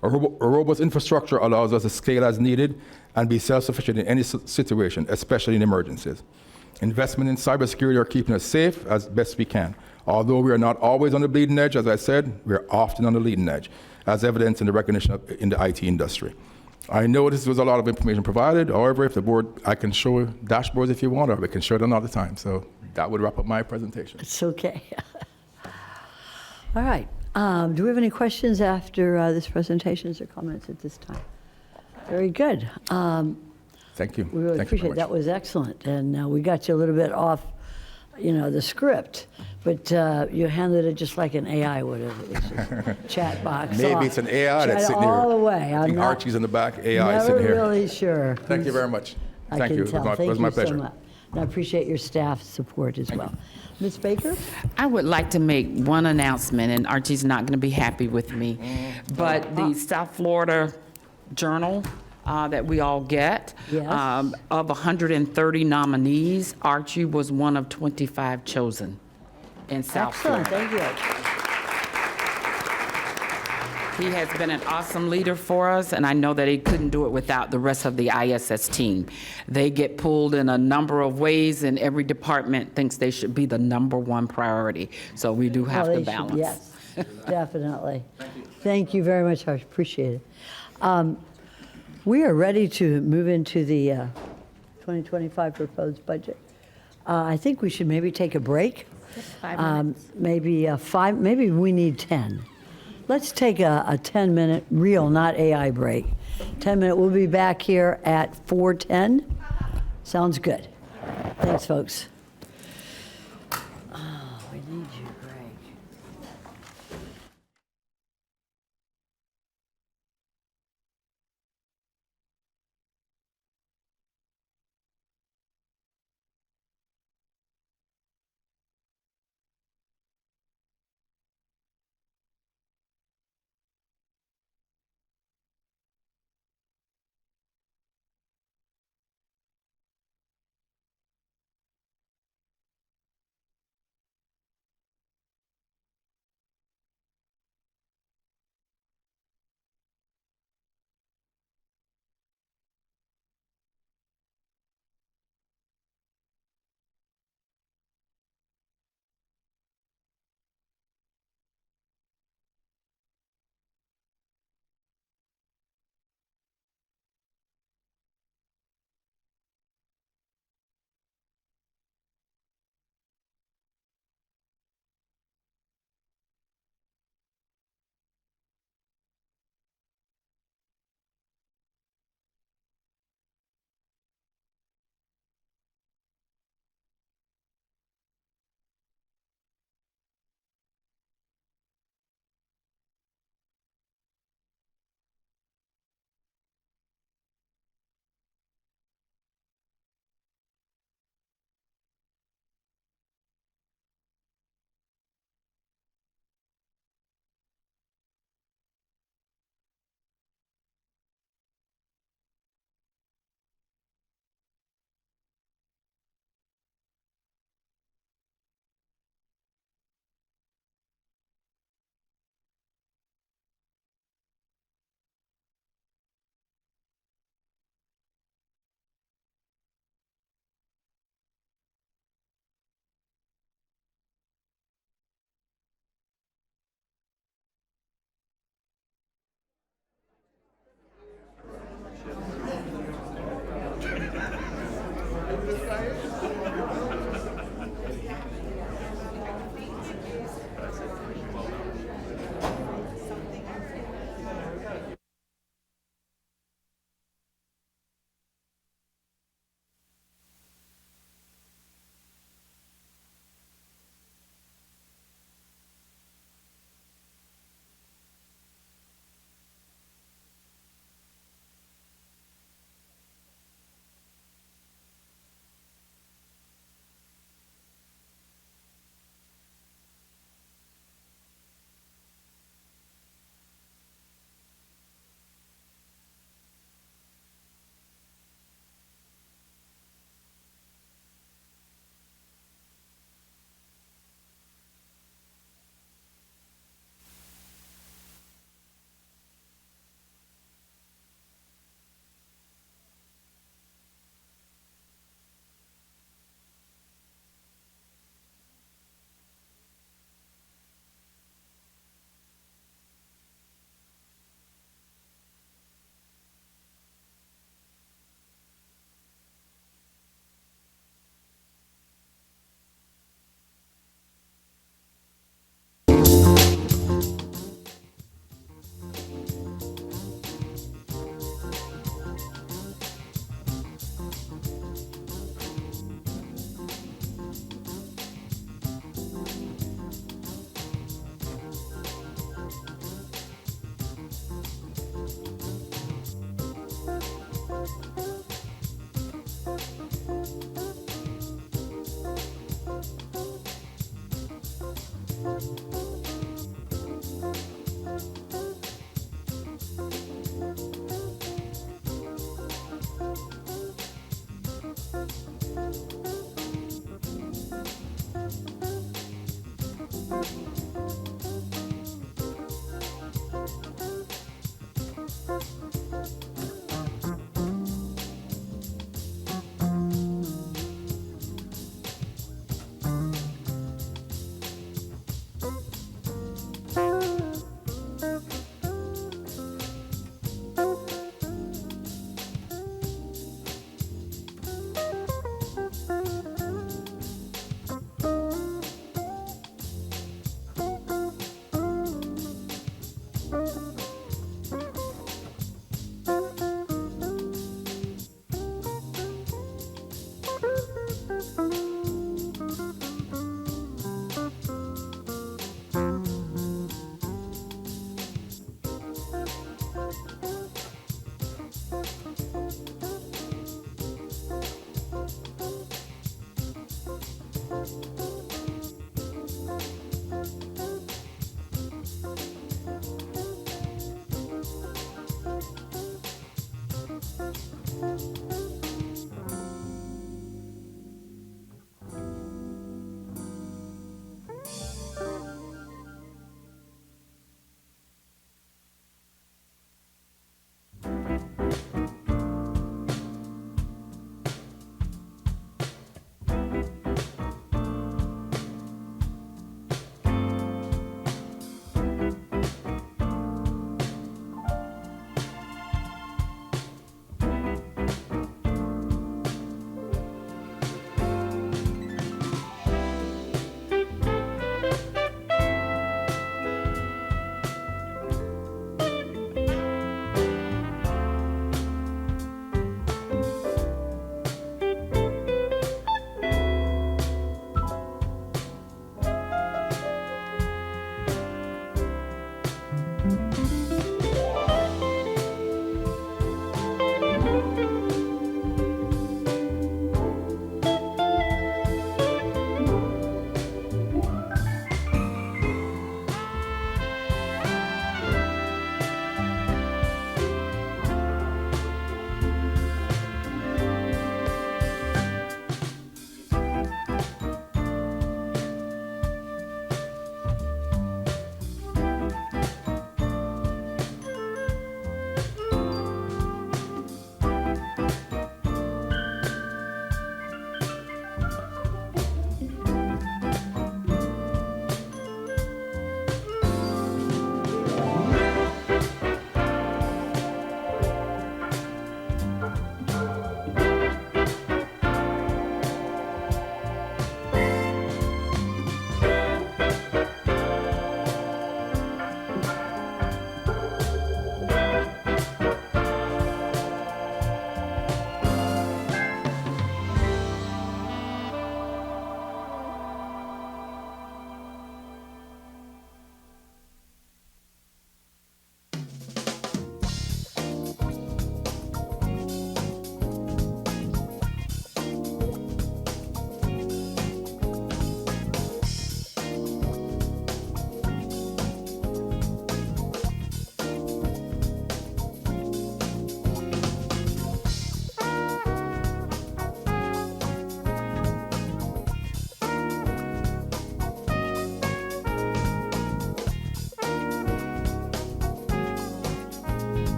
J: A robust infrastructure allows us to scale as needed and be self-sufficient in any situation, especially in emergencies. Investment in cybersecurity are keeping us safe as best we can. Although we are not always on the bleeding edge, as I said, we are often on the leading edge, as evidenced in the recognition in the IT industry. I know this was a lot of information provided. However, if the board, I can show dashboards if you want, or we can show them another time. So that would wrap up my presentation.
A: It's okay. All right. Do we have any questions after this presentations or comments at this time? Very good.
J: Thank you.
A: We really appreciate it. That was excellent. And we got you a little bit off the script, but you handled it just like an AI would have. It was just chat box.
J: Maybe it's an AI that's sitting here.
A: All the way.
J: I
A: I'm
J: think
A: not
J: Archie's in the back, AI is
A: never
J: sitting here.
A: really sure.
J: Thank you very much.
A: I
J: Thank
A: can
J: you.
A: tell.
J: It
A: Thank
J: was my
A: you so
J: pleasure.
A: much. And I appreciate your staff's support as well. Ms. Baker?
G: I would like to make one announcement, and Archie's not going to be happy with me, but the South Florida Journal that we all get,
A: Yes.
G: of 130 nominees, Archie was one of 25 chosen in South
A: Excellent,
G: Florida.
A: thank you.
G: He has been an awesome leader for us, and I know that he couldn't do it without the rest of the ISS team. They get pulled in a number of ways, and every department thinks they should be the #1 priority. So we do have
A: Well,
G: to
A: they should-
G: balance.
A: Yes, definitely. Thank you very much, I appreciate it. We are ready to move into the 2025 proposed budget. I think we should maybe take a break.
C: 5 minutes.
A: Maybe we need 10. Let's take a 10-minute, real, not AI break. 10-minute, we'll be back here at 4:10. Sounds good. Thanks, folks. Oh, we need you, Greg.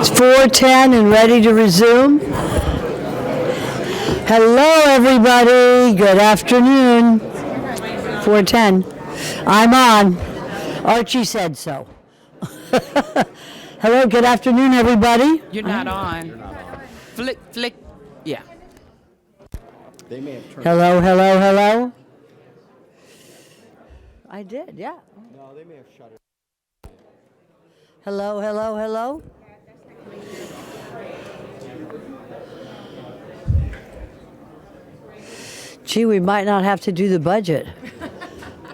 A: It's 4:10 and ready to resume. Hello, everybody. Good afternoon. 4:10. I'm on. Archie said so. Hello, good afternoon, everybody.
G: You're not on. Flick, yeah.
A: Hello, hello, hello. I did, yeah. No, they may have shut it. Hello, hello, hello. Gee, we might not have to do the budget.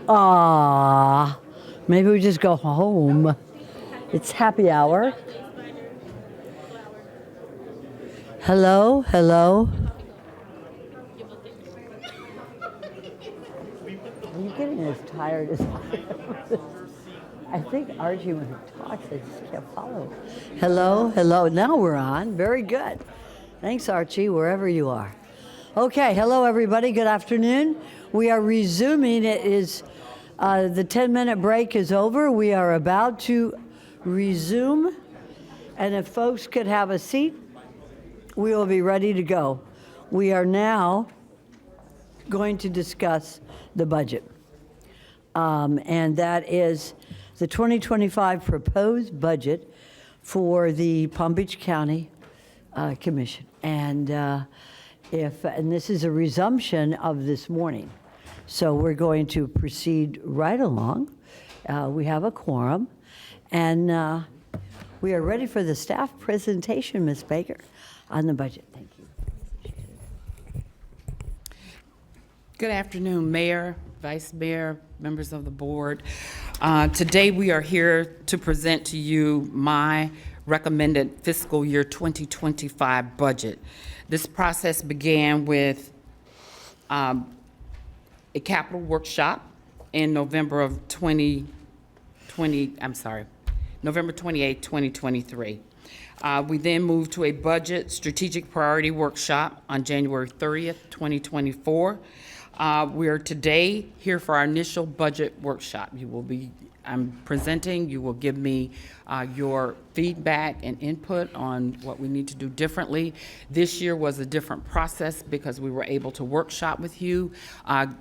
A: Ah, maybe we just go home. It's happy hour. Hello, hello. Are you getting as tired as I am? I think Archie, when he talks, I just can't follow. Hello, hello. Now we're on. Very good. Thanks, Archie, wherever you are. Okay, hello, everybody. Good afternoon. We are resuming. It is the 10-minute break is over. We are about to resume. And if folks could have a seat, we will be ready to go. We are now going to discuss the budget. And that is the 2025 proposed budget for the Palm Beach County Commission. And this is a resumption of this morning. So we're going to proceed right along. We have a quorum. And we are ready for the staff presentation, Ms. Baker, on the budget. Thank you.
G: Good afternoon, Mayor, Vice Mayor, members of the board. Today we are here to present to you my recommended fiscal year 2025 budget. This process began with a capital workshop in November 28, 2023. We then moved to a budget strategic priority workshop on January 30th, 2024. We are today here for our initial budget workshop. I'm presenting, you will give me your feedback and input on what we need to do differently. This year was a different process because we were able to workshop with you,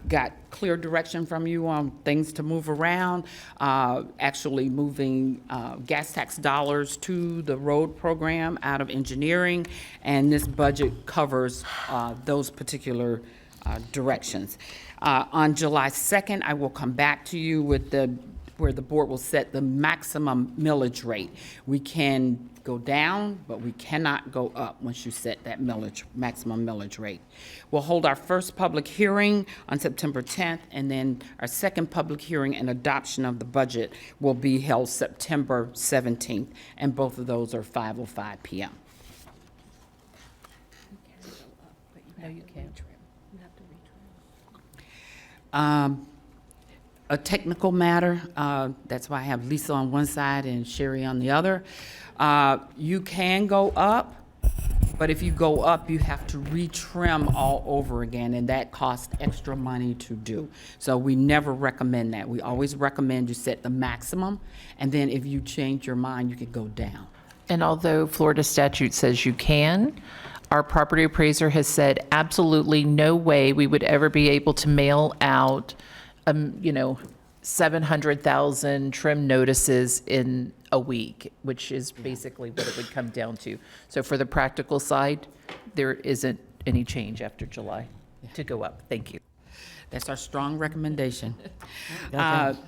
G: got clear direction from you on things to move around, actually moving gas tax dollars to the road program out of engineering, and this budget covers those particular directions. On July 2nd, I will come back to you with where the board will set the maximum millage rate. We can go down, but we cannot go up once you set that maximum millage rate. We'll hold our first public hearing on September 10th, and then our second public hearing and adoption of the budget will be held September 17th, and both of those are 5:05 p.m.
B: No, you can't.
G: A technical matter, that's why I have Lisa on one side and Sherry on the other. You can go up, but if you go up, you have to retrim all over again, and that costs extra money to do. So we never recommend that. We always recommend you set the maximum, and then if you change your mind, you could go down.
B: And although Florida statute says you can, our property appraiser has said absolutely no way we would ever be able to mail out 700,000 trim notices in a week, which is basically what it would come down to. So for the practical side, there isn't any change after July to go up. Thank you.
G: That's our strong recommendation.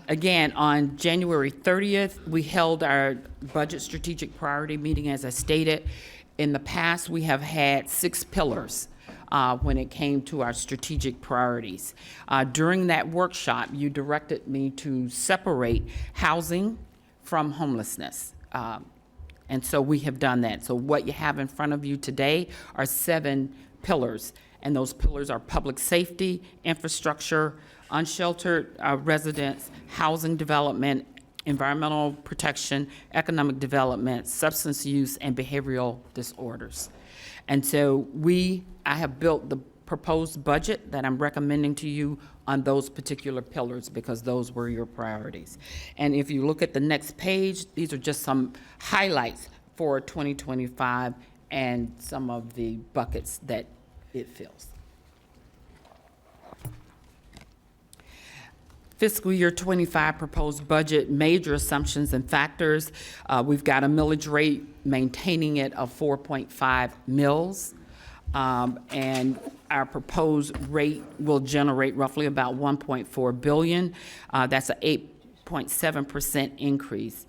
G: Again, on January 30th, we held our budget strategic priority meeting, as I stated. In the past, we have had 6 pillars when it came to our strategic priorities. During that workshop, you directed me to separate housing from homelessness. And so we have done that. So what you have in front of you today are 7 pillars. And those pillars are public safety, infrastructure, unsheltered residents, housing development, environmental protection, economic development, substance use, and behavioral disorders. And so I have built the proposed budget that I'm recommending to you on those particular pillars because those were your priorities. And if you look at the next page, these are just some highlights for 2025 and some of the buckets that it fills. Fiscal year 25 proposed budget, major assumptions and factors. We've got a millage rate, maintaining it of 4.5 mils. And our proposed rate will generate roughly about 1.4 billion. That's an 8.7% increase.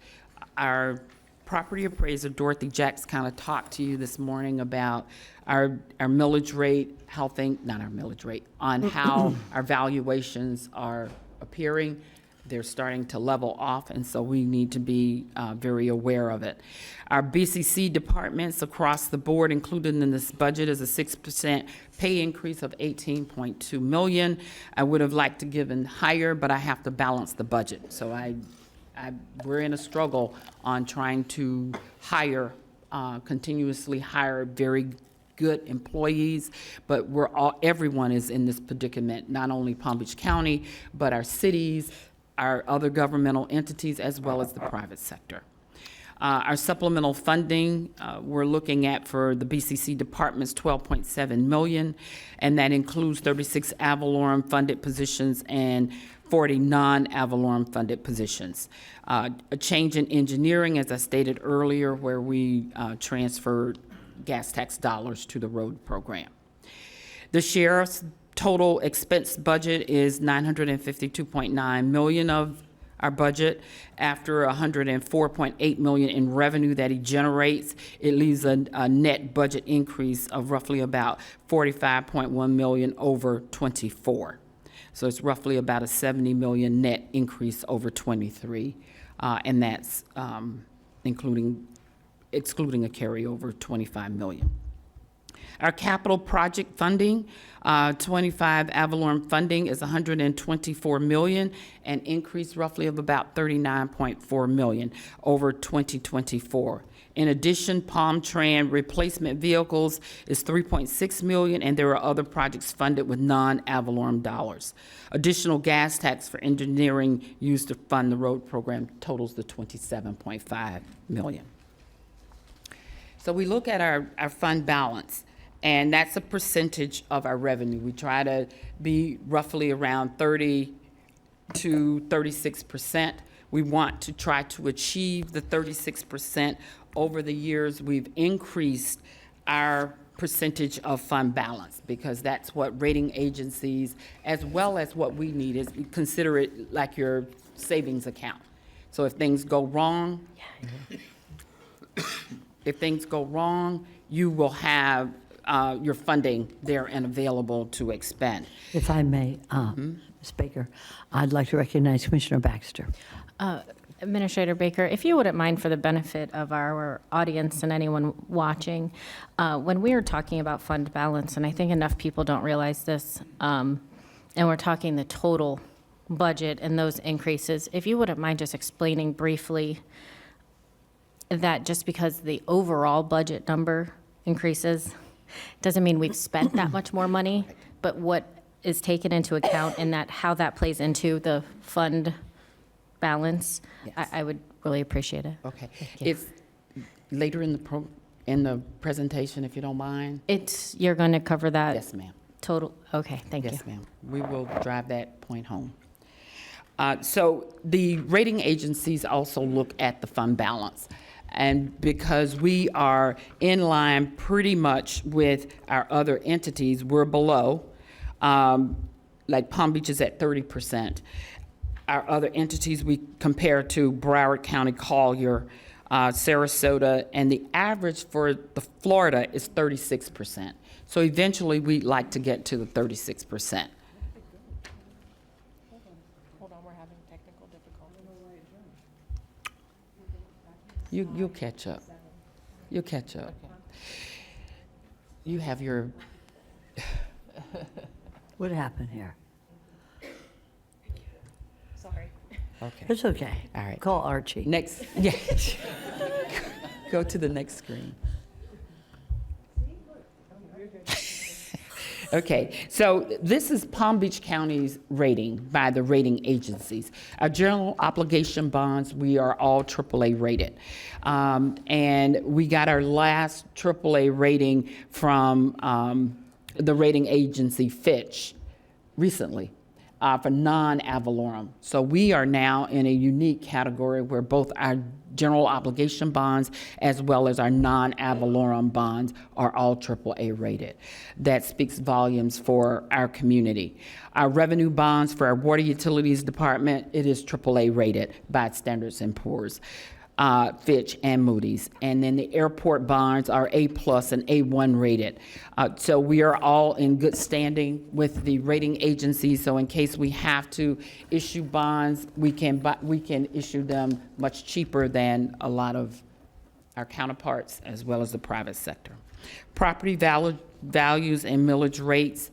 G: Our property appraiser, Dorothy Jacks, kind of talked to you this morning about our millage rate, not our millage rate, on how our valuations are appearing. They're starting to level off, and so we need to be very aware of it. Our BCC departments across the board, included in this budget, is a 6% pay increase of 18.2 million. I would have liked to given higher, but I have to balance the budget. So we're in a struggle on trying to hire, continuously hire very good employees, but everyone is in this predicament, not only Palm Beach County, but our cities, our other governmental entities, as well as the private sector. Our supplemental funding, we're looking at for the BCC departments, 12.7 million, and that includes 36 ad valorem funded positions and 40 non-ad valorem funded positions. A change in engineering, as I stated earlier, where we transferred gas tax dollars to the road program. The sheriff's total expense budget is 952.9 million of our budget. After 104.8 million in revenue that he generates, it leaves a net budget increase of roughly about 45.1 million over 24. So it's roughly about a 70 million net increase over 23, and that's excluding a carryover 25 million. Our capital project funding, 25 ad valorem funding is 124 million, an increase roughly of about 39.4 million over 2024. In addition, Palm Tran replacement vehicles is 3.6 million, and there are other projects funded with non-ad valorem dollars. Additional gas tax for engineering used to fund the road program totals the 27.5 million. So we look at our fund balance, and that's a percentage of our revenue. We try to be roughly around 30 to 36%. We want to try to achieve the 36%. Over the years, we've increased our percentage of fund balance because that's what rating agencies, as well as what we need, is consider it like your savings account. So if things go wrong, you will have your funding there and available to expend.
A: If I may, Ms. Baker, I'd like to recognize Commissioner Baxter.
C: Administrator Baker, if you wouldn't mind, for the benefit of our audience and anyone watching, when we are talking about fund balance, and I think enough people don't realize this, and we're talking the total budget and those increases, if you wouldn't mind just explaining briefly that just because the overall budget number increases doesn't mean we've spent that much more money, but what is taken into account in that, how that plays into the fund balance.
G: Yes.
C: I would really appreciate it.
G: Okay. If later in the presentation, if you don't mind.
C: You're going to cover that?
G: Yes, ma'am.
C: Total, okay, thank you.
G: Yes, ma'am. We will drive that point home. So the rating agencies also look at the fund balance. And because we are in line pretty much with our other entities, we're below. Like Palm Beach is at 30%. Our other entities we compare to Broward County, Collier, Sarasota, and the average for the Florida is 36%. So eventually we'd like to get to the 36%.
K: Hold on, we're having technical difficulties.
G: You'll catch up. You'll catch up. You have your,
A: What happened here?
K: Sorry.
G: okay.
A: It's okay.
G: All right.
A: Call Archie.
G: Next, yes. Go to the next screen. Okay, so this is Palm Beach County's rating by the rating agencies. Our general obligation bonds, we are all AAA rated. And we got our last AAA rating from the rating agency Fitch recently for non-ad valorem. So we are now in a unique category where both our general obligation bonds as well as our non-ad valorem bonds are all AAA rated. That speaks volumes for our community. Our revenue bonds for our water utilities department, it is AAA rated by Standards & Poor's. Fitch and Moody's. And then the airport bonds are A+ and A1 rated. So we are all in good standing with the rating agencies. So in case we have to issue bonds, we can issue them much cheaper than a lot of our counterparts as well as the private sector. Property values and millage rates.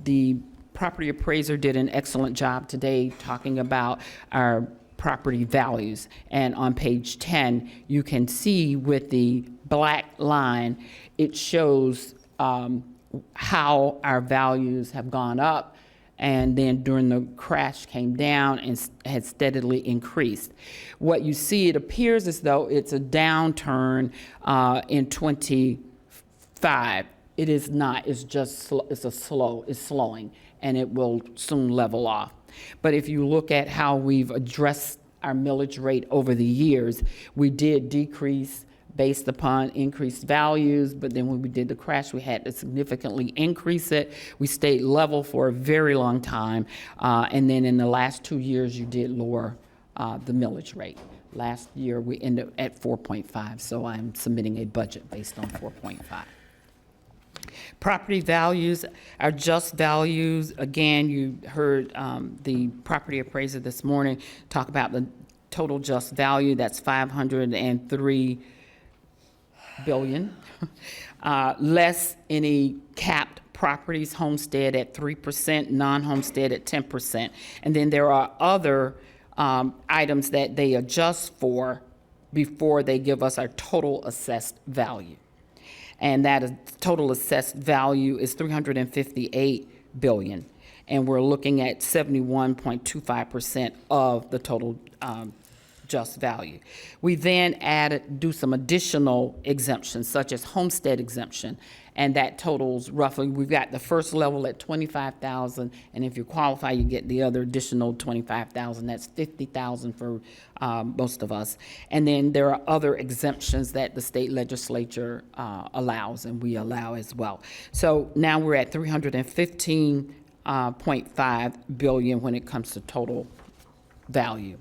G: The property appraiser did an excellent job today talking about our property values. And on page 10, you can see with the black line, it shows how our values have gone up, and then during the crash came down and had steadily increased. What you see, it appears as though it's a downturn in 25. It is not, it's just, it's slowing, and it will soon level off. But if you look at how we've addressed our millage rate over the years, we did decrease based upon increased values, but then when we did the crash, we had to significantly increase it. We stayed level for a very long time, and then in the last 2 years, you did lower the millage rate. Last year, we ended at 4.5, so I'm submitting a budget based on 4.5. Property values, our just values, again, you heard the property appraiser this morning talk about the total just value, that's $503 billion. Less any capped properties, homestead at 3%, non-homestead at 10%. And then there are other items that they adjust for before they give us our total assessed value. And that total assessed value is $358 billion. And we're looking at 71.25% of the total just value. We then do some additional exemptions, such as homestead exemption, and that totals roughly, we've got the first level at $25,000, and if you qualify, you get the other additional $25,000. That's $50,000 for most of us. And then there are other exemptions that the state legislature allows, and we allow as well. So now we're at $315.5 billion when it comes to total value.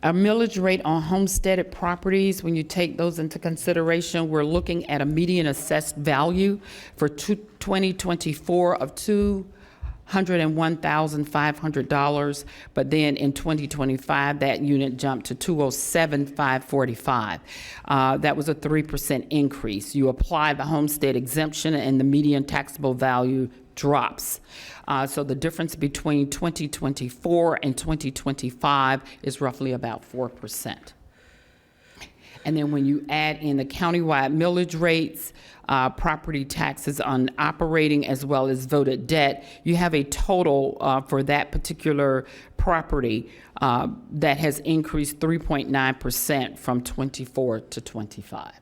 G: Our millage rate on homesteaded properties, when you take those into consideration, we're looking at a median assessed value for 2024 of $201,500, but then in 2025, that unit jumped to $207,545. That was a 3% increase. You apply the homestead exemption and the median taxable value drops. So the difference between 2024 and 2025 is roughly about 4%. And then when you add in the countywide millage rates, property taxes on operating as well as voted debt, you have a total for that particular property that has increased 3.9% from 24 to 25.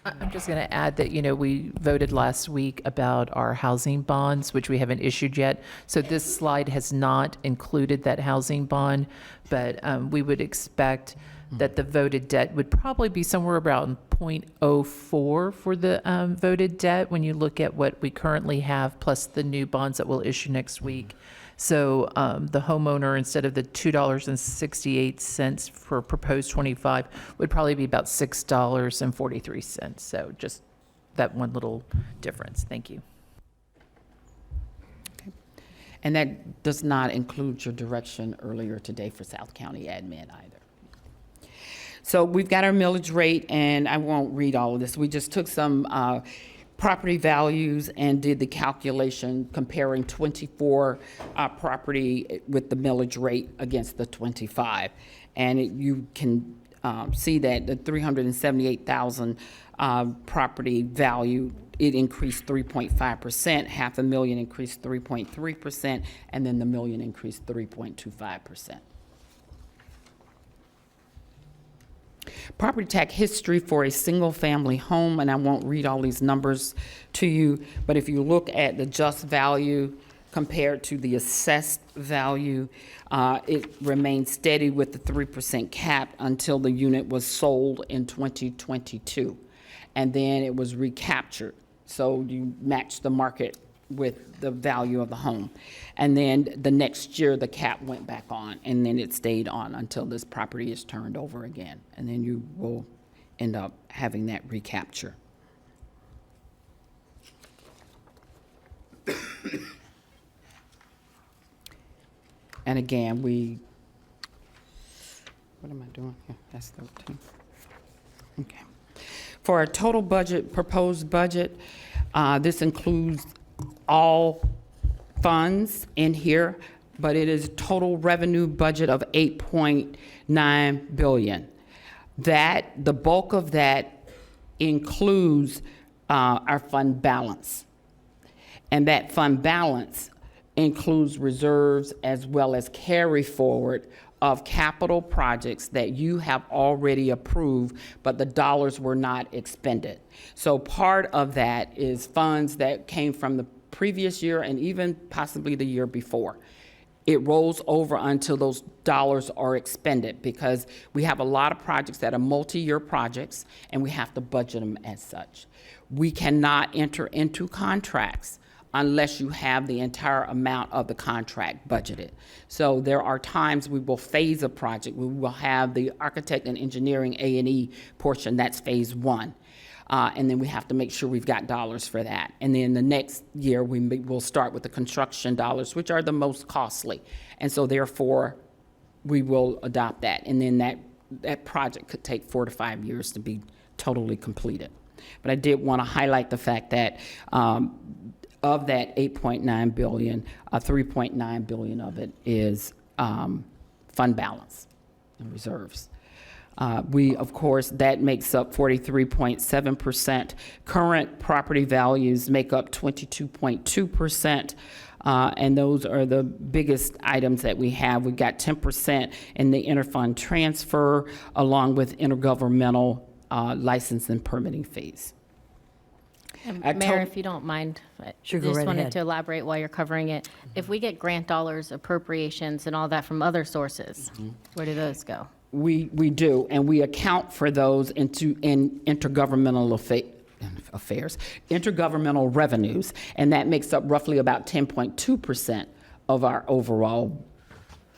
B: I'm just going to add that, we voted last week about our housing bonds, which we haven't issued yet. So this slide has not included that housing bond, but we would expect that the voted debt would probably be somewhere around 0.04 for the voted debt when you look at what we currently have, plus the new bonds that we'll issue next week. So the homeowner, instead of the $2.68 for proposed 25, would probably be about $6.43. So just that one little difference. Thank you.
G: Okay. And that does not include your direction earlier today for South County admin either. So we've got our millage rate, and I won't read all of this. We just took some property values and did the calculation comparing 24 property with the millage rate against the 25. And you can see that the 378,000 property value, it increased 3.5%, $500,000 increased 3.3%, and then the million increased 3.25%. Property tax history for a single-family home, and I won't read all these numbers to you, but if you look at the just value compared to the assessed value, it remained steady with the 3% cap until the unit was sold in 2022. And then it was recaptured. So you match the market with the value of the home. And then the next year, the cap went back on, and then it stayed on until this property is turned over again. And then you will end up having that recapture. And again, what am I doing here? That's 13. Okay. For our total budget, proposed budget, this includes all funds in here, but it is a total revenue budget of $8.9 billion. The bulk of that includes our fund balance. And that fund balance includes reserves as well as carry forward of capital projects that you have already approved, but the dollars were not expended. So part of that is funds that came from the previous year and even possibly the year before. It rolls over until those dollars are expended because we have a lot of projects that are multi-year projects and we have to budget them as such. We cannot enter into contracts unless you have the entire amount of the contract budgeted. So there are times we will phase a project. We will have the architect and engineering A&E portion, that's phase one. And then we have to make sure we've got dollars for that. And then the next year, we'll start with the construction dollars, which are the most costly. And so therefore, we will adopt that. And then that project could take 4 to 5 years to be totally completed. But I did want to highlight the fact that of that $8.9 billion, $3.9 billion of it is fund balance and reserves. Of course, that makes up 43.7%. Current property values make up 22.2%. And those are the biggest items that we have. We've got 10% in the interfund transfer, along with intergovernmental license and permitting fees.
C: Mayor, if you don't mind, I
A: Sure, go
C: just
A: right
C: wanted
A: ahead.
C: to elaborate while you're covering it. If we get grant dollars, appropriations, and all that from other sources, where do those go?
G: We do, and we account for those in intergovernmental affairs, intergovernmental revenues, and that makes up roughly about 10.2% of our overall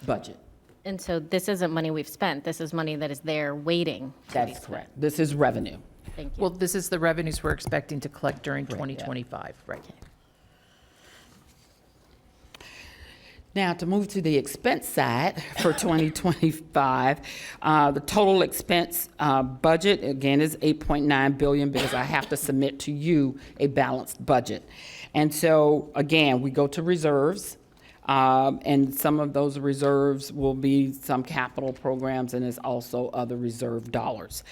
G: budget.
C: And so this isn't money we've spent. This is money that is there waiting to be
G: That's
C: spent.
G: correct. This is revenue.
C: Thank you.
B: Well, this is the revenues we're expecting to collect during 2025, right?
G: Now, to move to the expense side for 2025, the total expense budget, again, is $8.9 billion because I have to submit to you a balanced budget. And so, again, we go to reserves, and some of those reserves will be some capital programs, and there's also other reserve dollars.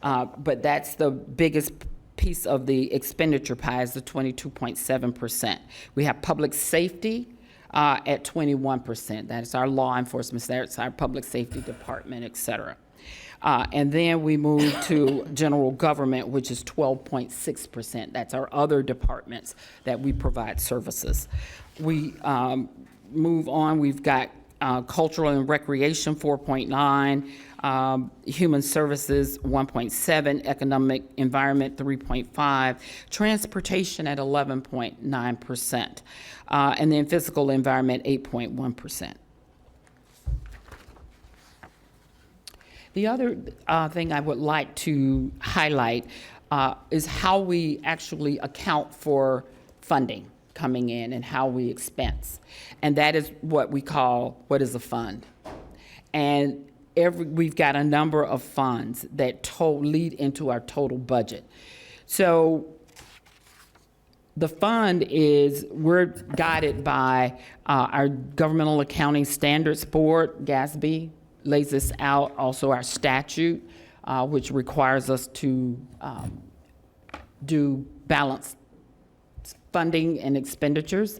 G: But that's the biggest piece of the expenditure pie is the 22.7%. We have public safety, at 21%. That is our law enforcement, that's our public safety department, et cetera. And then we move to general government, which is 12.6%. That's our other departments that we provide services. We move on, we've got cultural and recreation, 4.9, human services, 1.7, economic environment, 3.5, transportation at 11.9%, and then physical environment, 8.1%. The other thing I would like to highlight is how we actually account for funding coming in and how we expense. And that is what we call, what is a fund? And we've got a number of funds that lead into our total budget. So the fund we're guided by our Governmental Accounting Standards Board, GASB, lays this out, also our statute, which requires us to do balanced funding and expenditures.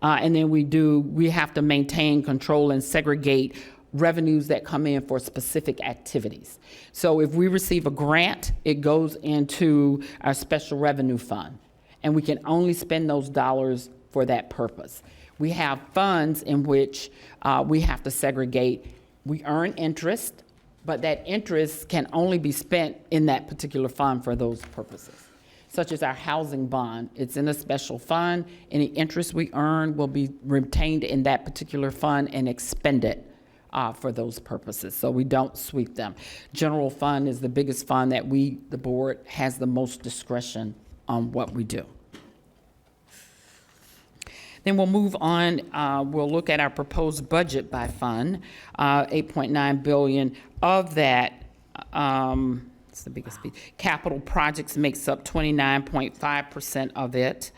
G: And then we have to maintain, control, and segregate revenues that come in for specific activities. So if we receive a grant, it goes into our special revenue fund, and we can only spend those dollars for that purpose. We have funds in which we have to segregate. We earn interest, but that interest can only be spent in that particular fund for those purposes, such as our housing bond. It's in a special fund. Any interest we earn will be retained in that particular fund and expended for those purposes. So we don't sweep them. General fund is the biggest fund that the board, has the most discretion on what we do. Then we'll move on. We'll look at our proposed budget by fund, $8.9 billion. Of that, it's the biggest piece. Capital projects makes up 29.5% of it.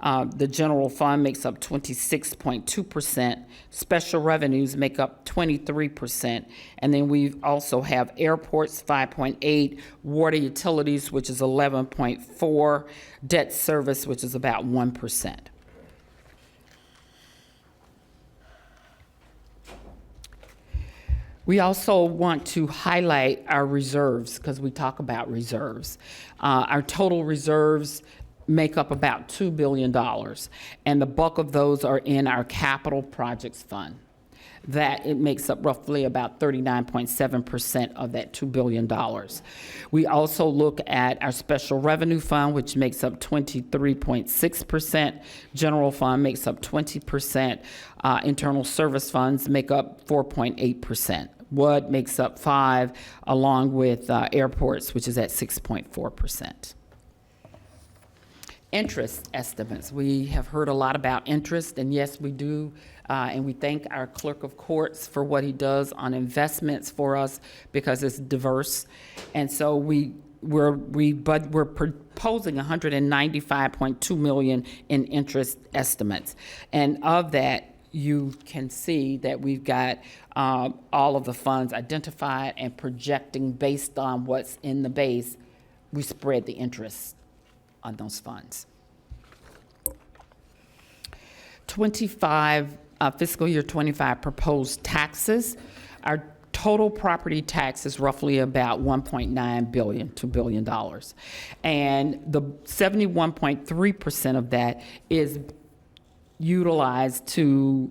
G: The general fund makes up 26.2%. Special revenues make up 23%. And then we also have airports, 5.8, water utilities, which is 11.4, debt service, which is about 1%. We also want to highlight our reserves because we talk about reserves. Our total reserves make up about $2 billion, and the bulk of those are in our capital projects fund. That it makes up roughly about 39.7% of that $2 billion. We also look at our special revenue fund, which makes up 23.6%. General fund makes up 20%. Internal service funds make up 4.8%. WUD makes up 5%, along with airports, which is at 6.4%. Interest estimates. We have heard a lot about interest, and yes, we do. And we thank our clerk of courts for what he does on investments for us because it's diverse. And so we're proposing $195.2 million in interest estimates. And of that, you can see that we've got all of the funds identified and projecting based on what's in the base. We spread the interest on those funds. Fiscal year 25 proposed taxes. Our total property tax is roughly about $1.9 billion, $2 billion. And the 71.3% of that is utilized to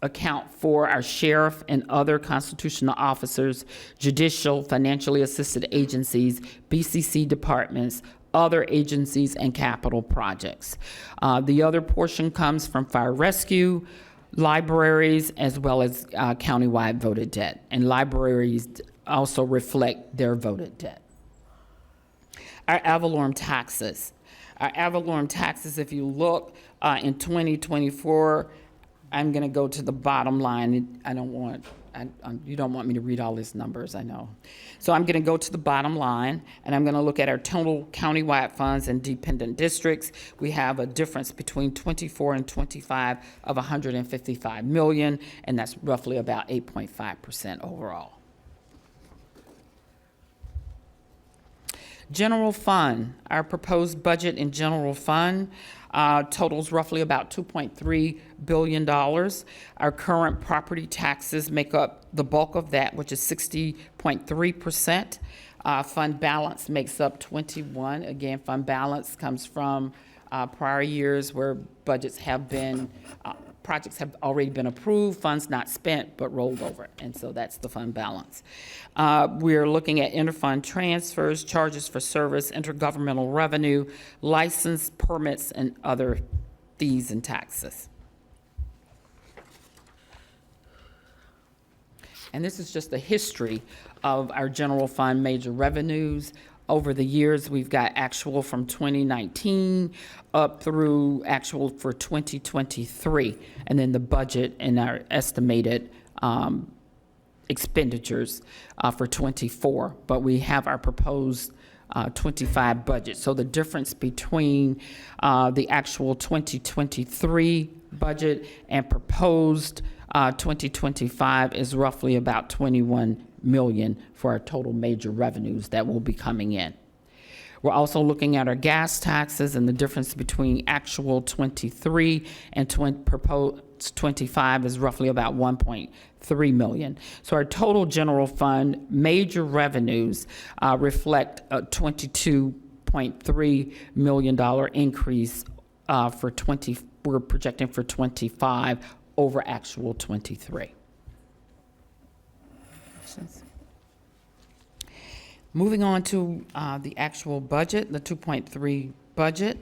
G: account for our sheriff and other constitutional officers, judicial, financially assisted agencies, BCC departments, other agencies, and capital projects. The other portion comes from fire rescue, libraries, as well as countywide voted debt. And libraries also reflect their voted debt. Our ad valorem taxes. Our ad valorem taxes, if you look in 2024, I'm going to go to the bottom line. You don't want me to read all these numbers, I know. So I'm going to go to the bottom line, and I'm going to look at our total countywide funds and dependent districts. We have a difference between 24 and 25 of $155 million, and that's roughly about 8.5% overall. General fund, our proposed budget in general fund totals roughly about $2.3 billion. Our current property taxes make up the bulk of that, which is 60.3%. Fund balance makes up 21%. Again, fund balance comes from prior years where budgets have been, projects have already been approved, funds not spent, but rolled over. And so that's the fund balance. We're looking at interfund transfers, charges for service, intergovernmental revenue, license, permits, and other fees and taxes. And this is just a history of our general fund major revenues. Over the years, we've got actual from 2019 up through actual for 2023, and then the budget and our estimated expenditures for 24. But we have our proposed 25 budget. So the difference between the actual 2023 budget and proposed 2025 is roughly about 21 million for our total major revenues that will be coming in. We're also looking at our gas taxes, and the difference between actual 23 and proposed 25 is roughly about 1.3 million. So our total general fund major revenues reflect a $22.3 million increase we're projecting for 25 over actual 23. Moving on to the actual budget, the 2.3 budget.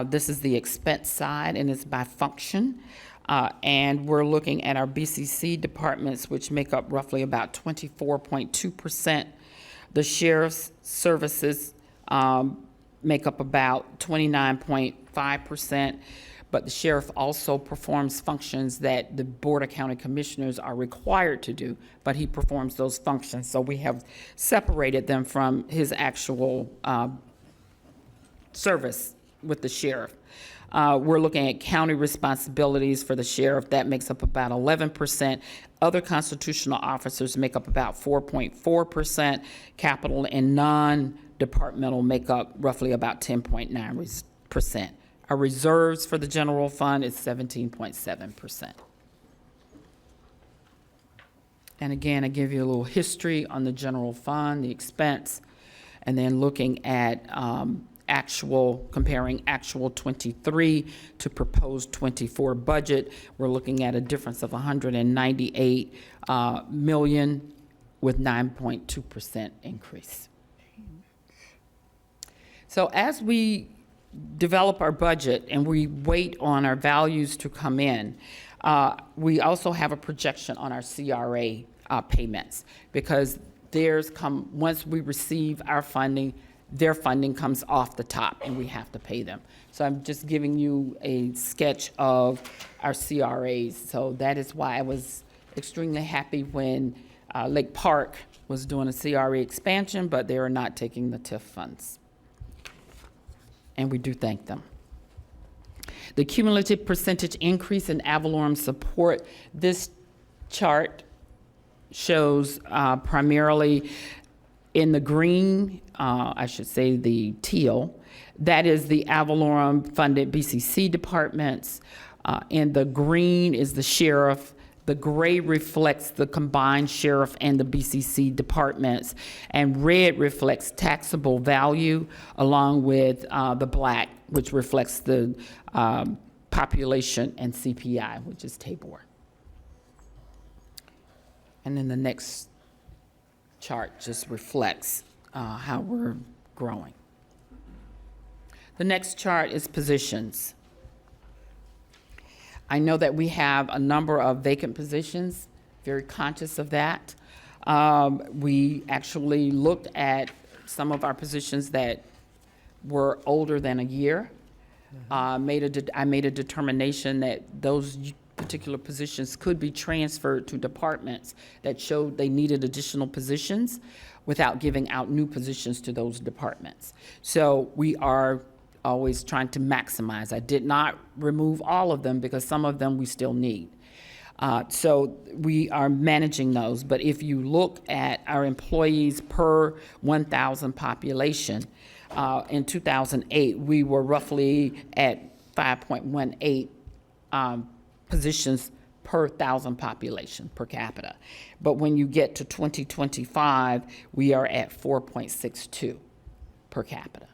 G: This is the expense side, and it's by function. And we're looking at our BCC departments, which make up roughly about 24.2%. The sheriff's services make up about 29.5%. But the sheriff also performs functions that the Board of County Commissioners are required to do, but he performs those functions. So we have separated them from his actual service with the sheriff. We're looking at county responsibilities for the sheriff. That makes up about 11%. Other constitutional officers make up about 4.4%. Capital and non-departmental make up roughly about 10.9%. Our reserves for the general fund is 17.7%. And again, I give you a little history on the general fund, the expense, and then looking at comparing actual 23 to proposed 24 budget. We're looking at a difference of 198 million with 9.2% increase. So as we develop our budget and we wait on our values to come in, we also have a projection on our CRA payments, because once we receive our funding, their funding comes off the top and we have to pay them. So I'm just giving you a sketch of our CRAs. So that is why I was extremely happy when Lake Park was doing a CRA expansion, but they are not taking the TIF funds. And we do thank them. The cumulative percentage increase in ad valorem support. This chart shows primarily in the green, I should say the teal, that is the ad valorem funded BCC departments. In the green is the sheriff. The gray reflects the combined sheriff and the BCC departments, and red reflects taxable value, along with the black, which reflects the population and CPI, which is Tabor. And then the next chart just reflects how we're growing. The next chart is positions. I know that we have a number of vacant positions, very conscious of that. We actually looked at some of our positions that were older than a year. I made a determination that those particular positions could be transferred to departments that showed they needed additional positions without giving out new positions to those departments. So we are always trying to maximize. I did not remove all of them because some of them we still need. So we are managing those. But if you look at our employees per 1,000 population, in 2008, we were roughly at 5.18 positions per 1,000 population per capita. But when you get to 2025, we are at 4.62 per capita.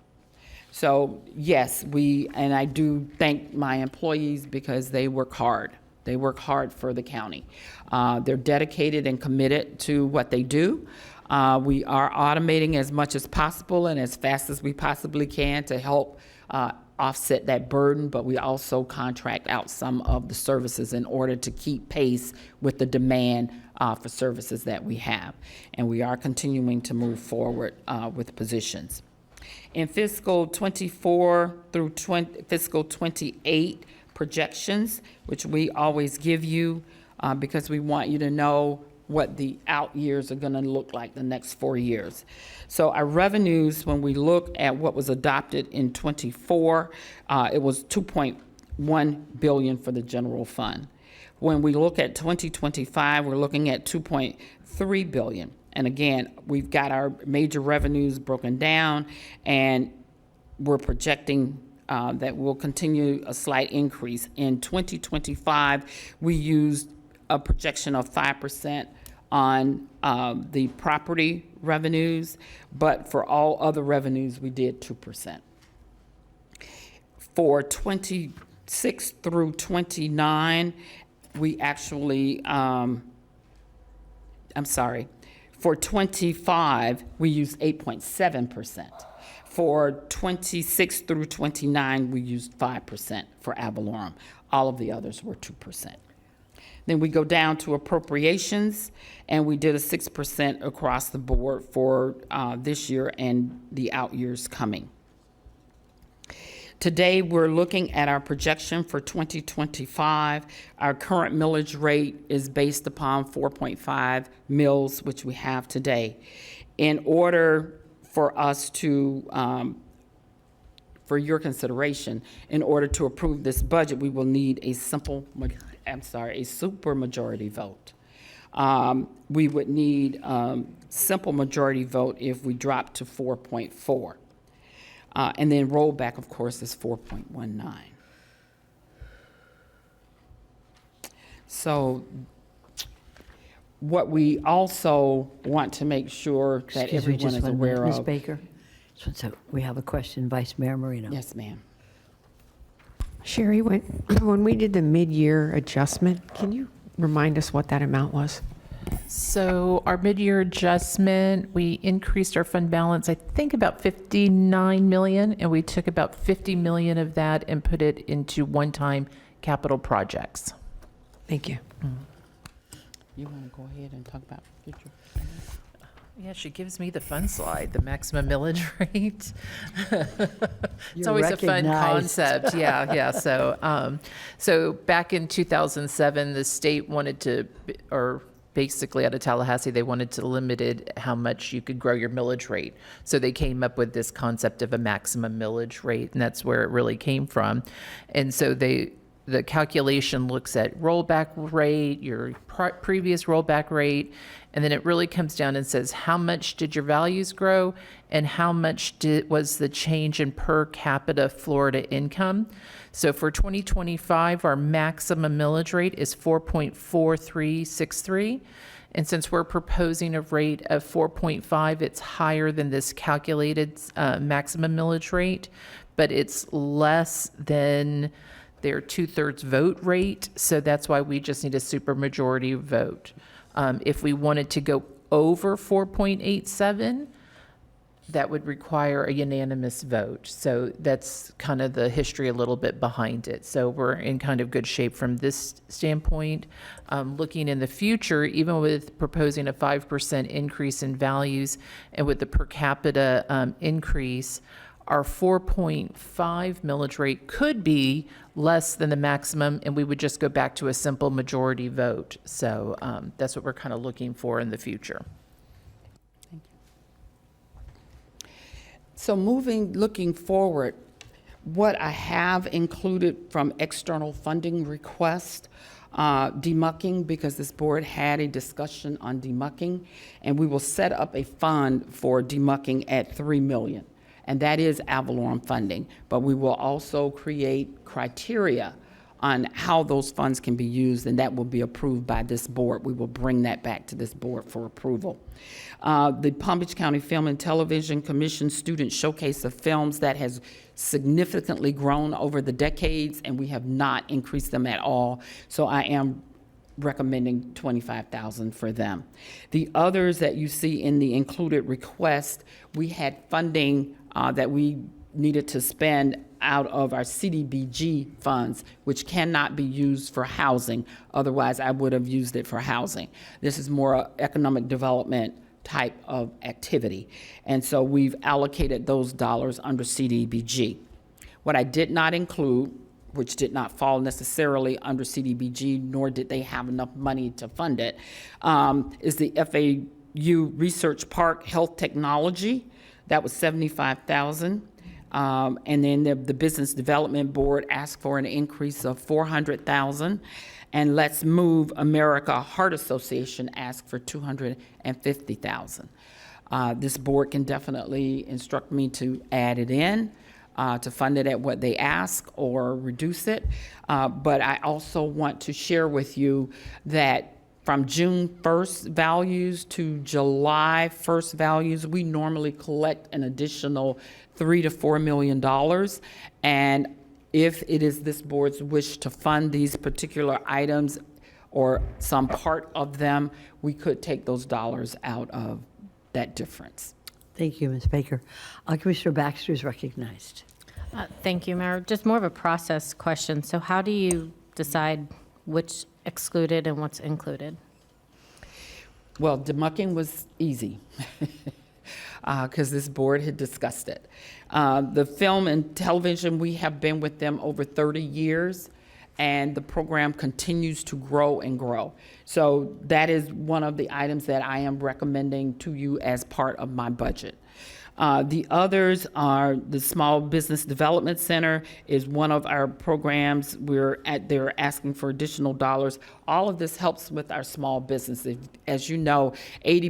G: So yes, and I do thank my employees because they work hard. They work hard for the county. They're dedicated and committed to what they do. We are automating as much as possible and as fast as we possibly can to help offset that burden, but we also contract out some of the services in order to keep pace with the demand for services that we have. And we are continuing to move forward with positions. In fiscal 24 through fiscal 28 projections, which we always give you because we want you to know what the out years are going to look like the next 4 years. So our revenues, when we look at what was adopted in '24, it was $2.1 billion for the general fund. When we look at 2025, we're looking at $2.3 billion. And again, we've got our major revenues broken down, and we're projecting that we'll continue a slight increase. In 2025, we used a projection of 5% on the property revenues, but for all other revenues, we did 2%. For 26 through 29, we actually, for 25, we used 8.7%. For 26 through 29, we used 5% for ad valorem. All of the others were 2%. Then we go down to appropriations, and we did a 6% across the board for this year and the out years coming. Today, we're looking at our projection for 2025. Our current millage rate is based upon 4.5 mills, which we have today. In order for us to, for your consideration, in order to approve this budget, we will need a super majority vote. We would need simple majority vote if we drop to 4.4. And then rollback, of course, is 4.19. So what we also want to make sure that
A: Excuse me
G: everyone
A: just
G: is
A: 1 minute,
G: aware
A: Ms.
G: of.
A: Baker. So we have a question, Vice Mayor Marino.
G: Yes, ma'am.
E: Sherry, when we did the mid-year adjustment, can you remind us what that amount was?
B: So our mid-year adjustment, we increased our fund balance, I think about 59 million, and we took about 50 million of that and put it into one-time capital projects.
E: Thank you.
G: You want to go ahead and talk about future?
B: Yeah, she gives me the fun slide, the maximum millage rate. It's
A: You're
B: always a fun
A: recognized.
B: concept. Yeah. So back in 2007, the state wanted to, or basically out of Tallahassee, they wanted to limit how much you could grow your millage rate. So they came up with this concept of a maximum millage rate, and that's where it really came from. And so the calculation looks at rollback rate, your previous rollback rate, and then it really comes down and says how much did your values grow and how much was the change in per capita Florida income. So for 2025, our maximum millage rate is 4.4363. And since we're proposing a rate of 4.5, it's higher than this calculated maximum millage rate, but it's less than their 2/3 vote rate. So that's why we just need a supermajority vote. If we wanted to go over 4.87, that would require a unanimous vote. So that's kind of the history a little bit behind it. So we're in kind of good shape from this standpoint. Looking in the future, even with proposing a 5% increase in values and with the per capita increase, our 4.5 millage rate could be less than the maximum, and we would just go back to a simple majority vote. So that's what we're kind of looking for in the future.
G: Thank you. So looking forward, what I have included from external funding requests, demucking, because this board had a discussion on demucking, and we will set up a fund for demucking at $3 million. And that is ad valorem funding, but we will also create criteria on how those funds can be used, and that will be approved by this board. We will bring that back to this board for approval. The Palm Beach County Film and Television Commission Student Showcase of Films, that has significantly grown over the decades, and we have not increased them at all. So I am recommending $25,000 for them. The others that you see in the included request, we had funding that we needed to spend out of our CDBG funds, which cannot be used for housing. Otherwise, I would have used it for housing. This is more economic development type of activity. And so we've allocated those dollars under CDBG. What I did not include which did not fall necessarily under CDBG, nor did they have enough money to fund it, is the FAU Research Park Health Technology. That was $75,000. And then the Business Development Board asked for an increase of $400,000. And Let's Move America Heart Association asked for $250,000. This board can definitely instruct me to add it in, to fund it at what they ask or reduce it. But I also want to share with you that from June 1st values to July 1st values, we normally collect an additional $3 to $4 million. And if it is this board's wish to fund these particular items or some part of them, we could take those dollars out of that difference.
A: Thank you, Ms. Baker. Commissioner Baxter is recognized.
C: Thank you, Mayor. Just more of a process question. So how do you decide which excluded and what's included?
G: Well, demucking was easy because this board had discussed it. The film and television, we have been with them over 30 years, and the program continues to grow and grow. So that is one of the items that I am recommending to you as part of my budget. The others are the Small Business Development Center is one of our programs. They're asking for additional dollars. All of this helps with our small businesses. As you know, 80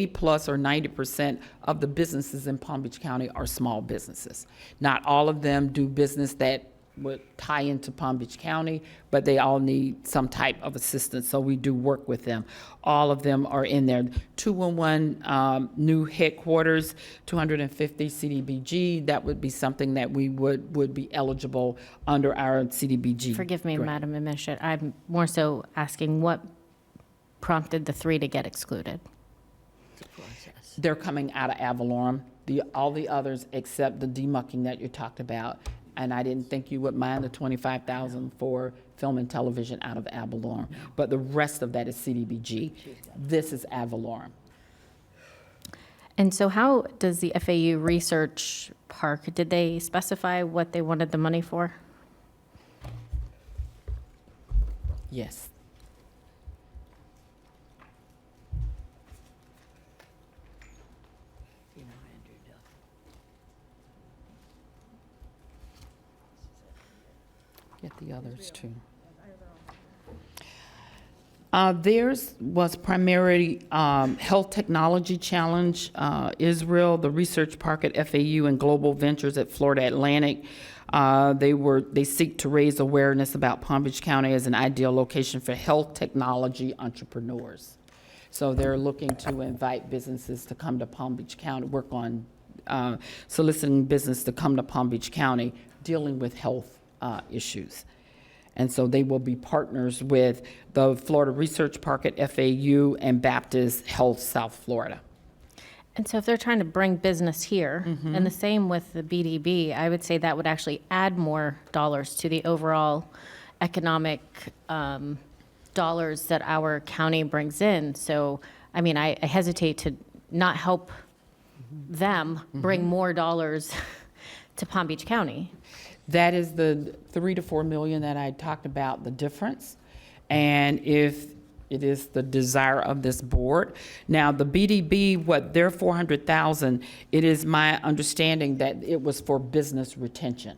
G: plus or 90% of the businesses in Palm Beach County are small businesses. Not all of them do business that would tie into Palm Beach County, but they all need some type of assistance, so we do work with them. All of them are in there. 211 new headquarters, 250 CDBG, that would be something that we would be eligible under our CDBG.
C: Forgive me,
G: grant.
C: Madam Administrator. I'm more so asking what prompted the 3 to get excluded?
G: They're coming out of Avalorum, all the others except the demucking that you talked about. And I didn't think you would mind the $25,000 for film and television out of Avalorum. But the rest of that is CDBG. This is Avalorum.
C: And so how does the FAU Research Park, did they specify what they wanted the money for?
G: Yes. Get the others too. Theirs was primarily Health Technology Challenge, Israel, the Research Park at FAU, and Global Ventures at Florida Atlantic. They seek to raise awareness about Palm Beach County as an ideal location for health technology entrepreneurs. So they're looking to invite businesses to come to Palm Beach County, work on soliciting business to come to Palm Beach County, dealing with health issues. And so they will be partners with the Florida Research Park at FAU and Baptist Health South Florida.
C: And so if they're trying to bring business here, and the same with the BDB, I would say that would actually add more dollars to the overall economic dollars that our county brings in. So, I mean, I hesitate to not help them bring more dollars to Palm Beach County.
G: That is the $3 to $4 million that I talked about, the difference. And if it is the desire of this board. Now, the BDB, what their $400,000, it is my understanding that it was for business retention.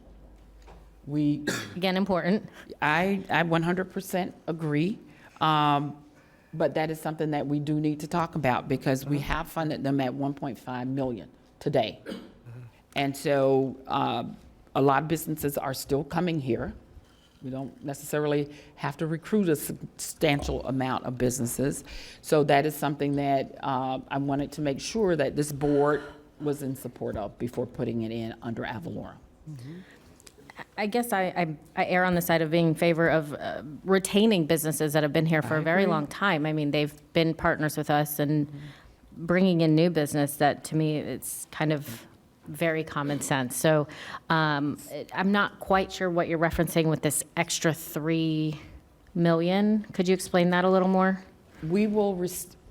C: Again, important.
G: I 100% agree. But that is something that we do need to talk about because we have funded them at $1.5 million today. And so a lot of businesses are still coming here. We don't necessarily have to recruit a substantial amount of businesses. So that is something that I wanted to make sure that this board was in support of before putting it in under Avalorum.
C: I guess I err on the side of being in favor of retaining businesses that have been here for a very long time. I mean, they've been partners with us and bringing in new business that, to me, it's kind of very common sense. So I'm not quite sure what you're referencing with this extra $3 million. Could you explain that a little more?
G: We will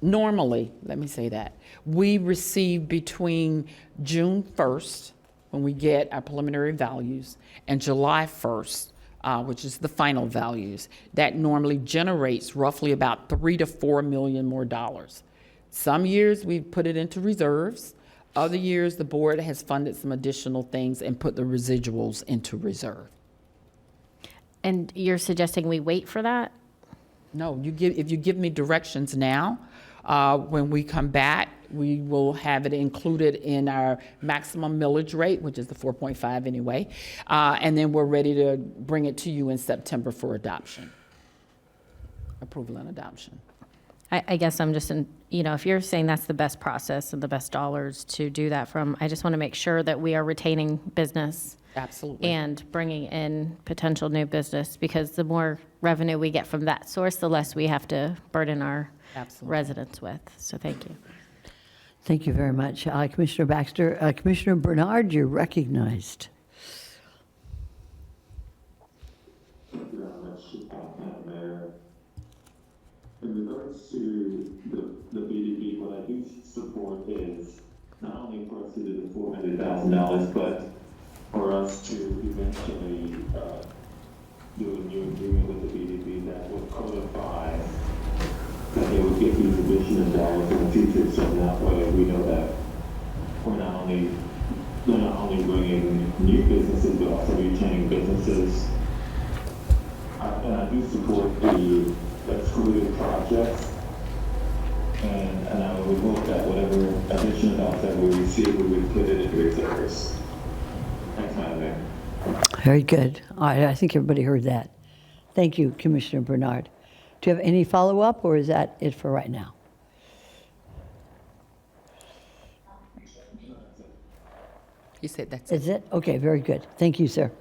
G: normally, let me say that, we receive between June 1st, when we get our preliminary values, and July 1st, which is the final values, that normally generates roughly about $3 to $4 million more dollars. Some years we've put it into reserves. Other years the board has funded some additional things and put the residuals into reserve.
C: And you're suggesting we wait for that?
G: No, if you give me directions now, when we come back, we will have it included in our maximum millage rate, which is the 4.5 anyway, and then we're ready to bring it to you in September for adoption, approval and adoption.
C: I guess I'm just, if you're saying that's the best process and the best dollars to do that from, I just want to make sure that we are retaining business.
G: Absolutely.
C: And bringing in potential new business, because the more revenue we get from that source, the less we have to burden our residents with. So thank you.
A: Thank you very much, Commissioner Baxter. Commissioner Bernard, you're recognized.
M: Thank you very much, Mayor. In regards to the BDP, what I do support is not only for us to do the $400,000, but for us to eventually do a new agreement with the BDP that would codify that they would get these additional dollars in the future, so that way we know that they're not only bringing new businesses, but also retaining businesses. And I do support the excluded projects, and I would hope that whatever additional dollars that we receive, we would put it in reserves. Thanks, Madam Mayor.
A: Very good. All right, I think everybody heard that. Thank you, Commissioner Bernard. Do you have any follow-up, or is that it for right now?
G: You said that's it.
A: Is it? Okay, very good. Thank you, sir.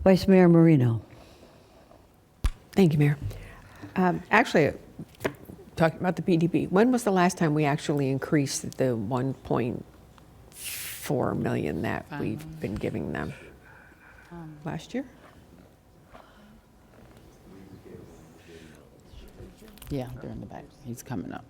A: Vice Mayor Marino.
E: Thank you, Mayor. Actually, talking about the BDP, when was the last time we actually increased the 1.4 million that we've been giving them? Last year?
G: Yeah, they're in the back. He's coming up.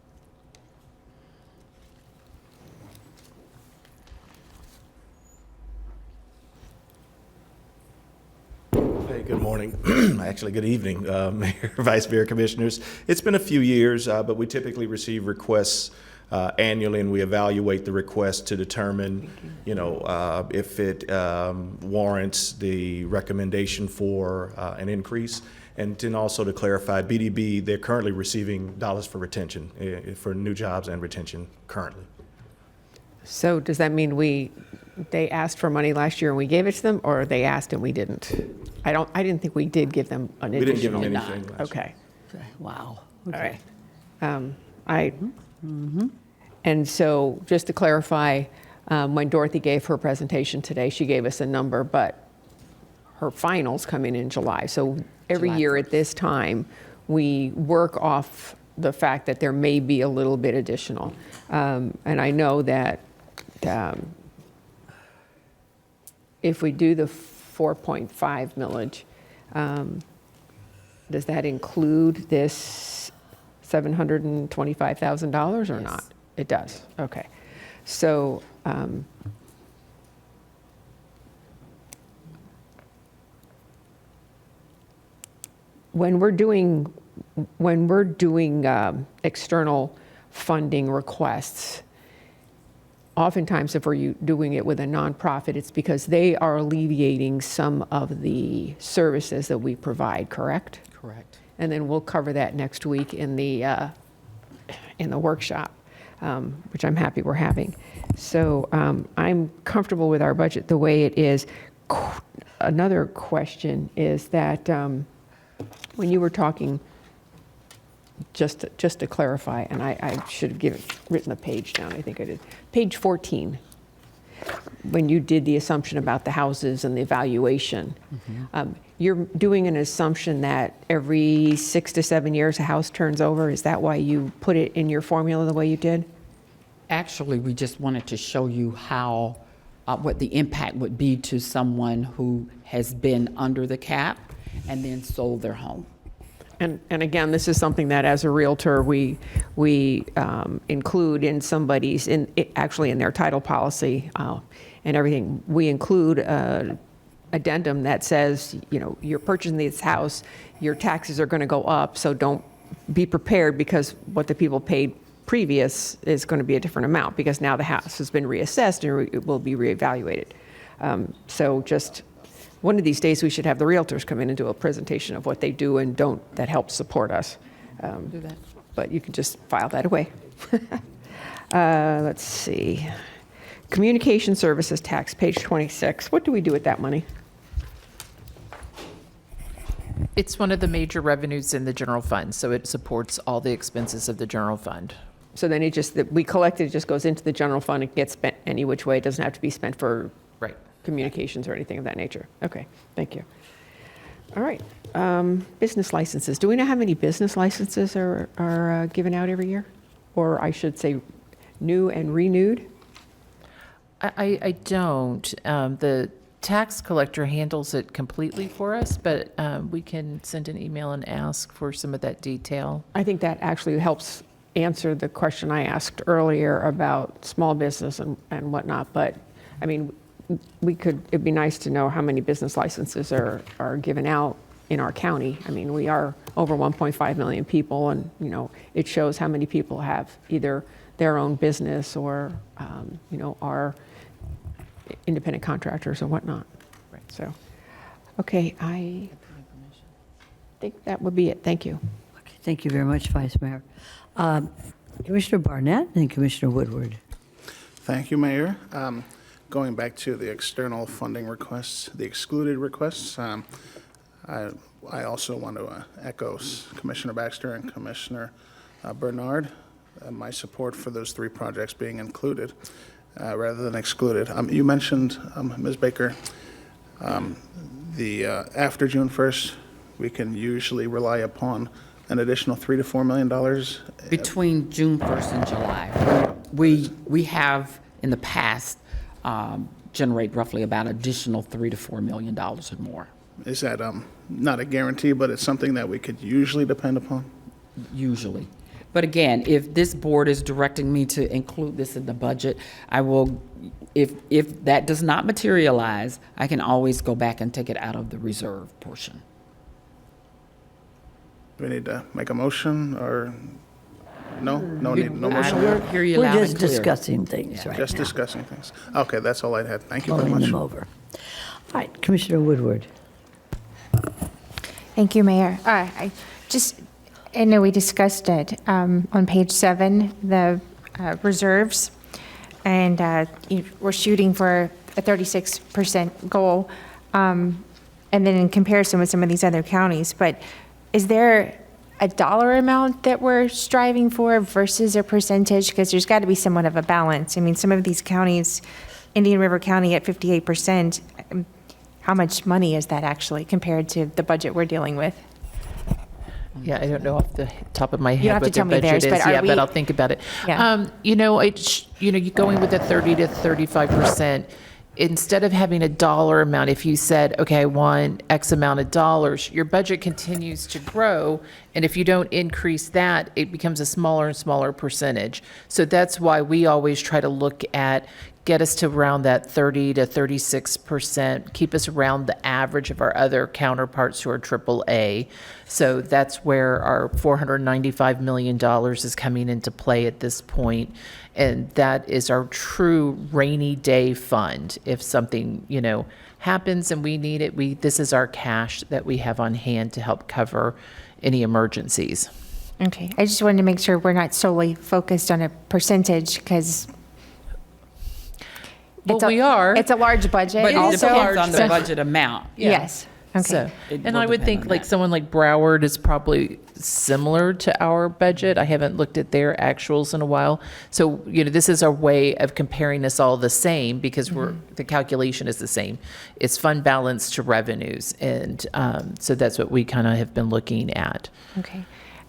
N: Hey, good morning. Actually, good evening, Mayor, Vice Mayor, Commissioners. It's been a few years, but we typically receive requests annually, and we evaluate the request to determine, if it warrants the recommendation for an increase. And then also to clarify, BDB, they're currently receiving dollars for retention, for new jobs and retention currently.
E: So does that mean they asked for money last year and we gave it to them, or they asked and we didn't? I didn't think we did give them an additional.
N: We didn't give them anything last year.
E: Okay.
A: Wow.
E: Okay. All right. And so just to clarify, when Dorothy gave her presentation today, she gave us a number, but her finals come in July. So every
G: July
E: year
G: 1st.
E: at this time, we work off the fact that there may be a little bit additional. And I know that if we do the 4.5 millage, does that include this $725,000 or not? It does. Okay. So when we're doing external funding requests, oftentimes if we're doing it with a nonprofit, it's because they are alleviating some of the services that we provide, correct?
G: Correct.
E: And then we'll cover that next week in the workshop, which I'm happy we're having. So I'm comfortable with our budget the way it is. Another question is that when you were talking, just to clarify, and I should have written the page down, I think I did. Page 14, when you did the assumption about the houses and the evaluation, you're doing an assumption that every 6 to 7 years a house turns over. Is that why you put it in your formula the way you did?
G: Actually, we just wanted to show you how, what the impact would be to someone who has been under the cap and then sold their home.
E: And again, this is something that as a Realtor, we include in somebody's, actually in their title policy and everything. We include an addendum that says, you know, you're purchasing this house, your taxes are going to go up, so don't be prepared because what the people paid previous is going to be a different amount because now the house has been reassessed and it will be reevaluated. So just one of these days we should have the realtors come in and do a presentation of what they do and don't that helps support us.
B: Do that.
E: But you can just file that away. Let's see. Communication services tax, page 26. What do we do with that money?
B: It's one of the major revenues in the general fund, so it supports all the expenses of the general fund.
E: So then we collect it, it just goes into the general fund, it gets spent any which way, it doesn't have to be spent for
B: Right.
E: communications or anything of that nature. Okay, thank you. All right, business licenses. Do we know how many business licenses are given out every year? Or I should say, new and renewed?
B: I don't. The tax collector handles it completely for us, but we can send an email and ask for some of that detail.
E: I think that actually helps answer the question I asked earlier about small business and whatnot. But, I mean, it'd be nice to know how many business licenses are given out in our county. I mean, we are over 1.5 million people, and, you know, it shows how many people have either their own business or, you know, are independent contractors or whatnot.
B: Right.
E: So, okay, I think that would be it. Thank you.
A: Okay, thank you very much, Vice Mayor. Commissioner Barnett and Commissioner Woodward.
O: Thank you, Mayor. Going back to the external funding requests, the excluded requests, I also want to echo Commissioner Baxter and Commissioner Bernard, my support for those three projects being included rather than excluded. You mentioned, Ms. Baker, after June 1st, we can usually rely upon an additional $3 to $4 million.
G: Between June 1st and July, we have in the past generate roughly about additional $3 to $4 million or more.
O: Is that not a guarantee, but it's something that we could usually depend upon?
G: Usually. But again, if this board is directing me to include this in the budget, I will, if that does not materialize, I can always go back and take it out of the reserve portion.
O: Do we need to make a motion or no? No
G: I
O: motion?
G: don't hear you
A: We're
G: loud and
A: just
G: clear.
A: discussing things right now.
O: Just discussing things. Okay, that's all I had. Thank you very
A: Mulling
O: much.
A: them over. All right, Commissioner Woodward.
K: Thank you, Mayor. I know we discussed it on page 7, the reserves, and we're shooting for a 36% goal, and then in comparison with some of these other counties. But is there a dollar amount that we're striving for versus a percentage? Because there's got to be somewhat of a balance. I mean, some of these counties, Indian River County at 58%, how much money is that actually compared to the budget we're dealing with?
B: Yeah, I don't know off the top of my
K: You
B: head
K: don't have
B: what
K: to
B: their
K: tell me
B: budget
K: theirs,
B: is.
K: but are
B: Yeah,
K: we-
B: but I'll think about it.
K: Yeah.
B: You're going with a 30 to 35%. Instead of having a dollar amount, if you said, okay, I want X amount of dollars, your budget continues to grow. And if you don't increase that, it becomes a smaller and smaller percentage. So that's why we always try to look at, get us to around that 30 to 36%, keep us around the average of our other counterparts who are AAA. So that's where our $495 million is coming into play at this point. And that is our true rainy day fund. If something, happens and we need it, this is our cash that we have on hand to help cover any emergencies.
K: Okay, I just wanted to make sure we're not solely focused on a percentage, because
B: We are.
K: It's a large budget.
G: But it
K: also.
G: depends on the budget amount.
K: Yes, okay.
B: So,
G: It
B: and
G: will
B: I would
G: depend
B: think
G: on
B: like
G: that.
B: someone like Broward is probably similar to our budget. I haven't looked at their actuals in a while. So, this is our way of comparing us all the same, because the calculation is the same. It's fund balance to revenues. And so that's what we kind of have been looking at.
K: Okay.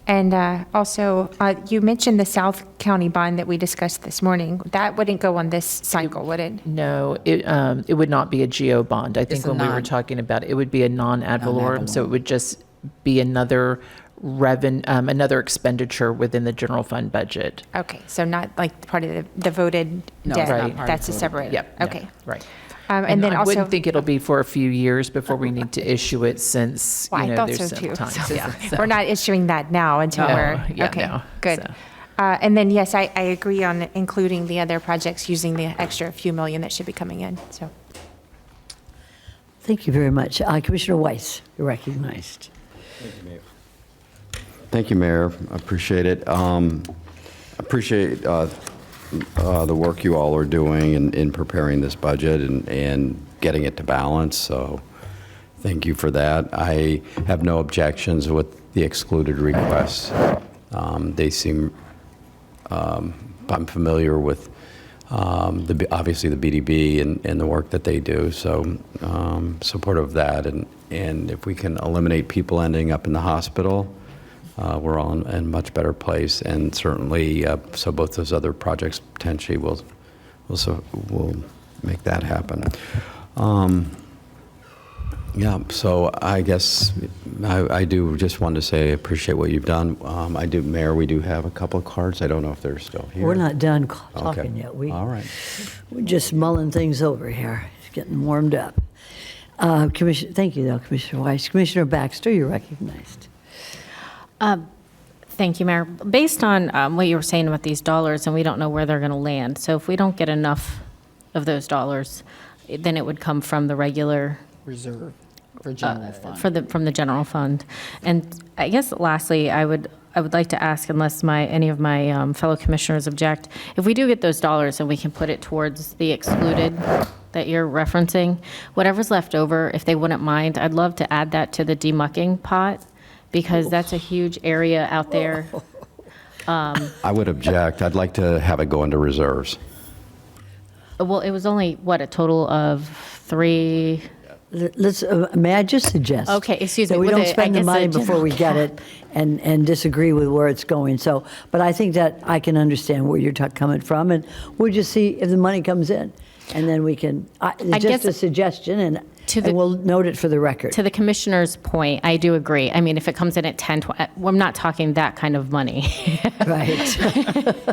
K: And also, you mentioned the South County bond that we discussed this morning. That wouldn't go on this cycle, would it?
B: No, it would not be a GO bond. I think
G: a
B: when we were
G: non-
B: talking about it, it would be a non-ad valorem. So it
G: Non-ad
B: would just be another another expenditure within the general fund budget.
K: Okay, so not like part of the voted
G: No,
K: debt?
G: it's not part of
K: That's a
G: voted
K: separate?
B: Yep.
K: Okay.
B: Right.
K: And then
B: I
K: also,
B: wouldn't think it'll be for a few years before we need to issue it, since,
K: well,
B: you
K: I
B: know,
K: thought
B: there's
K: so
B: some
K: too.
B: time.
K: So
B: Yeah, so-
K: we're not issuing that now until
B: No,
K: we're,
B: yeah,
K: okay,
B: no,
K: good.
B: so.
K: And then, yes, I agree on including the other projects using the extra few million that should be coming in, so.
A: Thank you very much. Commissioner Weiss, you're recognized.
I: Thank you, Mayor. I appreciate it. Appreciate the work you all are doing in preparing this budget and getting it to balance, so thank you for that. I have no objections with the excluded requests. They seem, I'm familiar with obviously the BDB and the work that they do, so supportive of that. And if we can eliminate people ending up in the hospital, we're all in a much better place. And certainly, so both those other projects potentially will make that happen. Yeah, so I guess I do just want to say I appreciate what you've done. I do, Mayor, we do have a couple of cards. I don't know if they're still here.
A: We're not done
I: Okay.
A: talking yet.
I: All right.
A: We're just mulling things over here. It's getting warmed up. Thank you, though, Commissioner Weiss. Commissioner Baxter, you're recognized.
C: Thank you, Mayor. Based on what you were saying about these dollars, and we don't know where they're going to land, so if we don't get enough of those dollars, then it would come from the regular
G: Reserve for general fund.
C: from the general fund. And I guess lastly, I would like to ask, unless any of my fellow commissioners object, if we do get those dollars and we can put it towards the excluded that you're referencing, whatever's left over, if they wouldn't mind, I'd love to add that to the demucking pot, because that's a huge area out there.
I: I would object. I'd like to have it go into reserves.
C: Well, it was only, what, a total of 3?
A: Let's, may I just suggest?
C: Okay, excuse me,
A: That we
C: with
A: don't
C: a-
A: spend
C: I
A: the
C: guess
A: money
C: a
A: before we get
C: general
A: it and disagree with where it's going. So, but I think that I can understand where you're coming from, and we'll just see if the money comes in. And then we can, it's just
C: guess
A: a suggestion, and we'll note it for the record.
C: To the commissioner's point, I do agree. I mean, if it comes in at 10, I'm not talking that kind of money.
A: Right.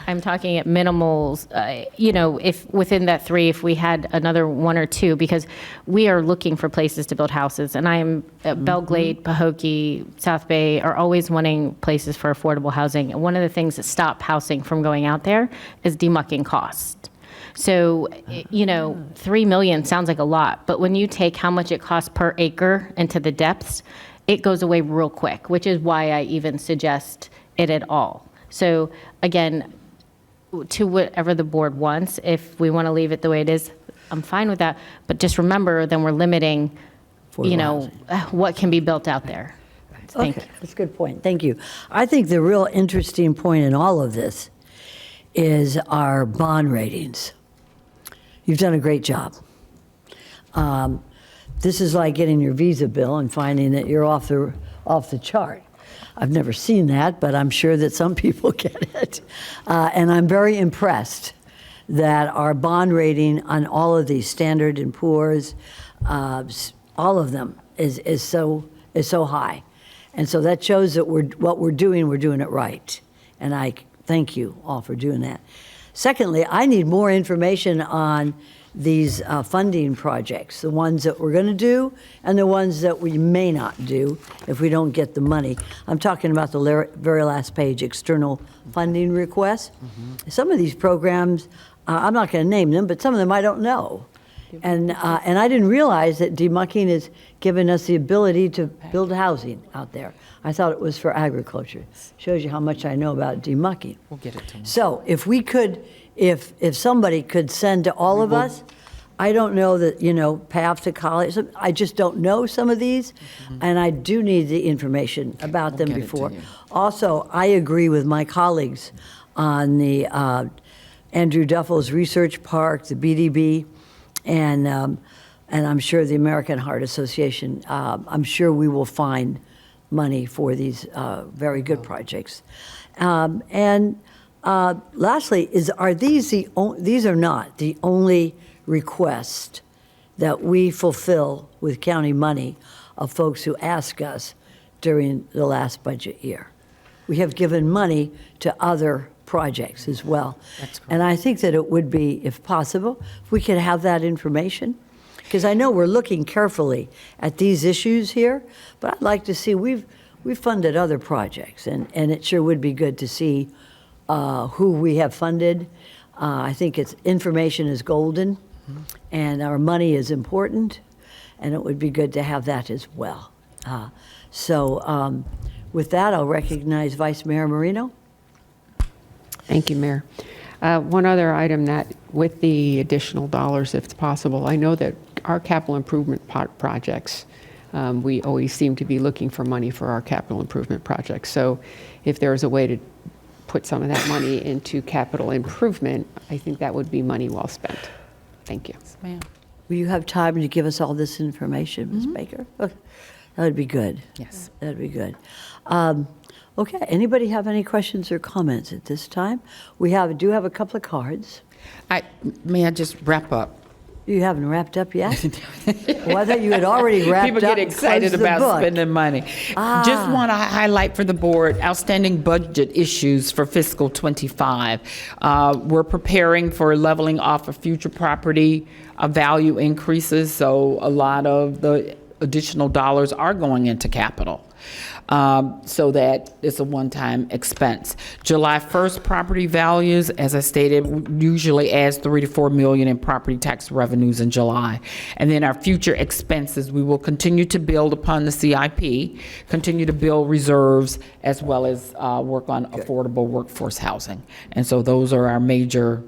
C: I'm talking at minimals, if within that 3, if we had another 1 or 2, because we are looking for places to build houses. And Belglade, Pahokee, South Bay are always wanting places for affordable housing. And one of the things that stop housing from going out there is demucking cost. So, 3 million sounds like a lot, but when you take how much it costs per acre into the depths, it goes away real quick, which is why I even suggest it at all. So again, to whatever the board wants, if we want to leave it the way it is, I'm fine with that. But just remember, then we're limiting, what can be built out there. Thank you.
A: That's a good point. Thank you. I think the real interesting point in all of this is our bond ratings. You've done a great job. This is like getting your visa bill and finding that you're off the chart. I've never seen that, but I'm sure that some people get it. And I'm very impressed that our bond rating on all of these, Standard and Poor's, all of them is so high. And so that shows that what we're doing it right. And I thank you all for doing that. Secondly, I need more information on these funding projects, the ones that we're going to do and the ones that we may not do if we don't get the money. I'm talking about the very last page, external funding requests. Some of these programs, I'm not going to name them, but some of them I don't know. And I didn't realize that demucking has given us the ability to build housing out there. I thought it was for agriculture. Shows you how much I know about demucking.
G: We'll get it to them.
A: So if we could, if somebody could send to all of us, I don't know that, path to college, I just don't know some of these, and I do need the information about them
G: get it to
A: before.
G: you.
A: Also, I agree with my colleagues on the Andrew Duffel's Research Park, the BDB, and I'm sure the American Heart Association, I'm sure we will find money for these very good projects. And lastly, these are not the only request that we fulfill with county money of folks who ask us during the last budget year. We have given money to other projects as well.
G: That's correct.
A: And I think that it would be, if possible, if we could have that information, because I know we're looking carefully at these issues here, but I'd like to see, we've funded other projects, and it sure would be good to see who we have funded. I think information is golden, and our money is important, and it would be good to have that as well. So with that, I'll recognize Vice Mayor Marino.
E: Thank you, Mayor. One other item that, with the additional dollars, if it's possible, I know that our capital improvement projects, we always seem to be looking for money for our capital improvement projects. So if there's a way to put some of that money into capital improvement, I think that would be money well spent. Thank you.
G: Yes, ma'am.
A: Will you have time to give us all this information, Ms. Baker? Okay. That would be good.
G: Yes.
A: That'd be good. Okay, anybody have any questions or comments at this time? We do have a couple of cards.
G: May I just wrap up?
A: You haven't wrapped up yet? Well, I thought you had already wrapped
G: People
A: up
G: get
A: and
G: excited
A: closed the
G: about
A: book.
G: spending money. Just want to highlight for the board outstanding budget issues for fiscal '25. We're preparing for leveling off of future property value increases, so a lot of the additional dollars are going into capital. So that it's a one-time expense. July 1st property values, as I stated, usually adds 3 to 4 million in property tax revenues in July. And then our future expenses, we will continue to build upon the CIP, continue to build reserves, as well as work on affordable workforce housing. And so those are our major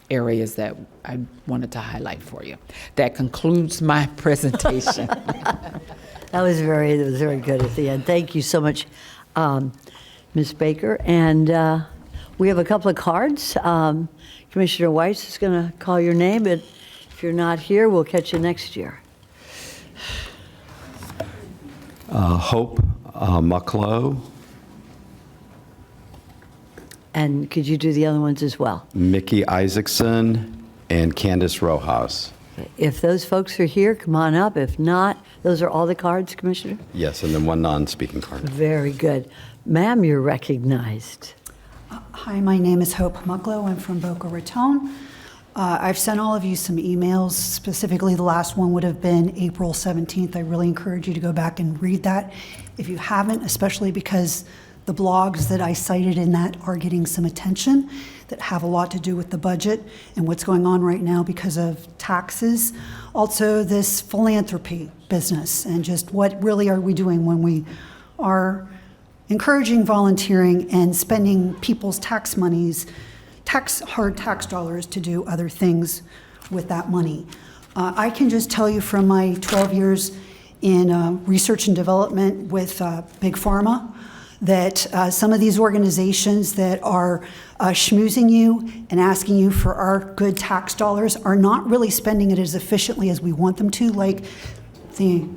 G: areas that I wanted to highlight for you. That concludes my presentation.
A: That was very good at the end. Thank you so much, Ms. Baker. And we have a couple of cards. Commissioner Weiss is going to call your name, but if you're not here, we'll catch you next year.
I: Hope Mucklow,
A: And could you do the other ones as well?
I: Mickey Isaacson, and Candace Rojas.
A: If those folks are here, come on up. If not, those are all the cards, Commissioner?
I: Yes, and then one non-speaking card.
A: Very good. Ma'am, you're recognized.
P: Hi, my name is Hope Mucklow. I'm from Boca Raton. I've sent all of you some emails. Specifically, the last one would have been April 17th. I really encourage you to go back and read that if you haven't, especially because the blogs that I cited in that are getting some attention that have a lot to do with the budget and what's going on right now because of taxes. Also, this philanthropy business and just what really are we doing when we are encouraging volunteering and spending people's tax monies, hard tax dollars to do other things with that money. I can just tell you from my 12 years in research and development with Big Pharma that some of these organizations that are schmoozing you and asking you for our good tax dollars are not really spending it as efficiently as we want them to, like the,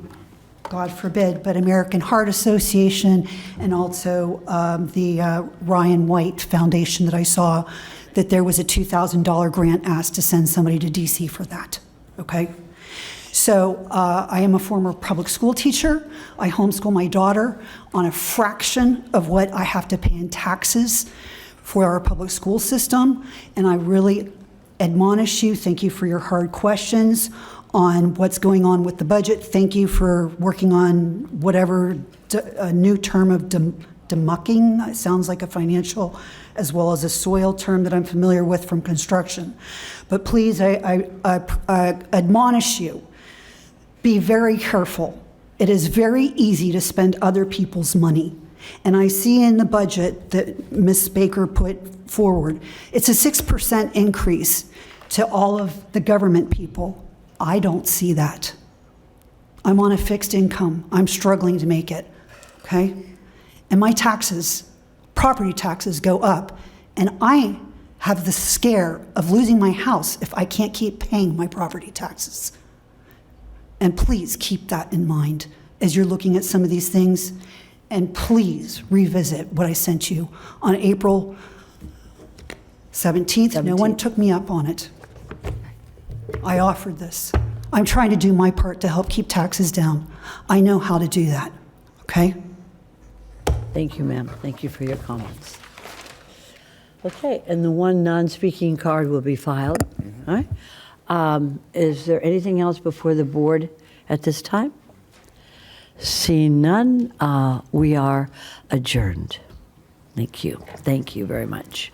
P: God forbid, but American Heart Association and also the Ryan White Foundation that I saw that there was a $2,000 grant asked to send somebody to DC for that, okay? So I am a former public school teacher. I homeschool my daughter on a fraction of what I have to pay in taxes for our public school system. And I really admonish you, thank you for your hard questions on what's going on with the budget. Thank you for working on whatever a new term of demucking. It sounds like a financial as well as a soil term that I'm familiar with from construction. But please, I admonish you, be very careful. It is very easy to spend other people's money. And I see in the budget that Ms. Baker put forward, it's a 6% increase to all of the government people. I don't see that. I'm on a fixed income. I'm struggling to make it, okay? And my taxes, property taxes go up, and I have the scare of losing my house if I can't keep paying my property taxes. And please keep that in mind as you're looking at some of these things. And please revisit what I sent you on April 17th. No one took me up on it. I offered this. I'm trying to do my part to help keep taxes down. I know how to do that, okay?
A: Thank you, ma'am. Thank you for your comments. Okay, and the one non-speaking card will be filed. All right. Is there anything else before the board at this time? Seeing none, we are adjourned. Thank you. Thank you very much.